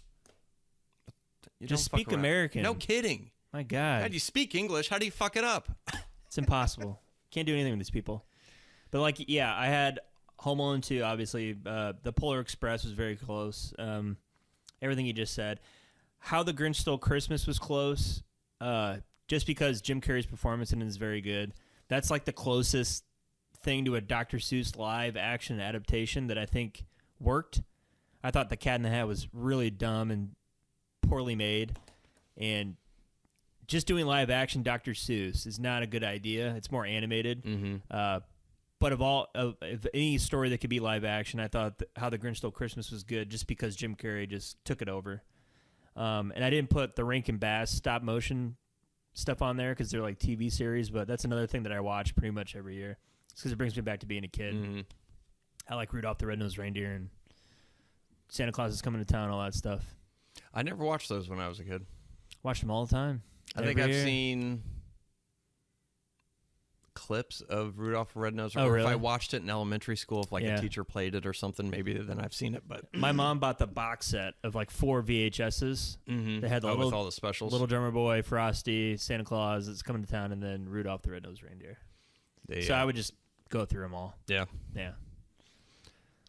don't fuck speak around. American. No kidding. My God. How do you speak English? How do you fuck it up? It's impossible. Can't do anything with these people. But I had Home Alone 2, obviously. The Polar Express was very close. Everything you just said. How the Grinch Stole Christmas was close. Just because Jim Carrey's performance in it is very good. That's like the closest thing to a Dr. Seuss live action adaptation that I think worked. I thought The Cat in the Hat was really dumb and poorly made. And just doing live action Dr. Seuss is not a good idea. It's more animated. But of any story that could be live action, I thought How the Grinch Stole Christmas was good just because Jim Carrey just took it over. And I didn't put the Rankin Bass stop motion stuff on there because they're like TV series, but that's another thing that I watch pretty much every year. It's because it brings me back to being a kid. I like Rudolph the Red-Nosed Reindeer and Santa Claus is Coming to Town, all that stuff. I never watched those when I was a kid. Watched them all the time. I think I've seen clips of Rudolph the Red-Nosed Reindeer. Oh, really? If I watched it in elementary school, if a teacher played it or something, maybe then I've seen it. But my mom bought the box set of 4 VHSs. They had the with all the specials. Little Drummer Boy, Frosty, Santa Claus is Coming to Town, and then Rudolph the Red-Nosed Reindeer. So I would just go through them all. Yeah.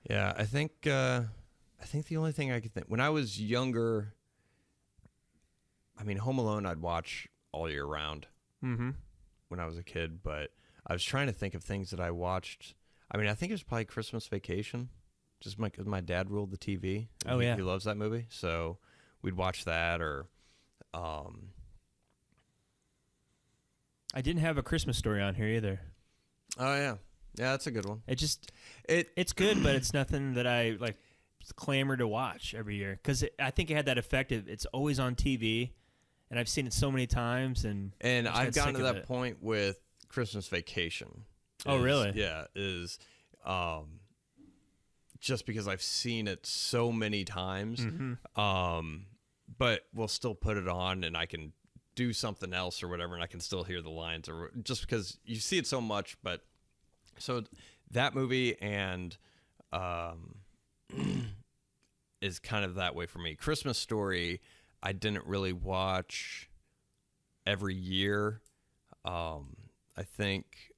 I think the only thing I could think when I was younger, I mean, Home Alone I'd watch all year round. When I was a kid, but I was trying to think of things that I watched. I mean, I think it was probably Christmas Vacation, just because my dad ruled the TV. Oh, yeah. He loves that movie, so we'd watch that. Or, I didn't have A Christmas Story on here either. Oh yeah, Yeah, that's a good one. It's good, but it's nothing that I like clamor to watch every year because I think it had that effect of it's always on TV, and I've seen it so many times, and I've gotten to that point with Christmas Vacation. Oh, really? Yeah, just because I've seen it so many times, but we'll still put it on, and I can do something else or whatever, and I can still hear the lines, or just because you see it so much. But so that movie and is kind of that way for me. Christmas Story, I didn't really watch every year. I think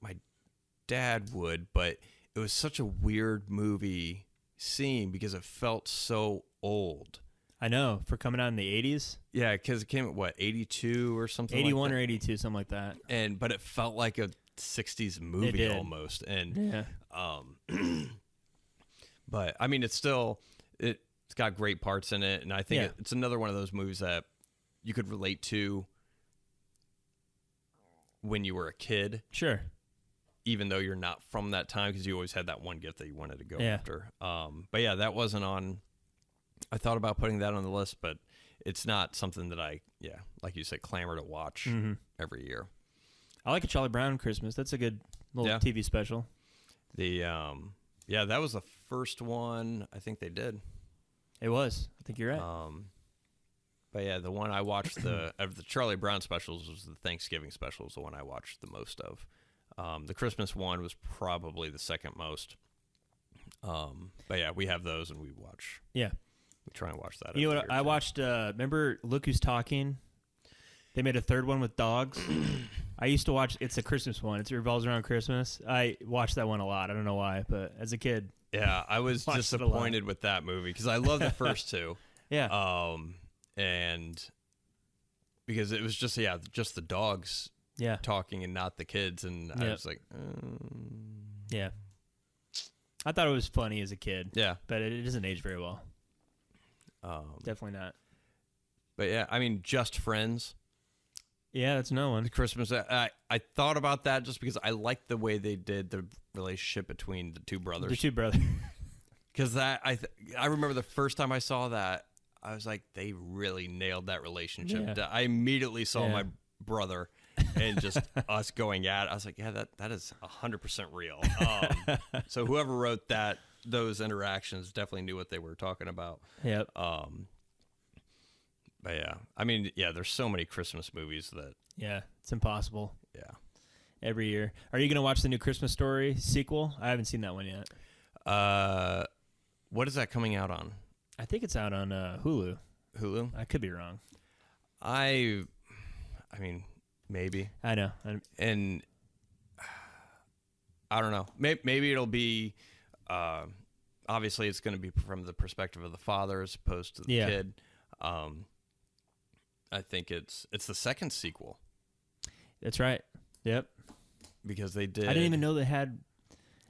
my dad would, but it was such a weird movie scene because it felt so old. I know, for coming out in the 80s. Yeah, because it came at, what, 82 or something 81 like that? or 82, something like that. But it felt like a 60s movie almost. And but, I mean, it's got great parts in it, and I think it's another one of those movies that you could relate to when you were a kid. Sure. Even though you're not from that time, because you always had that one gift that you wanted to go after. But yeah, that wasn't on. I thought about putting that on the list, but it's not something that I, like you said, clamor to watch every year. I like a Charlie Brown Christmas. That's a good little TV special. That was the first one I think they did. It was. I think you're right. But yeah, the one I watched of the Charlie Brown specials was the Thanksgiving special, was the one I watched the most of. The Christmas one was probably the second most. But yeah, we have those and we watch. Yeah. We try and watch that. You know what? I watched, remember Look Who's Talking? They made a third one with dogs. I used to watch, it's a Christmas one. It revolves around Christmas. I watched that one a lot. I don't know why, but as a kid. Yeah, I was disappointed with that movie because I love the first two. Yeah. And because it was just the dogs talking and not the kids. And I was like, yeah. I thought it was funny as a kid. Yeah. But it doesn't age very well. Definitely not. But yeah, I mean, Just Friends. Yeah, that's no one. Christmas. I thought about that just because I liked the way they did the relationship between the two brothers. The two brothers. Because I remember the first time I saw that, I was like, they really nailed that relationship. Yeah. I immediately saw my brother and just us going at it. I was like, yeah, that is 100% real. So whoever wrote those interactions definitely knew what they were talking about. Yep. But yeah, I mean, there's so many Christmas movies that. Yeah, it's impossible. Yeah. Every year. Are you going to watch the new Christmas Story sequel? I haven't seen that one yet. What is that coming out on? I think it's out on Hulu. Hulu? I could be wrong. I mean, maybe. I know. And I don't know. Maybe it'll be. Obviously, it's going to be from the perspective of the father as opposed to the kid. I think it's the second sequel. That's right. Yep. Because they did. I didn't even know they had.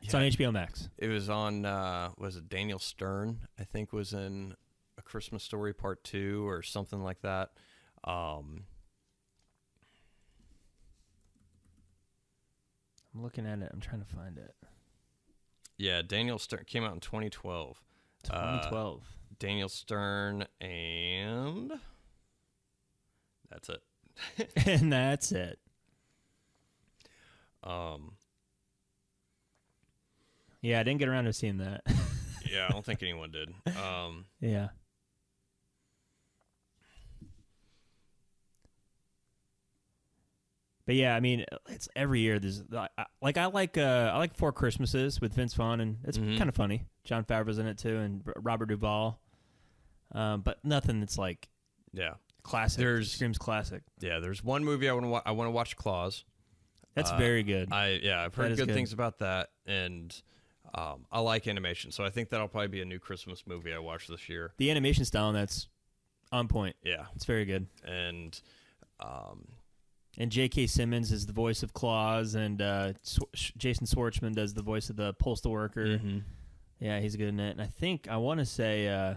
It's on HBO Max. It was on. Was it Daniel Stern? I think was in A Christmas Story Part 2 or something like that. I'm looking at it. I'm trying to find it. Yeah, Daniel Stern came out in 2012. 2012. Daniel Stern and that's it. And that's it. Yeah, I didn't get around to seeing that. Yeah, I don't think anyone did. Yeah. But yeah, I mean, it's every year. There's I like Four Christmases with Vince Vaughn, and it's kind of funny. Jon Favreau's in it too, and Robert Duvall. But nothing that's like classic. Screams classic. Yeah, there's one movie I want to watch, Klaus. That's very good. I've heard good things about that, and I like animation, so I think that'll probably be a new Christmas movie I watch this year. The animation style on that's on point. Yeah, it's very good. And J.K. Simmons is the voice of Klaus, and Jason Schwartzman does the voice of the postal worker. Mm-hmm. Yeah, he's good in it. And I want to say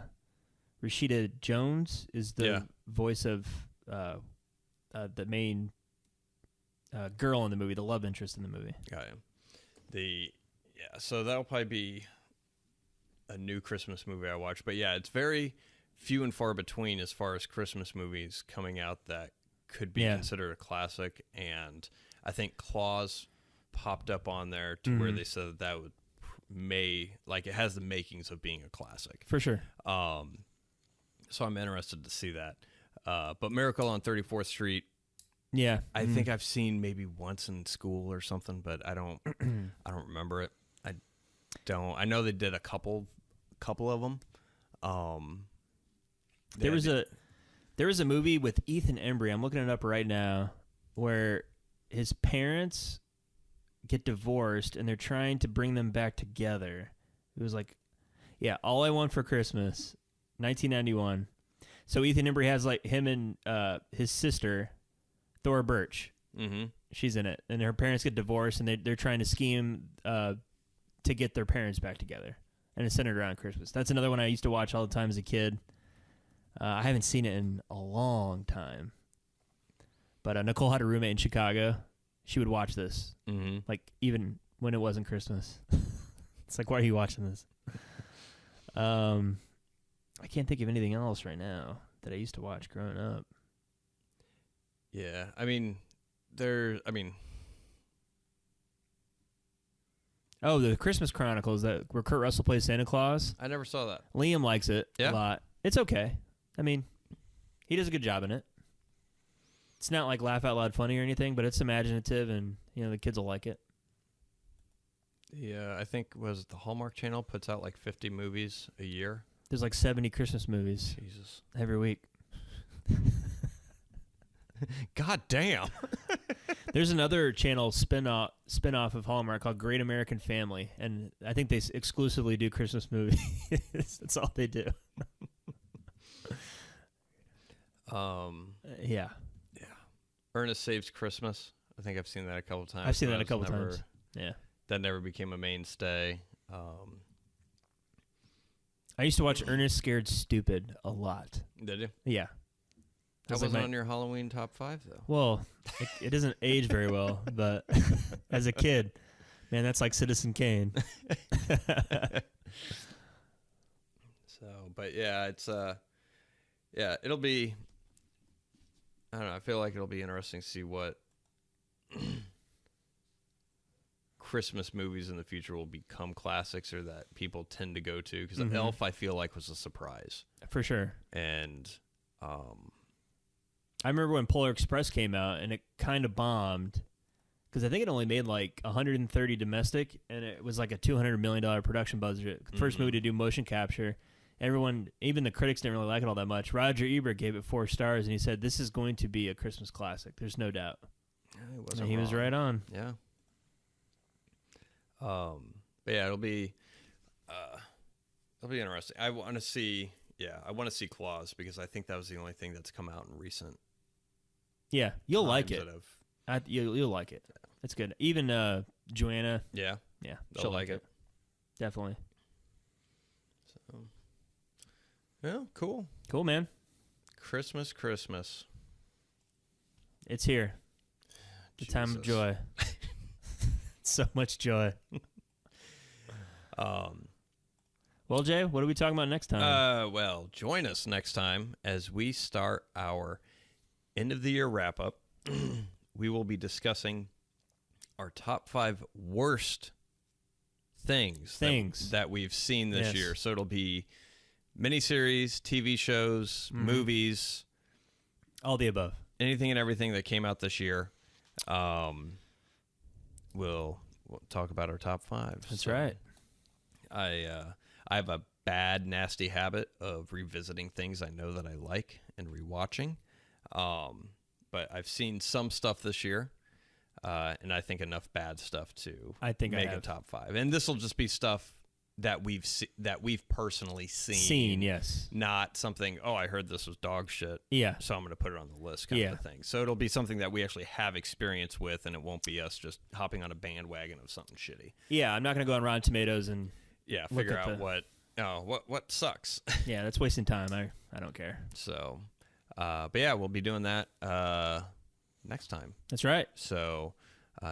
Rashida Jones is the voice of the main girl in the movie, the love interest in the movie. Got So that'll probably be a new Christmas movie I watch. But yeah, it's very few and far between as far as Christmas movies coming out that could be considered a classic. And I think Klaus popped up on there to where they said that would it has the makings of being a classic. For sure. So I'm interested to see that. But Miracle on 34th Street, yeah, I think I've seen maybe once in school or something, but I don't remember it. I know they did a couple of them. There was a movie with Ethan Embry. I'm looking it up right now, where his parents get divorced and they're trying to bring them back together. It was like, All I Want for Christmas, 1991. So Ethan Embry has like him and his sister, Thora Birch. Mm-hmm. She's in it, and her parents get divorced, and they're trying to scheme to get their parents back together, and it's centered around Christmas. That's another one I used to watch all the time as a kid. I haven't seen it in a long time, but Nicole had a roommate in Chicago. She would watch this, like even when it wasn't Christmas. It's like, why are you watching this? I can't think of anything else right now that I used to watch growing up. Yeah, Oh, the Christmas Chronicles where Kurt Russell plays Santa Claus. I never saw that. Liam likes it a lot. It's okay. He does a good job in it. It's not like laugh out loud funny or anything, but it's imaginative, and the kids will like it. Yeah, I think the Hallmark Channel puts out like 50 movies a year. There's like 70 Christmas movies. Jesus. Every week. God damn. There's another channel spin-off of Hallmark called Great American Family, and I think they exclusively do Christmas movies. That's all they do. Yeah. Ernest Saves Christmas. I think I've seen that a couple times. I've seen that a couple times. Yeah. That never became a mainstay. I used to watch Ernest Scared Stupid a lot. Did you? Yeah. That wasn't on your Halloween top 5, though. Well, it doesn't age very well, but as a kid, man, that's like Citizen Kane. But yeah, it's it'll be, I don't know, I feel like it'll be interesting to see what Christmas movies in the future will become classics or that people tend to go to, because Elf, I feel like, was a surprise. For sure. And I remember when Polar Express came out, and it kind of bombed because I think it only made like 130 domestic, and it was like a $200 million production budget. First movie to do motion capture. Everyone, even the critics, didn't really like it all that much. Roger Ebert gave it 4 stars, and he said, "This is going to be a Christmas classic. There's no doubt." Yeah, he was right on. Yeah. But yeah, it'll be interesting. I want to see Klaus, because I think that was the only thing that's come out in recent. Yeah, you'll like it. You'll like it. It's good. Even Joanna. Yeah, she'll like it. Definitely. So, yeah, cool, man. Christmas. It's here. The time of joy. So much joy. Well, Jay, what are we talking about next time? Well, join us next time as we start our end of the year wrap up. We will be discussing our top 5 worst things that we've seen this year. So it'll be miniseries, TV shows, movies, all the above, anything and everything that came out this year. We'll talk about our top 5. That's right. I have a bad, nasty habit of revisiting things I know that I like and rewatching. But I've seen some stuff this year, and I think enough bad stuff to make a top 5. And this will just be stuff that we've personally seen. Yes. Not something, I heard this was dog shit. Yeah. So I'm going to put it on the list kind of a thing. So it'll be something that we actually have experience with, and it won't be us just hopping on a bandwagon of something shitty. Yeah, I'm not going to go on Rotten Tomatoes and figure out what sucks. Yeah, that's wasting time. I don't care. So, but yeah, we'll be doing that next time. That's right. So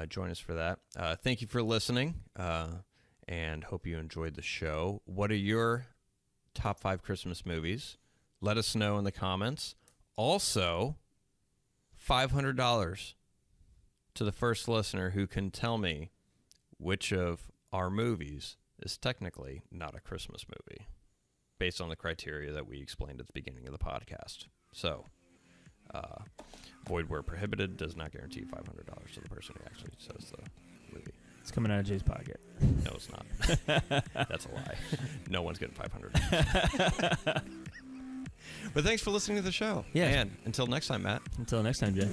join us for that. Thank you for listening, and hope you enjoyed the show. What are your top 5 Christmas movies? Let us know in the comments. Also, $500 to the first listener who can tell me which of our movies is technically not a Christmas movie, based on the criteria that we explained at the beginning of the podcast. So, void where prohibited does not guarantee $500 to the person who actually says the movie. It's coming out of Jay's pocket. No, it's not. That's a lie. No one's getting $500. But thanks for listening to the show. Yeah. And until next time, Matt. Until next time, Jay.